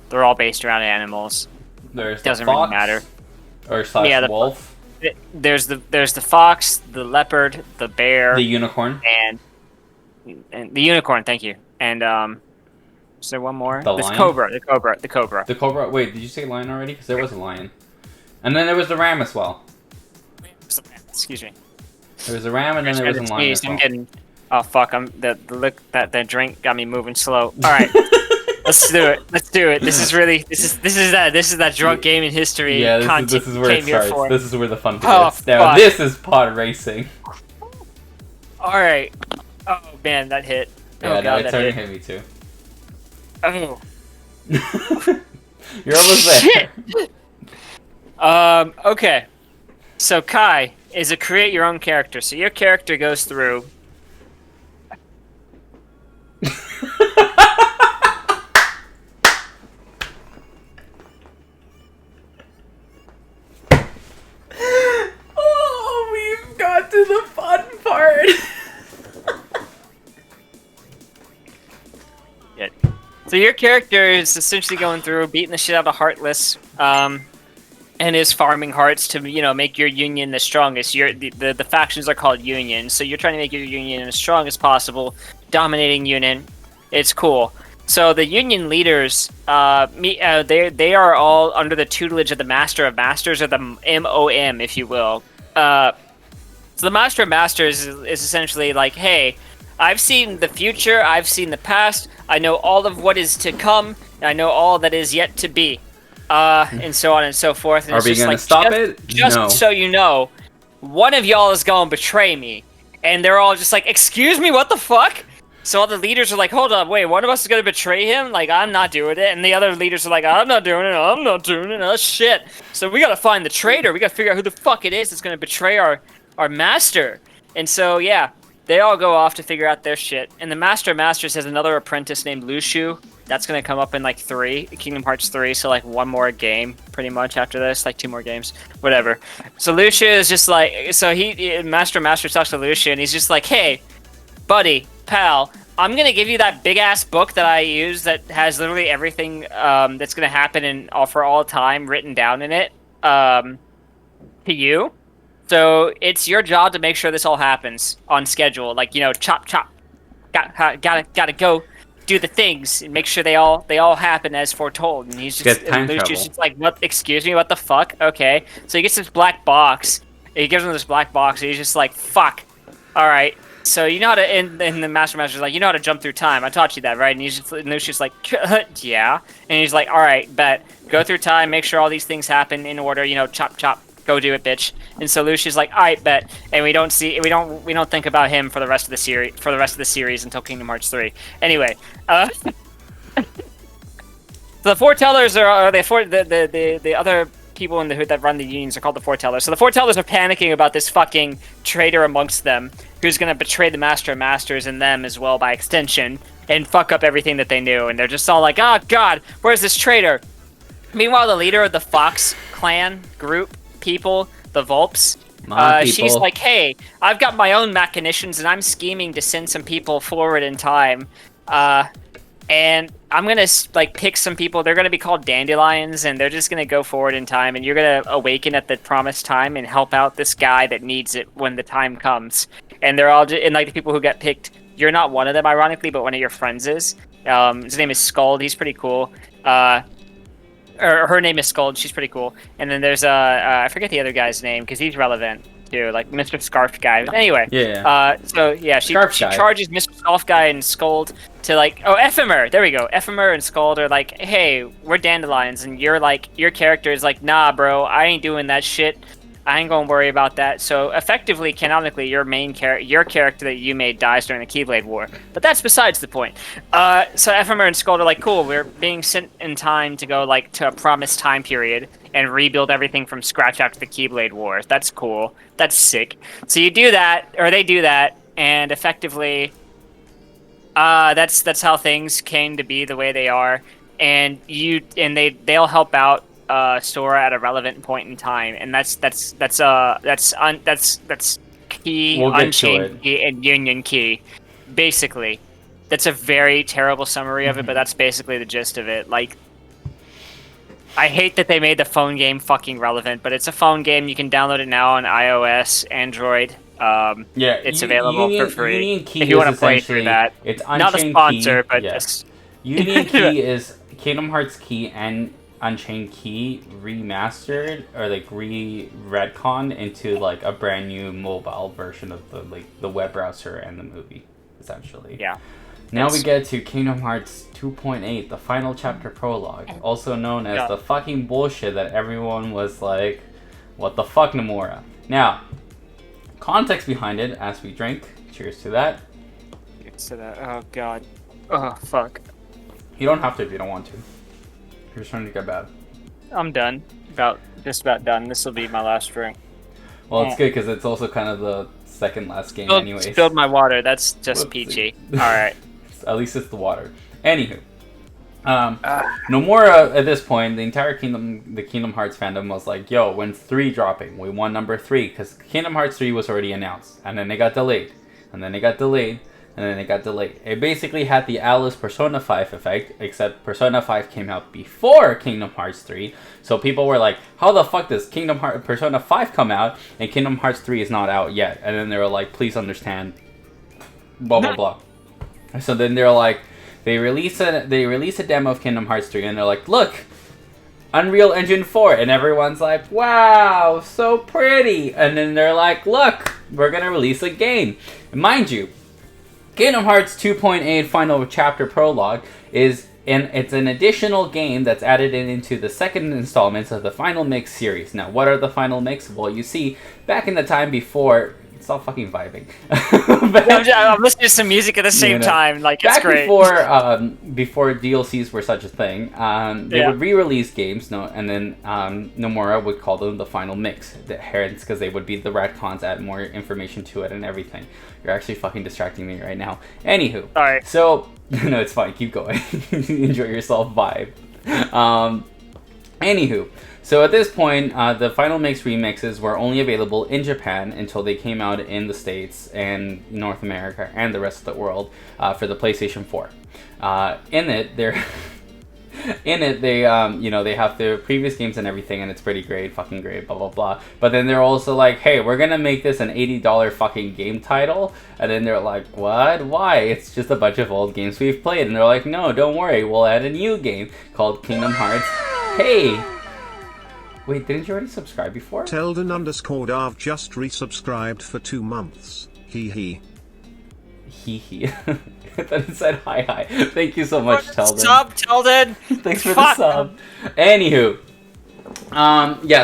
They're all based around animals. Doesn't the fox, really matter. Or slash Yeah, the wolf. There's the fox, the leopard, the bear, The unicorn. and the unicorn. Thank you. And is there one more? The This lion? cobra. The cobra. The cobra. Wait, did you say lion already? Because there was a lion. And then there was the ram as well. Excuse me. There was a ram, and then there was a lion as well. I'm getting. Oh fuck! The drink got me moving slow. All right, let's do it. This is that drunk gaming history content. This is where it starts. For. This is where the fun Oh, begins. Now this is pod racing. All right. Oh man, that hit. Yeah, oh god, it's starting to hit me too. Oh. You're almost there. Okay. So Kai is a create your own character. So your character goes through. Oh, we've got to the fun part. Shit. So your character is essentially going through beating the shit out of Heartless, and is farming hearts to make your union the strongest. The factions are called unions, so you're trying to make your union as strong as possible, dominating union. It's cool. So the union leaders, they are all under the tutelage of the Master of Masters, or the MOM, if you will. So the Master of Masters is essentially like, hey, I've seen the future, I've seen the past, I know all of what is to come, and I know all that is yet to be. And so on and so forth. And Are we gonna stop it? Just No. so you know, one of y'all is gonna betray me. And they're all just like, excuse me, what the fuck? So all the leaders are like, hold up, wait, one of us is gonna betray him? Like, I'm not doing it. And the other leaders are like, I'm not doing it, oh shit. So we gotta find the traitor, we gotta figure out who the fuck it is that's gonna betray our master. And so, yeah, they all go off to figure out their shit. And the Master of Masters has another apprentice named Luciu. That's going to come up in, like, Kingdom Hearts 3, so, like, one more game, pretty much, after this. Like, 2 more games. Whatever. So Luciu is just like... So Master talks to Luciu, and he's just like, hey, buddy, pal, I'm going to give you that big-ass book that I use that has literally everything that's going to happen for all time written down in it to you. So it's your job to make sure this all happens on schedule. Like, chop. Gotta go do the things and make sure they all happen as foretold. And he's just like, what? Excuse me, what the fuck? Okay. So he gets this black box. He gives him this black box. And he's just like, fuck. All right. So you know how to. And the Master's like, you know how to jump through time. I taught you that, right? And Lucius like, yeah. And he's like, all right, bet. Go through time. Make sure all these things happen in order. Chop. Go do it, bitch. And so Lucius like, all right, bet. And we don't think about him for the rest of the series until Kingdom Hearts 3. Anyway, the foretellers are the other people in the hood that run the unions are called the foretellers. So the foretellers are panicking about this fucking traitor amongst them who's gonna betray the Master of Masters and them as well by extension and fuck up everything that they knew. And they're just all like, oh god, where's this traitor? Meanwhile, the leader of the Fox clan group people, the Vulps, she's like, hey, I've got my own machinations and I'm scheming to send some people forward in time. And I'm gonna pick some people. They're gonna be called dandelions, and they're just gonna go forward in time. And you're gonna awaken at the promised time and help out this guy that needs it when the time comes. And they're all and the people who get picked. You're not one of them, ironically, but one of your friends is. His name is Scald. He's pretty cool. Or her name is Scald. She's pretty cool. And then there's I forget the other guy's name because he's relevant too, like Mr. Scarf Guy. Anyway, so yeah, she charges Mr. Scarf Guy and Scold to Ephemer. There we go. Ephemer and Scold are like, hey, we're dandelions, and your character is like, nah, bro, I ain't doing that shit. I ain't gonna worry about that. So effectively, canonically, your character that you made dies during the Keyblade War. But that's besides the point. So Ephemer and Skull are like, cool, we're being sent in time to go like to a promised time period and rebuild everything from scratch after the Keyblade War. That's cool. That's sick. So you do that, or they do that, and effectively, that's how things came to be the way they are. And they'll help out Sora at a relevant point in time, and that's key, We'll get to Unchained it. Key, and Union Key. Basically, that's a very terrible summary of it, but that's basically the gist of it. Like, I hate that they made the phone game fucking relevant, but it's a phone game. You can download it now on iOS, Android. It's available for free Union Key if you want to is play through essentially- that. It's Not a Unchained sponsor, Key, but yeah. just Union Key is Kingdom Hearts Key and Unchained Key remastered or like retconned into like a brand new mobile version of the web browser and the movie, essentially. yeah. Now we get to Kingdom Hearts 2.8, the final chapter prologue, also known as the fucking bullshit that everyone was like, what the fuck, Nomura? Now, context behind it as we drink. Cheers to that. So that, oh god. Oh fuck. You don't have to if you don't want to. You're starting to get bad. I'm done. Just about done. This will be my last drink. Well, it's good because it's also kind of the second last game anyways. Spilled my water. That's just Whoopsie. peachy. Alright. At least it's the water. Anywho. Nomura, at this point, the entire Kingdom Hearts fandom was like, yo, when's 3 dropping? We want number 3, because Kingdom Hearts 3 was already announced, and then it got delayed, and then it got delayed, and then it got delayed. It basically had the Alice Persona 5 effect, except Persona 5 came out before Kingdom Hearts 3, so people were like, how the fuck does Persona 5 come out, and Kingdom Hearts 3 is not out yet? And then they were like, please understand, blah, blah, blah. So then they're like, they release a demo of Kingdom Hearts 3, and they're like, look, Unreal Engine 4, and everyone's like, wow, so pretty. And then they're like, look, we're gonna release a game. And mind you, Kingdom Hearts 2.8 Final Chapter Prologue it's an additional game that's added into the second installments of the Final Mix series. Now, what are the Final Mix? Well, you see, back in the time before... Stop fucking vibing. I'm listening to some music at the same time. Like, it's great. Before DLCs were such a thing, they would re-release games, and then Nomura would call them the final mix. Hence, because they would be the retcons, add more information to it and everything. You're actually fucking distracting me right now. Anywho, sorry. So no, it's fine. Keep going. Enjoy yourself. Vibe. Anywho. So at this point, the Final Mix remixes were only available in Japan until they came out in the States and North America and the rest of the world for the PlayStation 4. In it, they they have their previous games and everything, and it's pretty great, fucking great, blah blah blah. But then they're also like, hey, we're gonna make this an $80 fucking game title, and then they're like, what? Why? It's just a bunch of old games we've played, and they're like, no, don't worry, we'll add a new game called Kingdom Hearts. Hey. Wait, didn't you already subscribe before? Telden_Dav just resubscribed for 2 months. Hee hee. Hee hee. I thought it said hi. Thank you so much, Telden. Sub, Telden! Thanks for the sub. Anywho.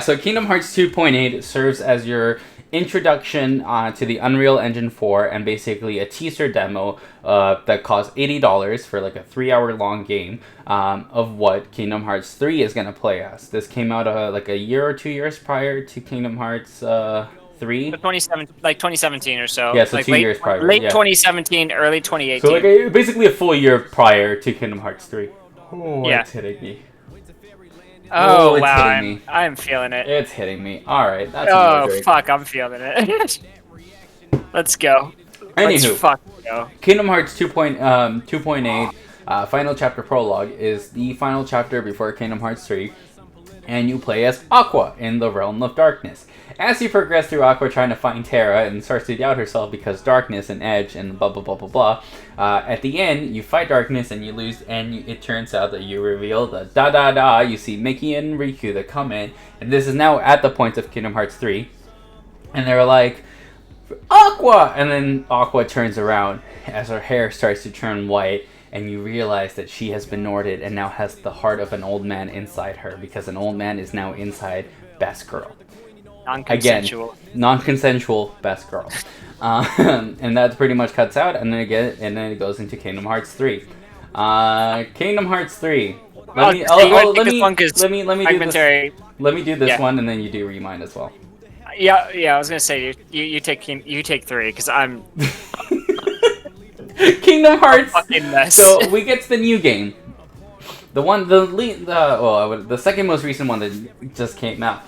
So Kingdom Hearts 2.8 serves as your introduction to the Unreal Engine 4 and basically a teaser demo that costs $80 for like a 3-hour long game of what Kingdom Hearts 3 is going to play as. This came out like a year or 2 years prior to Kingdom Hearts 3. 2017 or so. Yeah, so like 2 years prior. Late 2017, early 2018. So basically a full year prior to Kingdom Hearts 3. Oh, yeah. It's hitting me. Oh, it's wow, hitting me. I'm feeling it. It's hitting me. Alright, that's Oh, another fuck, I'm feeling it. Let's go. Let's Anywho, fucking go. Kingdom Hearts 2.8 Final Chapter Prologue is the final chapter before Kingdom Hearts 3, and you play as Aqua in the Realm of Darkness. As you progress through Aqua trying to find Terra and starts to doubt herself because darkness and edge and blah blah blah blah blah, at the end you fight darkness and you lose, and it turns out that you reveal the da. You see Mickey and Riku that come in, and this is now at the point of Kingdom Hearts 3, and they're like, Aqua! And then Aqua turns around as her hair starts to turn white, and you realize that she has been Norded and now has the heart of an old man inside her, because an old man is now inside Best Girl. Non-consensual. Non-consensual best girl. And that pretty much cuts out, and then it goes into Kingdom Hearts 3. Kingdom Hearts 3. Let me do this one, and then you do Remind as well. Yeah. I was gonna say you take 3 because I'm Kingdom Hearts. fucking mess. So we get to the new game. The second most recent one that just came out.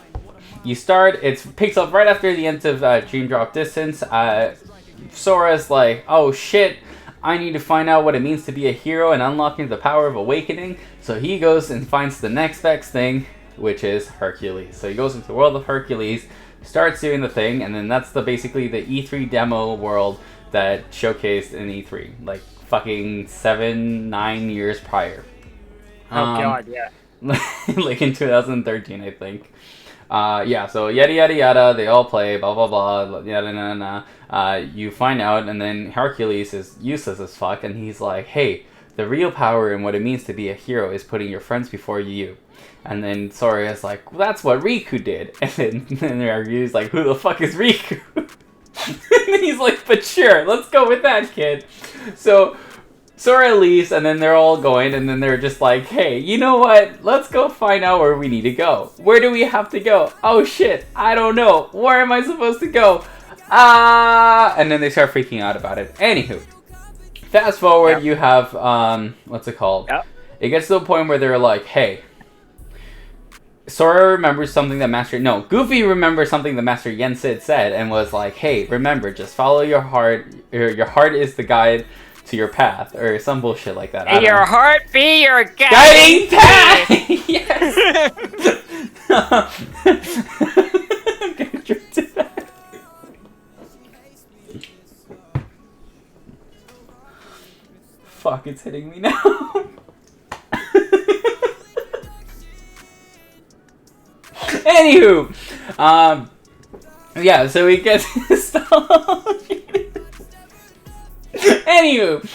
You start. It picks up right after the end of Dream Drop Distance. Sora's like, oh shit, I need to find out what it means to be a hero and unlocking the power of awakening. So he goes and finds the next best thing, which is Hercules. So he goes into the world of Hercules, starts doing the thing, and then that's basically the E3 demo world that showcased in E3, like fucking 7-9 years prior. Oh god, yeah. Like in 2013, I think. So yada yada yada, they all play, blah blah blah, yada yada yada. You find out, and then Hercules is useless as fuck, and he's like, hey, the real power and what it means to be a hero is putting your friends before you. And then Sora is like, well, that's what Riku did. And then Hercules like, who the fuck is Riku? And then he's like, but sure, let's go with that, kid. So Sora leaves, and then they're all going, and then they're just like, hey, you know what? Let's go find out where we need to go. Where do we have to go? Oh shit, I don't know. Where am I supposed to go? And then they start freaking out about it. Anywho, fast forward, you have, what's it called? Yep. It gets to the point where they're like, hey, Sora remembers something that Goofy remembers something that Master Yensid said, and was like, hey, remember, just follow your heart. Your heart is the guide to your path, or some bullshit like that. Your heart be your guiding path! Yes! I'm gonna drink to that. Fuck, it's hitting me now. Anywho, so we get Anywho,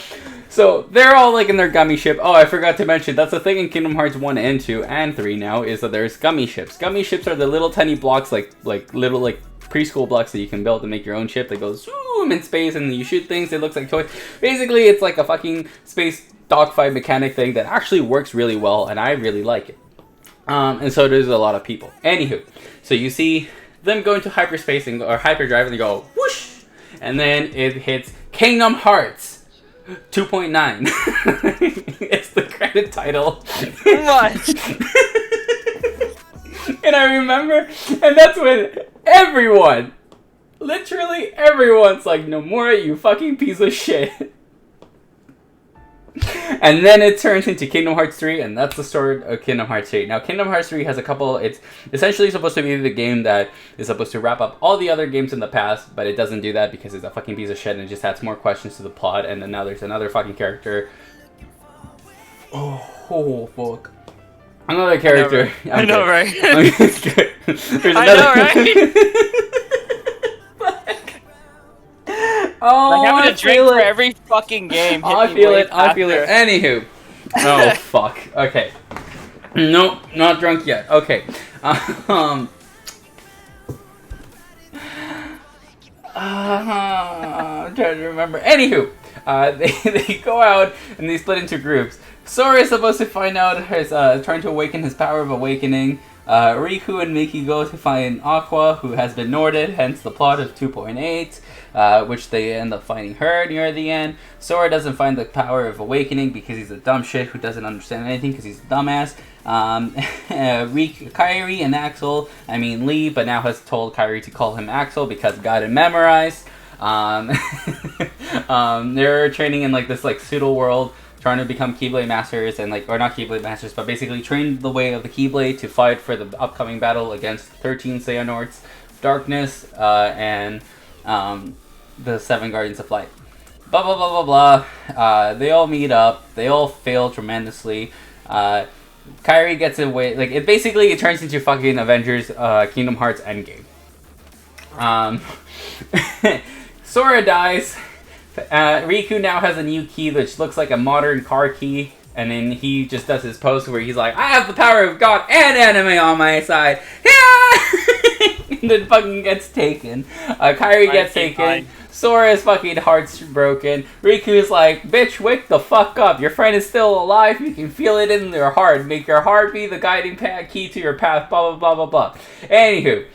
so they're all like in their gummy ship. Oh, I forgot to mention, that's the thing in Kingdom Hearts 1 and 2 and 3 now, is that there's gummy ships. Gummy ships are the little tiny blocks, like little preschool blocks that you can build to make your own ship that goes zoom in space, and you shoot things. It looks like toys. Basically, it's like a fucking space dogfight mechanic thing that actually works really well, and I really like it. And so there's a lot of people. Anywho, so you see them go into hyperspace or hyperdrive, and they go whoosh, and then it hits Kingdom Hearts 2.9. It's the credit title. What? And I remember, and that's when everyone, literally everyone's like, Nomura, you fucking piece of shit. And then it turns into Kingdom Hearts 3, and that's the story of Kingdom Hearts 3. Now, Kingdom Hearts 3 has a couple, it's essentially supposed to be the game that is supposed to wrap up all the other games in the past, but it doesn't do that because it's a fucking piece of shit, and it just adds more questions to the plot, and then now there's another fucking character. Oh fuck. Another character. I know, right? There's I another... know, right? Oh, like having I a drink feel for it. every fucking game. I feel it. Anywho. Oh, fuck. Okay. Nope, not drunk yet. Okay. I'm trying to remember. Anywho, they go out and they split into groups. Sora is supposed to find out his, trying to awaken his power of awakening. Riku and Miki go to find Aqua, who has been Norded, hence the plot of 2.8, which they end up finding her near the end. Sora doesn't find the power of awakening because he's a dumb shit who doesn't understand anything because he's a dumbass. Kairi and Lee, but now has told Kairi to call him Axel because got it memorized. They're training in like this like pseudo world, trying to become Keyblade Masters and or not Keyblade Masters, but basically train the way of the Keyblade to fight for the upcoming battle against 13 Xehanorts, Darkness, and the 7 Guardians of Light. Blah blah blah blah blah. They all meet up. They all fail tremendously. Kairi gets away. It turns into fucking Avengers, Kingdom Hearts Endgame. Sora dies. Riku now has a new key which looks like a modern car key, and then he just does his pose where he's like, I have the power of God and anime on my side. and then fucking gets taken. Kairi gets taken. Sora's fucking heart's broken. Riku's like, bitch, wake the fuck up. Your friend is still alive. You can feel it in your heart. Make your heart be the guiding key to your path. Blah, blah, blah, blah, blah. Anywho.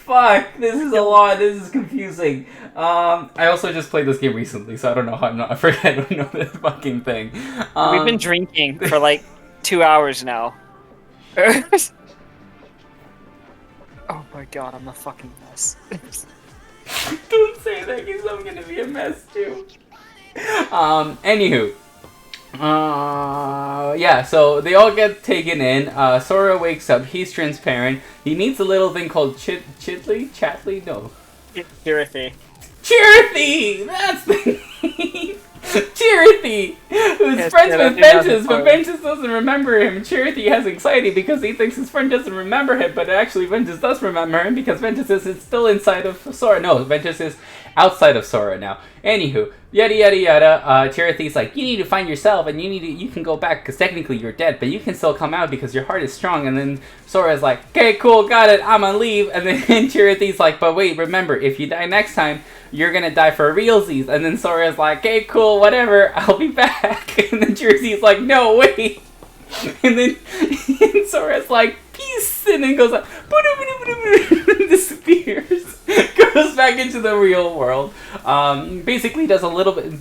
Fuck, this is a lot. This is confusing. I also just played this game recently, so I don't know how I forget. I don't know this fucking thing. We've been drinking for like 2 hours now. Oh my god, I'm a fucking mess. Don't say that, because I'm gonna be a mess too. Anywho. Yeah, so they all get taken in. Sora wakes up, he's transparent. He meets a little thing called Chatley? No. Chirithy. Chirithy! That's the name! Chirithy! Who's friends with Ventus, but Ventus doesn't remember him. Chirithy has anxiety because he thinks his friend doesn't remember him, but actually Ventus does remember him because Ventus is still inside of Sora. No, Ventus is outside of Sora now. Anywho, yada yada yada. Chirithy's like, you need to find yourself, and you can go back because technically you're dead, but you can still come out because your heart is strong. And then Sora's like, okay, cool, got it, I'm gonna leave. And then Chirithy's like, but wait, remember, if you die next time, you're gonna die for realsies. And then Sora's like, okay, cool, whatever, I'll be back. And then Chirithy's like, no, wait. And then Sora's like, peace, and then goes like, disappears, goes back into the real world. Basically does a little bit.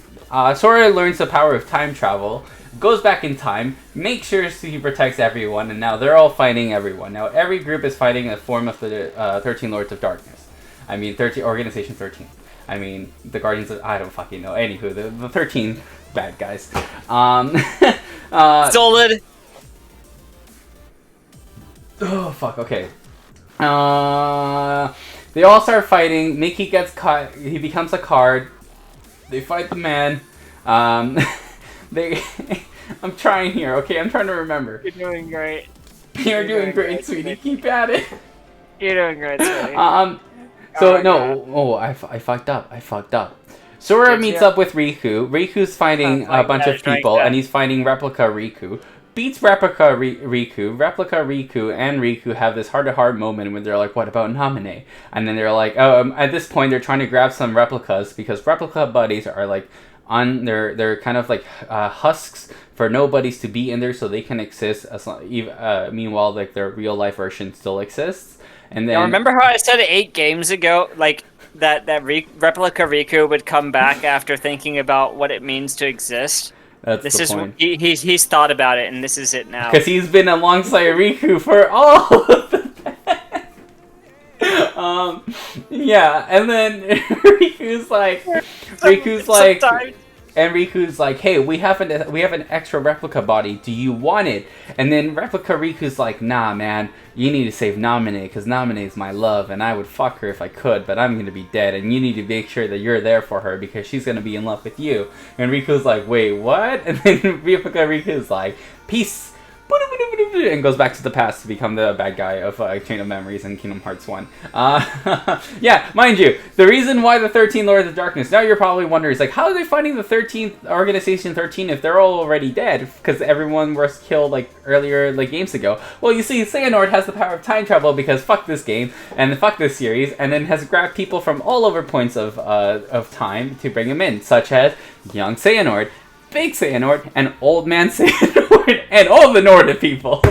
Sora learns the power of time travel, goes back in time, makes sure he protects everyone, and now they're all fighting everyone. Now every group is fighting a form of the 13 Lords of Darkness. I mean, Organization 13. I mean, the Guardians of... I don't fucking know. Anywho, the 13 bad guys. Solid. Oh, fuck, okay. They all start fighting. Mickey gets caught. He becomes a card. They fight the man. They... I'm trying here, okay? I'm trying to remember. You're doing great. You're doing great, sweetie. Keep at it. You're doing great, sweetie. So, no. Oh, I fucked up. Sora meets up with Riku. Riku's fighting a bunch of people, and he's fighting Replica Riku. Beats Replica Riku. Replica Riku and Riku have this heart-to-heart moment when they're like, what about Namine? And then they're like, at this point, they're trying to grab some replicas, because replica buddies are like, they're kind of like husks for nobodies to be in there so they can exist, meanwhile, like, their real-life version still exists. And then, now, remember how I said 8 games ago, like, that Replica Riku would come back after thinking about what it means to exist? That's the point. He's thought about it, and this is it now. Because he's been alongside Riku for all of the yeah, and then Riku's like, hey, we have an extra replica body. Do you want it? And then Replica Riku's like, nah, man, you need to save Namine, because Namine is my love, and I would fuck her if I could, but I'm gonna be dead, and you need to make sure that you're there for her because she's gonna be in love with you. And Riku's like, wait, what? And then Replica Riku's like, peace. And goes back to the past to become the bad guy of Chain of Memories and Kingdom Hearts 1. Yeah, mind you, the reason why the 13 Lords of Darkness, now you're probably wondering, is like, how are they fighting the 13th Organization 13 if they're all already dead? Because everyone was killed, like, earlier, like, games ago. Well, you see, Xehanort has the power of time travel because fuck this game, and fuck this series, and then has grabbed people from all over points of time to bring him in, such as young Xehanort, Big Xehanort, and Old Man Xehanort, and all the Nordic people.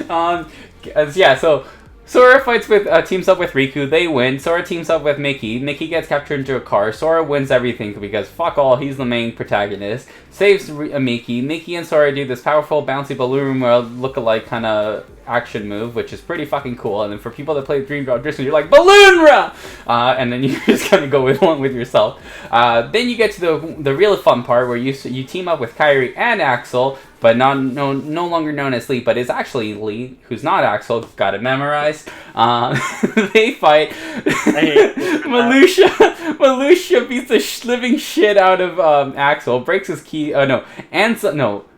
Yeah, so Sora fights with, teams up with Riku, they win. Sora teams up with Mickey. Mickey gets captured into a car. Sora wins everything because fuck all, he's the main protagonist. Saves Mickey. Mickey and Sora do this powerful, bouncy balloon world look-alike kind of action move, which is pretty fucking cool. And then for people that play Dream Drop Distance, you're like, Balloonra! And then you just kind of go along with yourself. Then you get to the real fun part where you team up with Kairi and Axel, but no longer known as Lee, but is actually Lee, who's not Axel, got it memorized. They fight. Malusha beats the living shit out of Axel, breaks his key.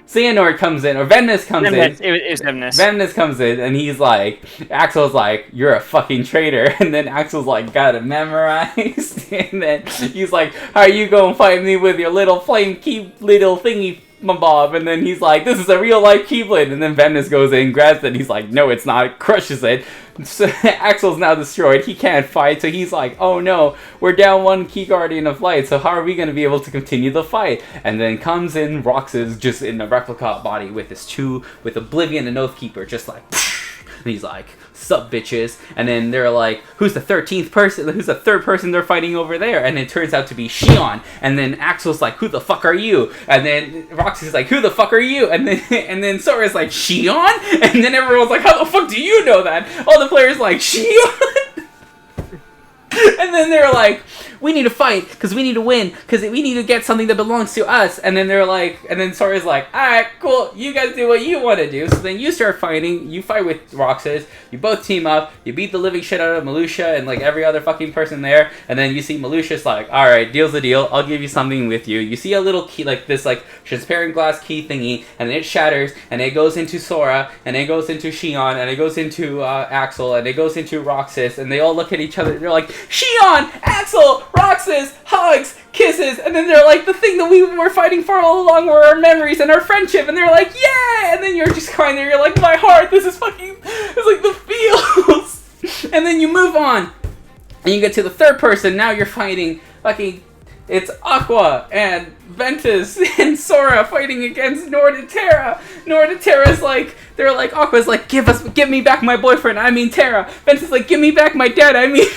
Xehanort comes in, or Venus comes in. It was Venus. Venus comes in, and he's like, Axel's like, you're a fucking traitor. And then Axel's like, got it memorized. And then he's like, how are you gonna fight me with your little flame key, little thingy Bob, and then he's like, this is a real life Keyblade, and then Venus goes in, grabs it, and he's like, no, it's not, crushes it. So Axel's now destroyed, he can't fight, so he's like, oh no, we're down one Key Guardian of Light, so how are we going to be able to continue the fight? And then comes in Roxas, just in a replica body with with Oblivion and Oathkeeper, just like, and he's like, sup bitches, and then they're like, who's the third person they're fighting over there? And it turns out to be Shion, and then Axel's like, who the fuck are you? And then Roxy's like, who the fuck are you? And then Sora's like, Shion? And then everyone's like, how the fuck do you know that? All the players like, Shion? And then they're like, we need to fight, because we need to win, because we need to get something that belongs to us. And then they're like, and then Sora's like, alright, cool, you guys do what you want to do. So then you start fighting, you fight with Roxas, you both team up, you beat the living shit out of Malusha and like every other fucking person there, and then you see Malusha's like, alright, deal's a deal, I'll give you something with you. You see a little key, like this like transparent glass key thingy, and it shatters, and it goes into Sora, and it goes into Shion, and it goes into Axel, and it goes into Roxas, and they all look at each other, they're like, Shion, Axel, Roxas, hugs, kisses, and then they're like, the thing that we were fighting for all along were our memories and our friendship, and they're like, yeah! And then you're just crying there, you're like, my heart, this is fucking, it's like the feels! And then you move on, and you get to the third person, now you're fighting fucking, it's Aqua, and Ventus, and Sora fighting against Nord-Terra. Nord-Terra's like, they're like, Aqua's like, give me back my boyfriend, I mean Terra. Ventus is like, give me back my dad, I mean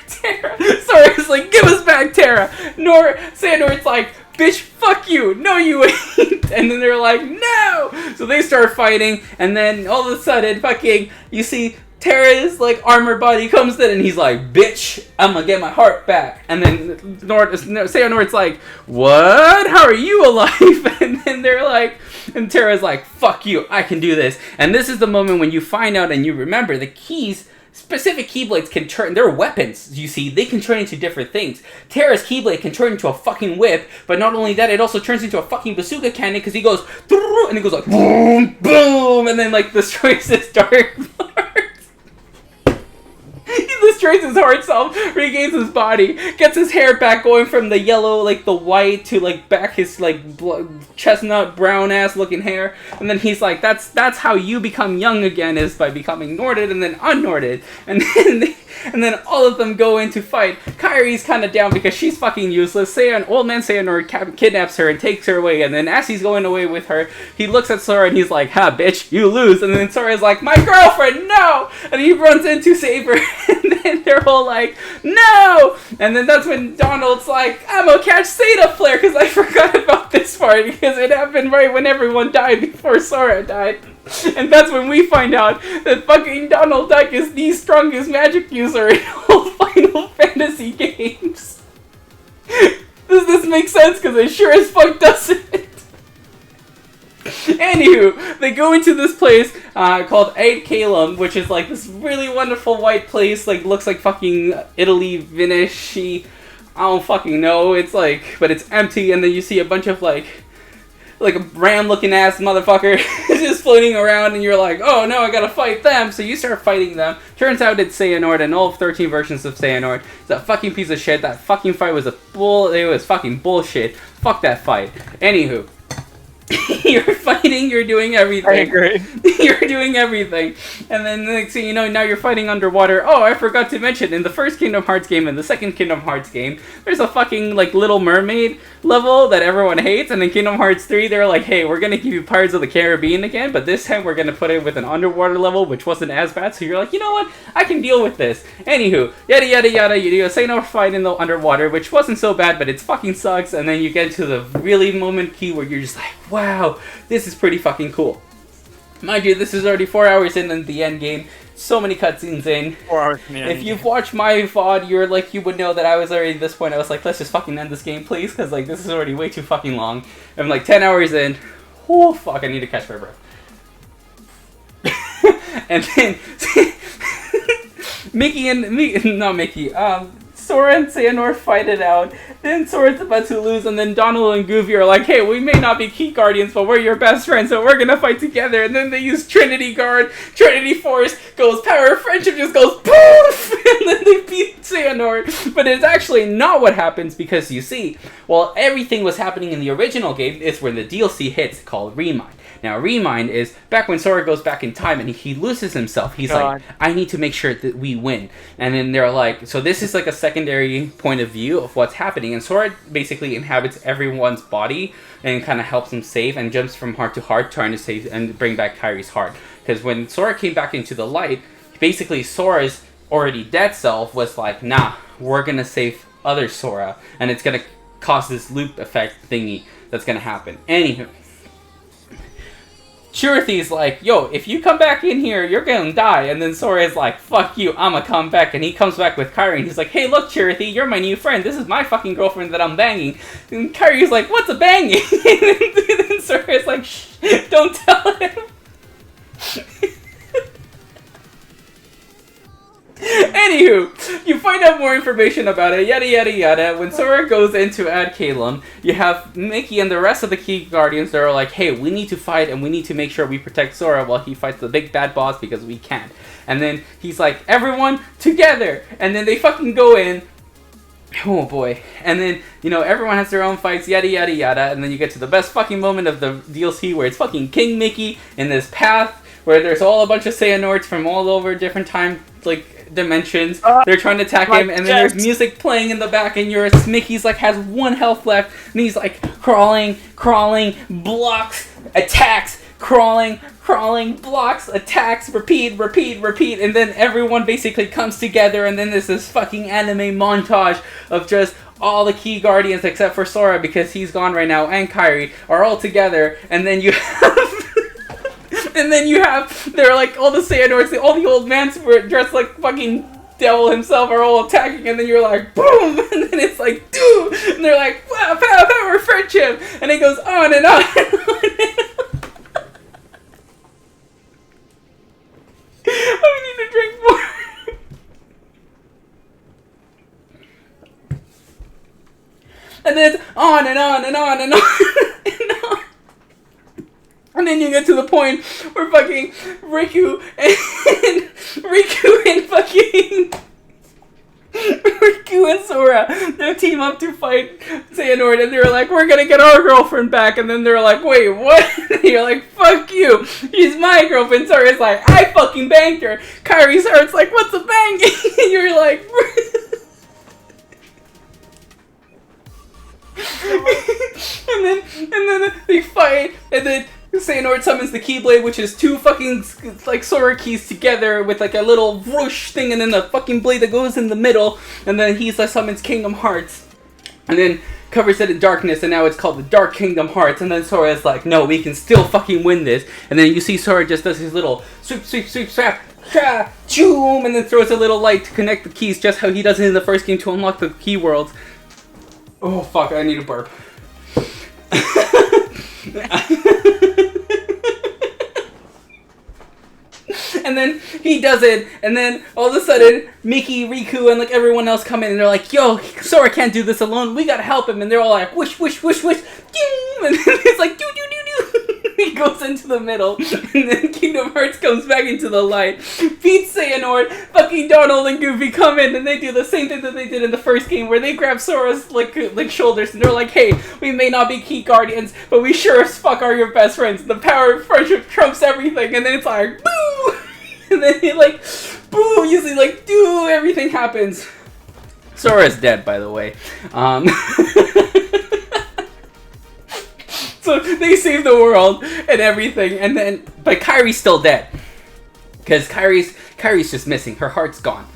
Terra. Sora's like, give us back Terra. Xehanort's like, bitch, fuck you. No, you ain't. And then they're like, no. So they start fighting, and then all of a sudden, fucking, you see Terra's like armor body comes in, and he's like, bitch, I'm gonna get my heart back. And then Xehanort's like, what? How are you alive? And then they're like, and Terra's like, fuck you, I can do this. And this is the moment when you find out and you remember the keys. Specific Keyblades can turn, they're weapons, you see, they can turn into different things. Terra's Keyblade can turn into a fucking whip, but not only that, it also turns into a fucking bazooka cannon, because he goes, and it goes like, boom, boom, and then like destroys his dark parts. He destroys his heart self, regains his body, gets his hair back going from the yellow, like the white, to like back his like chestnut brown ass looking hair, and then he's like, that's how you become young again, is by becoming Norded and then unnorded, and then all of them go in to fight. Kyrie's kind of down because she's fucking useless. Old man Xehanort kidnaps her and takes her away, and then as he's going away with her, he looks at Sora and he's like, ha bitch, you lose. And then Sora's like, my girlfriend, no! And he runs in to save her, and then they're all like, no! And then that's when Donald's like, I'm gonna catch Zeta Flare, because I forgot about this part, because it happened right when everyone died before Sora died. And that's when we find out that fucking Donald Duck is the strongest magic user in all Final Fantasy games. Does this make sense? Because it sure as fuck doesn't. Anywho, they go into this place called Eid Kalum, which is like this really wonderful white place, like looks like fucking Italy, Venice-y. I don't fucking know. It's like, but it's empty, and then you see a bunch of like a ram-looking ass motherfucker just floating around, and you're like, oh no, I gotta fight them. So you start fighting them. Turns out it's Xehanort and all 13 versions of Xehanort. It's a fucking piece of shit. That fucking fight was it was fucking bullshit. Fuck that fight. Anywho. You're fighting, you're doing everything. I agree. You're doing everything. And then next thing you know, now you're fighting underwater. Oh, I forgot to mention, in the first Kingdom Hearts game and the second Kingdom Hearts game, there's a fucking, like, Little Mermaid level that everyone hates. And in Kingdom Hearts 3, they're like, hey, we're gonna give you Pirates of the Caribbean again, but this time we're gonna put it with an underwater level, which wasn't as bad. So you're like, you know what? I can deal with this. Anywho, yada yada yada, you do a Xehanort fight in the underwater, which wasn't so bad, but it fucking sucks. And then you get to the really moment key where you're just like, wow, this is pretty fucking cool. Mind you, this is already 4 hours in the end game. So many cutscenes in. 4 hours in the end. If you've watched my VOD, you would know that I was already at this point. I was like, let's just fucking end this game, please, because like this is already way too fucking long. I'm like 10 hours in. Oh fuck, I need to catch my breath. Sora and Xehanort fight it out. Then Sora's about to lose, and then Donald and Goofy are like, hey, we may not be Key Guardians, but we're your best friends, so we're gonna fight together. And then they use Trinity Guard, Trinity Force goes, Power of Friendship just goes poof! And then they beat Xehanort. But it's actually not what happens, because you see, while everything was happening in the original game, is when the DLC hits called Remind. Now, Remind is back when Sora goes back in time and he loses himself. He's like, I need to make sure that we win. And then they're like, so this is like a secondary point of view of what's happening. And Sora basically inhabits everyone's body and kind of helps them save and jumps from heart to heart, trying to save and bring back Kyrie's heart. Because when Sora came back into the light, basically Sora's already dead self was like, nah, we're going to save other Sora. And it's going to cause this loop effect thingy that's going to happen. Anywho. Chirithy's like, yo, if you come back in here, you're gonna die. And then Sora's like, fuck you, I'ma come back. And he comes back with Kyrie, and he's like, hey, look, Chirithy, you're my new friend. This is my fucking girlfriend that I'm banging. And Kyrie's like, what's a banging? And then Sora's like, shh, don't tell him. Anywho, you find out more information about it, yada yada yada. When Sora goes in to add Calum, you have Mickey and the rest of the Key Guardians that are like, hey, we need to fight and we need to make sure we protect Sora while he fights the big bad boss because we can't. And then he's like, everyone together! And then they fucking go in. Oh boy. And then, you know, everyone has their own fights, yada yada yada. And then you get to the best fucking moment of the DLC where it's fucking King Mickey in this path where there's all a bunch of Xehanorts from all over different time, like, dimensions. They're trying to attack him, and then there's music playing in the back, and Mickey's like has 1 health left, and he's like crawling, blocks, attacks, crawling, blocks, attacks, repeat, and then everyone basically comes together, and then there's this fucking anime montage of just all the Key Guardians except for Sora because he's gone right now, and Kyrie are all together, and then you have and then you have, they're like, all the Xehanorts, all the old mans dressed like fucking devil himself are all attacking, and then you're like, boom, and then it's like, dude, and they're like, wow, power, friendship, and it goes on and on and on. I need to drink more. And then it's on and on and on and on and on. And then you get to the point where fucking Riku and Sora, they team up to fight Xehanort, and they're like, we're gonna get our girlfriend back, and then they're like, wait, what? And you're like, fuck you, she's my girlfriend. Sora's like, I fucking banged her. Kyrie's hurt's like, what's a banging? And you're like, and then they fight, and then Xehanort summons the Keyblade, which is 2 fucking, like, Sora keys together with, like, a little whoosh thing, and then the fucking blade that goes in the middle, and then he summons Kingdom Hearts, and then covers it in darkness, and now it's called the Dark Kingdom Hearts, and then Sora's like, no, we can still fucking win this, and then you see Sora just does his little sweep, swap, choom, and then throws a little light to connect the keys, just how he does it in the first game to unlock the key worlds. Oh, fuck, I need a burp. And then he does it, and then all of a sudden, Mickey, Riku, and like everyone else come in, and they're like, yo, Sora can't do this alone, we gotta help him, and they're all like, wish, and then it's like, do. He goes into the middle, and then Kingdom Hearts comes back into the light, beats Xehanort, fucking Donald and Goofy come in, and they do the same thing that they did in the first game, where they grab Sora's like shoulders, and they're like, hey, we may not be Key Guardians, but we sure as fuck are your best friends, the power of friendship trumps everything, and then it's like, boo! And then he like, boo, usually like, do, everything happens. Sora's dead, by the way. So they save the world and everything, and then, but Kyrie's still dead. Because Kyrie's just missing. Her heart's gone.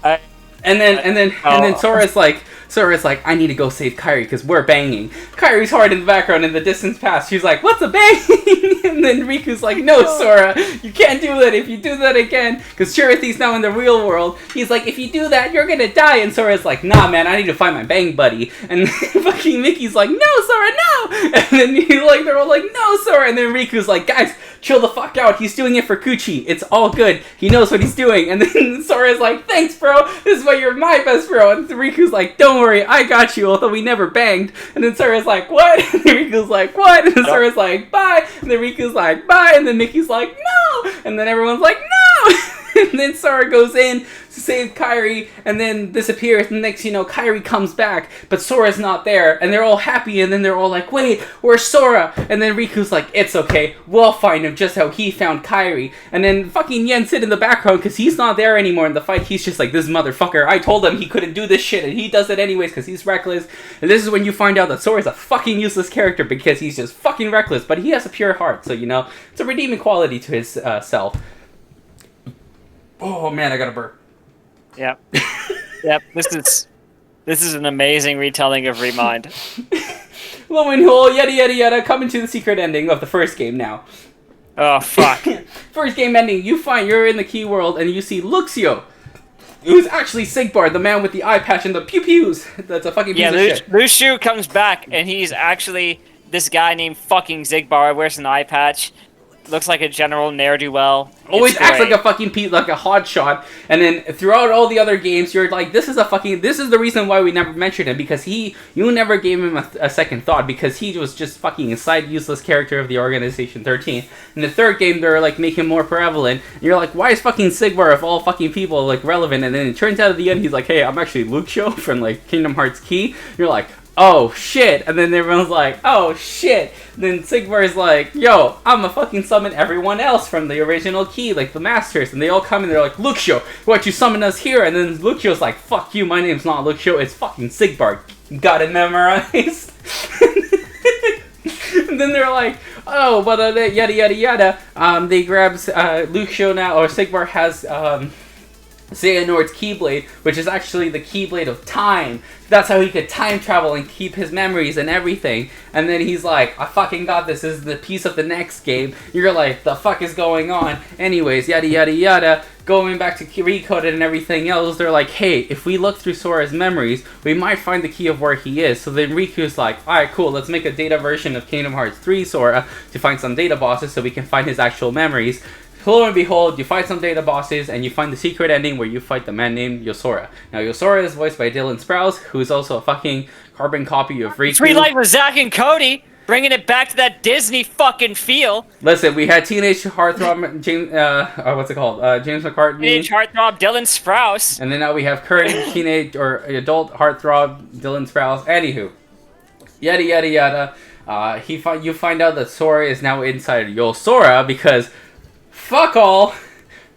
And then Sora's like, Sora's like, I need to go save Kairi because we're banging. Kairi's hard in the background in the distance past. She's like, what's a banging? And then Riku's like, no, Sora, you can't do that. If you do that again, because Chirithi's now in the real world. He's like, if you do that, you're gonna die. And Sora's like, nah, man, I need to find my bang buddy. And fucking Mickey's like, no, Sora, no. And then they're all like, no, Sora. And then Riku's like, guys, chill the fuck out. He's doing it for Kuchi. It's all good. He knows what he's doing. And then Sora's like, thanks, bro. This is why you're my best bro. And Riku's like, don't worry, I got you, although we never banged. And then Sora's like, what? And then Riku's like, what? And then Sora's like, bye. And then Riku's like, bye. And then Mickey's like, no. And then everyone's like, no. And then Sora goes in to save Kairi and then disappears. And next you know, Kairi comes back, but Sora's not there. And they're all happy. And then they're all like, wait, where's Sora? And then Riku's like, it's okay. We'll find him just how he found Kairi. And then fucking Yen sit in the background because he's not there anymore in the fight. He's just like, this motherfucker, I told him he couldn't do this shit. And he does it anyways because he's reckless. And this is when you find out that Sora's a fucking useless character because he's just fucking reckless. But he has a pure heart. So, you know, it's a redeeming quality to his self. Oh man, I got a burp. Yep. Yep. This is an amazing retelling of Remind. Lo and behold, yada yada yada, coming to the secret ending of the first game now. Oh fuck. First game ending, you're in the key world and you see Luxio, who's actually Sigbar, the man with the eye patch and the pew pews. That's a fucking piece of shit. Luxio comes back and he's actually this guy named fucking Zigbar, wears an eye patch. Looks like a general ne'er-do-well. Always acts like a fucking like a hotshot, and then throughout all the other games, you're like, this is the reason why we never mentioned him, because you never gave him a second thought, because he was just fucking a side useless character of the Organization 13. In the third game, they're like, make him more prevalent, and you're like, why is fucking Sigmar of all fucking people like relevant? And then it turns out at the end, he's like, hey, I'm actually Luxio from like Kingdom Hearts Key. You're like, oh shit, and then everyone's like, oh shit. Then Sigmar is like, yo, I'm gonna fucking summon everyone else from the original Key, like the Masters, and they all come and they're like, Luxio, why'd you summon us here? And then Luxio's like, fuck you, my name's not Luxio, it's fucking Sigmar. Got it memorized. And then they're like, oh, but yada yada yada. They grab Luxio now, or Sigmar has Xehanort's Keyblade, which is actually the Keyblade of time. That's how he could time travel and keep his memories and everything. And then he's like, I fucking got this. This is the piece of the next game. You're like, the fuck is going on? Anyways, yada yada yada. Going back to Recoded and everything else, they're like, hey, if we look through Sora's memories, we might find the key of where he is. So then Riku's like, alright, cool, let's make a data version of Kingdom Hearts 3 Sora to find some data bosses so we can find his actual memories. Lo and behold, you fight some data bosses, and you find the secret ending where you fight the man named Yosora. Now, Yosora is voiced by Dylan Sprouse, who is also a fucking carbon copy of Riku. Sweet Life with Zack and Cody, bringing it back to that Disney fucking feel. Listen, we had Teenage Heartthrob James, what's it called? James McCartney. Teenage Heartthrob Dylan Sprouse. And then now we have current teenage or adult heartthrob Dylan Sprouse. Anywho, yada yada yada. You find out that Sora is now inside Yosora because fuck all.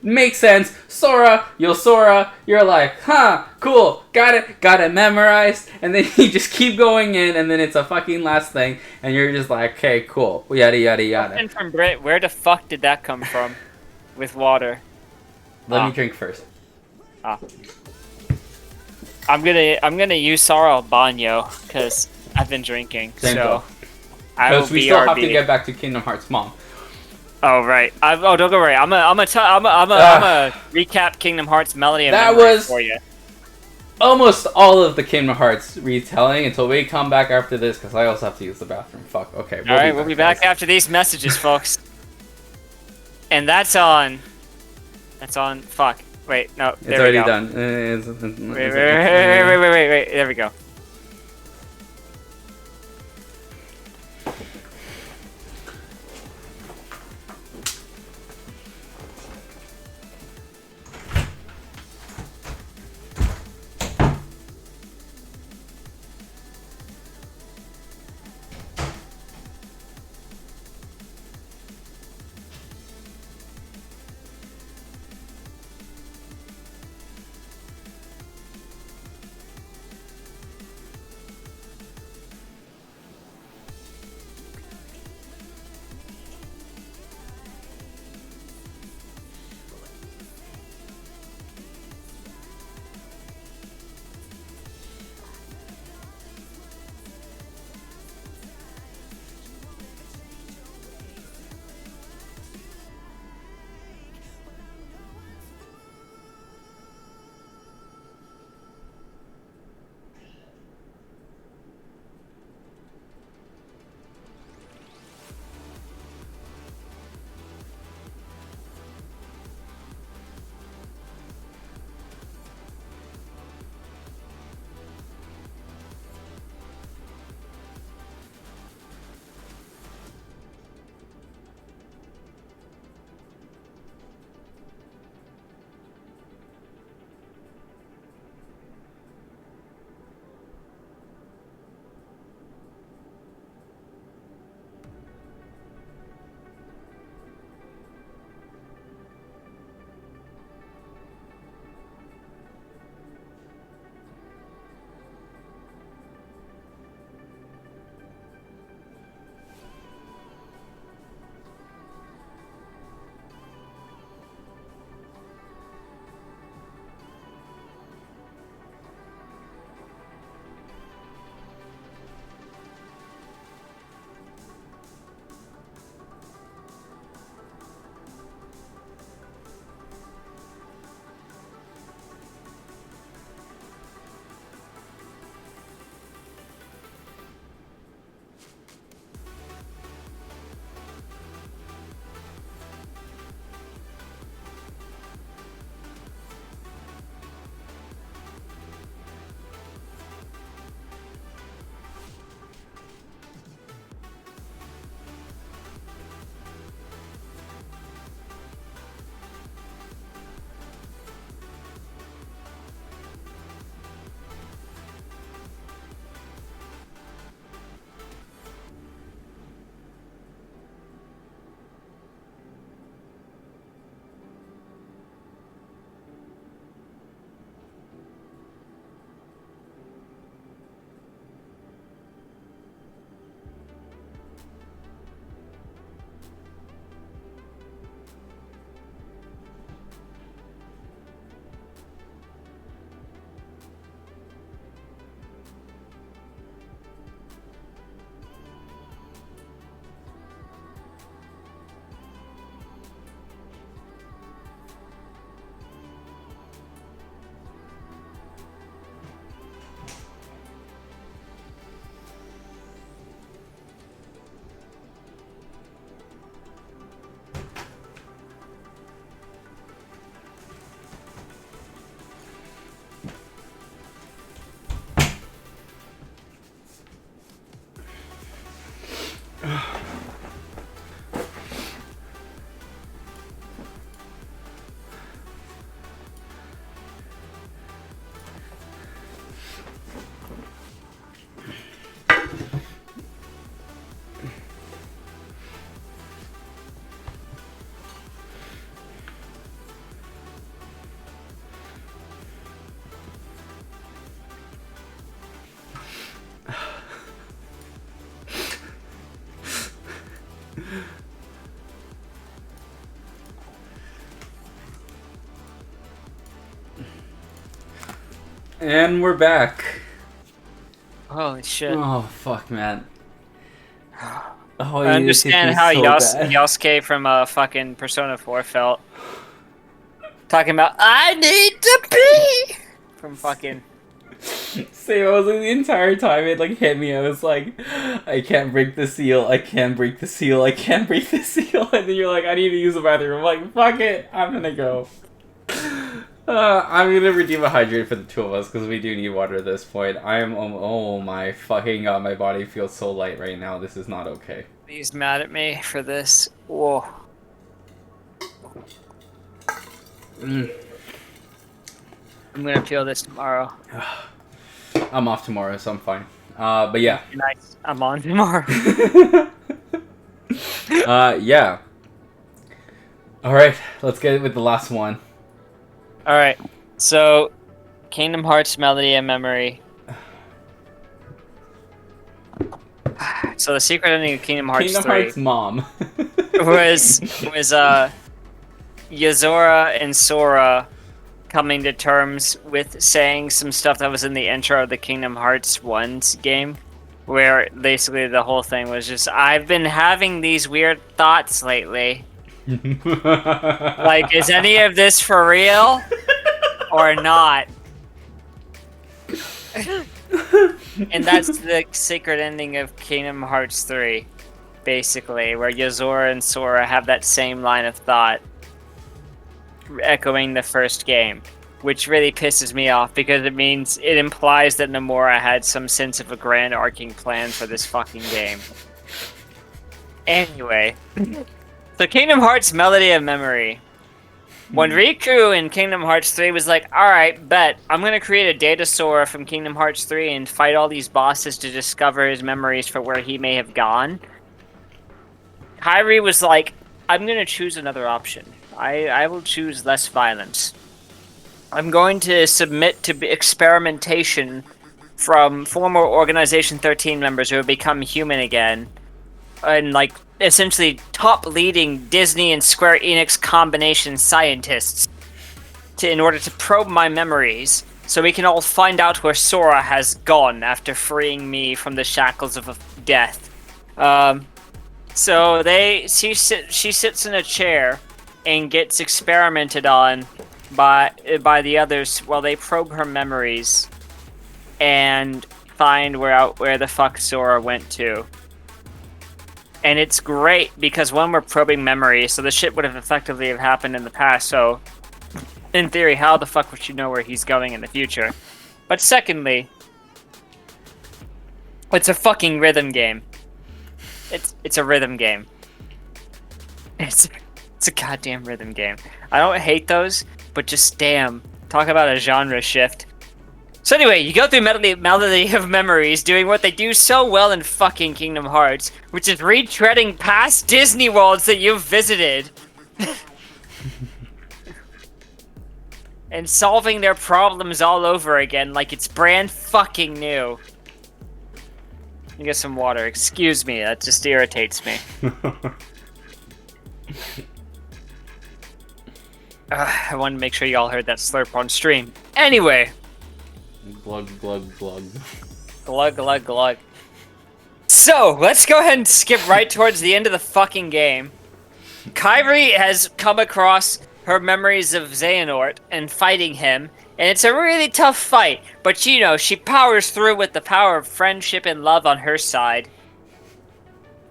Makes sense. Sora, Yosora, you're like, huh, cool, got it memorized, and then you just keep going in, and then it's a fucking last thing, and you're just like, okay, cool, yada yada yada. And from Brit, where the fuck did that come from? With water. Let me drink first. I'm gonna use Sora Banyo, because I've been drinking, Same so I will because we still have to BRB. get back to Kingdom Hearts Mom. Oh right. Don't go worry. I'm a recap Kingdom Hearts Melody of That Memory was for you. almost all of the Kingdom Hearts retelling until we come back after this, because I also have to use the bathroom. Fuck. Okay. We'll be back after these messages, folks. And that's on. Fuck. Wait. No. It's There already we go. done. Wait. There we go. And we're back. Holy shit. Oh, fuck, man. Oh, I understand how Yasuke from fucking Persona 4 felt. Talking about, I need to pee! From fucking... Same, I was like, the entire time it like hit me, I was like, I can't break the seal, I can't break the seal, I can't break the seal, and then you're like, I need to use the bathroom. I'm like, fuck it, I'm gonna go. I'm gonna redeem a hydrate for the two of us, because we do need water at this point. Oh my fucking god, my body feels so light right now, this is not okay. He's mad at me for this. Whoa. I'm gonna feel this tomorrow. I'm off tomorrow, so I'm fine. But yeah. Nice. I'm on tomorrow. Yeah. Alright, let's get it with the last one. Alright, so Kingdom Hearts Melody and Memory. So the secret ending of Kingdom Hearts 3 Kingdom Hearts mom. was Yozora and Sora coming to terms with saying some stuff that was in the intro of the Kingdom Hearts 1's game, where basically the whole thing was just, I've been having these weird thoughts lately. Like, is any of this for real or not? And that's the secret ending of Kingdom Hearts 3, basically, where Yozora and Sora have that same line of thought, echoing the first game, which really pisses me off because it implies that Nomura had some sense of a grand arcing plan for this fucking game. Anyway, so Kingdom Hearts Melody of Memory. When Riku in Kingdom Hearts 3 was like, alright, bet, I'm gonna create a data Sora from Kingdom Hearts 3 and fight all these bosses to discover his memories for where he may have gone, Kairi was like, I'm gonna choose another option. I will choose less violence. I'm going to submit to experimentation from former Organization 13 members who have become human again, and like essentially top leading Disney and Square Enix combination scientists in order to probe my memories so we can all find out where Sora has gone after freeing me from the shackles of death. So she sits in a chair and gets experimented on by the others while they probe her memories and find where the fuck Sora went to. And it's great because when we're probing memories, so the shit would have effectively have happened in the past, so in theory, how the fuck would you know where he's going in the future? But secondly, it's a fucking rhythm game. It's a rhythm game. It's a goddamn rhythm game. I don't hate those, but just damn, talk about a genre shift. So anyway, you go through Melody of Memories, doing what they do so well in fucking Kingdom Hearts, which is retreading past Disney worlds that you've visited. And solving their problems all over again like it's brand fucking new. You get some water. Excuse me, that just irritates me. I wanted to make sure y'all heard that slurp on stream. Anyway. Glug, glug, glug. Glug, glug, glug. So, let's go ahead and skip right towards the end of the fucking game. Kairi has come across her memories of Xehanort and fighting him, and it's a really tough fight, but you know, she powers through with the power of friendship and love on her side.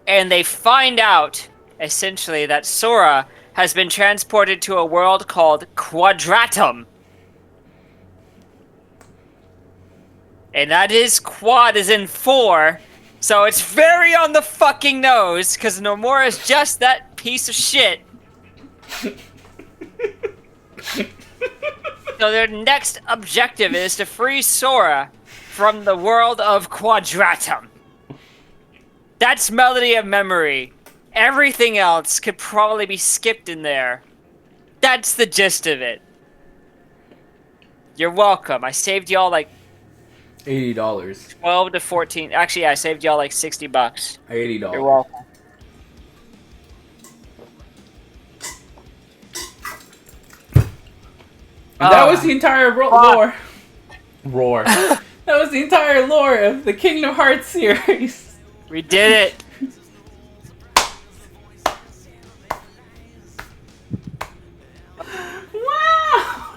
And they find out, essentially, that Sora has been transported to a world called Quadratum. And that is quad as in 4, so it's very on the fucking nose, because Nomura's just that piece of shit. So their next objective is to free Sora from the world of Quadratum. That's Melody of Memory. Everything else could probably be skipped in there. That's the gist of it. You're welcome. I saved y'all like $80. 12 to 14. Actually, yeah, I saved y'all like $60. $80. You're welcome. And that was the entire lore. Roar. That was the entire lore of the Kingdom Hearts series. We did it. Wow!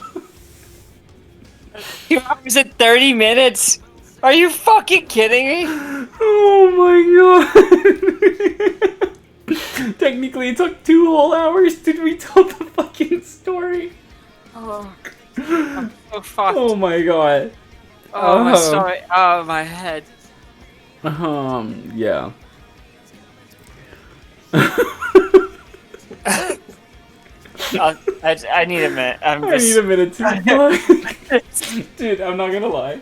2 hours and 30 minutes? Are you fucking kidding me? Oh my god! Technically, it took 2 whole hours to retell the fucking story. Oh, I'm so fucked. Oh my god. Oh, my stomach. Oh, my head. Yeah. I need a minute. I need a minute to Dude, I'm not gonna lie.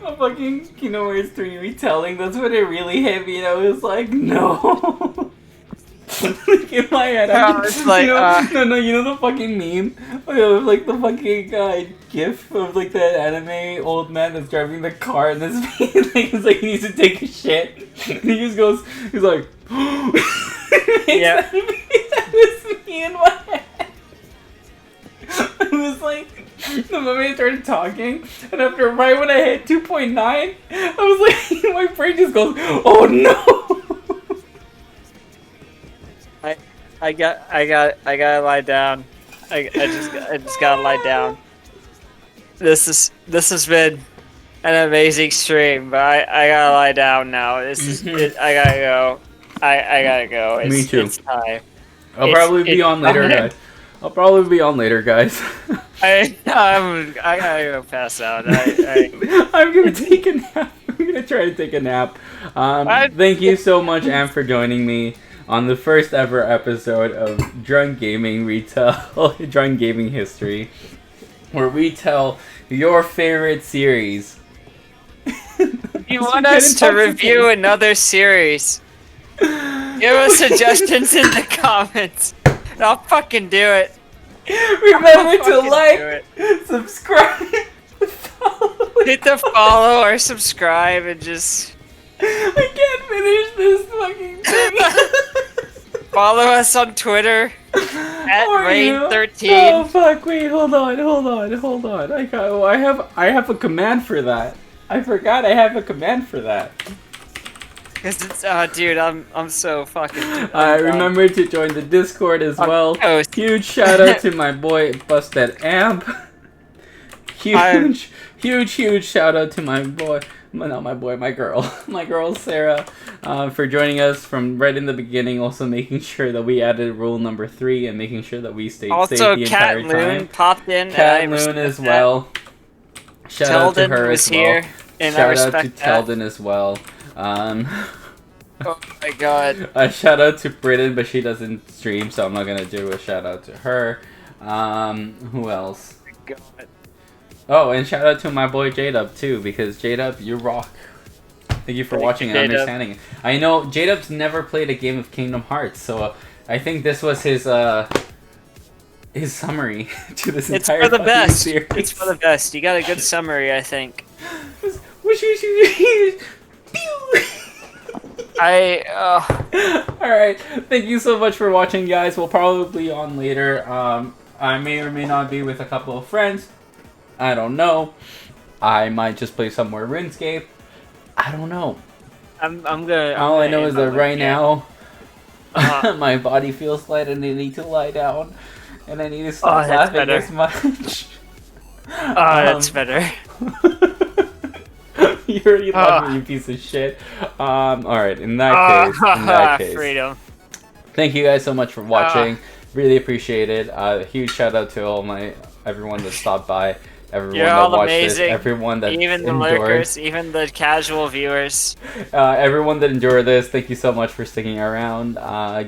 A fucking Kingdom Hearts 3 retelling, that's when it really hit me, and I was like, no. Like in my head, I'm just, like, you know the fucking meme? Like the fucking gif of like that anime old man that's driving the car and this it's like he needs to take a shit. And he just goes, he's like, yeah. That was me in my head. It was like, the moment I started talking, and after right when I hit 2.9, I was like, my brain just goes, oh no! I gotta lie down. I just gotta lie down. This has been an amazing stream, but I gotta lie down now. I gotta go. I gotta go. Me too. It's time. I'll probably be on later, guys. I gotta go pass out. I'm gonna take a nap. I'm gonna try to take a nap. Thank you so much, Am, for joining me on the first ever episode of Drunk Gaming Drunk Gaming History, where we tell your favorite series. If you want us to review another series, give us suggestions in the comments, and I'll fucking do it. Remember to like, subscribe, follow. Hit the follow or subscribe and just... I can't finish this fucking thing. Follow us on Twitter at Rain13. Oh fuck! Wait, hold on. I have a command for that. I forgot I have a command for that. Cause it's dude, I'm so fucking. Remember to join the Discord as well. Huge shout out to my boy Busted Amp. Huge shout out to my boy. Not my boy, my girl Sarah, for joining us from right in the beginning. Also making sure that we added rule number 3 and making sure that we stayed safe the entire time. Also, Cat Loon popped in. Cat Loon as well. Shout out to her as well. Shout out to Teldon as well. Oh my god. Shout out to Britain, but she doesn't stream, so I'm not gonna do a shout out to her. Who else? Oh my god. Oh, and shout out to my boy J-Dub too, because J-Dub, you rock. Thank you for watching and understanding. I know J-Dub's never played a game of Kingdom Hearts, so I think this was his summary to this entire series. It's for the best. You got a good summary, I think. Alright, thank you so much for watching, guys. We'll probably be on later. I may or may not be with a couple of friends. I don't know. I might just play some more RuneScape. I don't know. All I know is that right now, my body feels light and I need to lie down. And I need to stop laughing as much. That's better. You already left me, you piece of shit. Alright, in that case. Freedom. Thank you guys so much for watching. Really appreciate it. Huge shout out to everyone that stopped by. Everyone that watched this, everyone that even the endured. lurkers, even the casual viewers. Everyone that endured this, thank you so much for sticking around.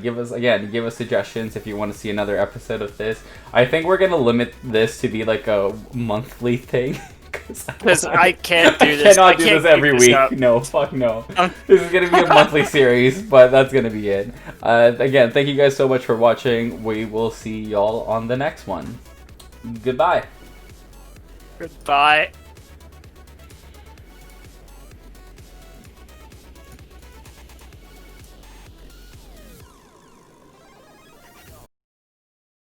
Give us suggestions if you want to see another episode of this. I think we're gonna limit this to be like a monthly thing. Because I can't do this. I cannot do this every week. No, fuck no. This is gonna be a monthly series, but that's gonna be it. Again, thank you guys so much for watching. We will see y'all on the next one. Goodbye. Goodbye.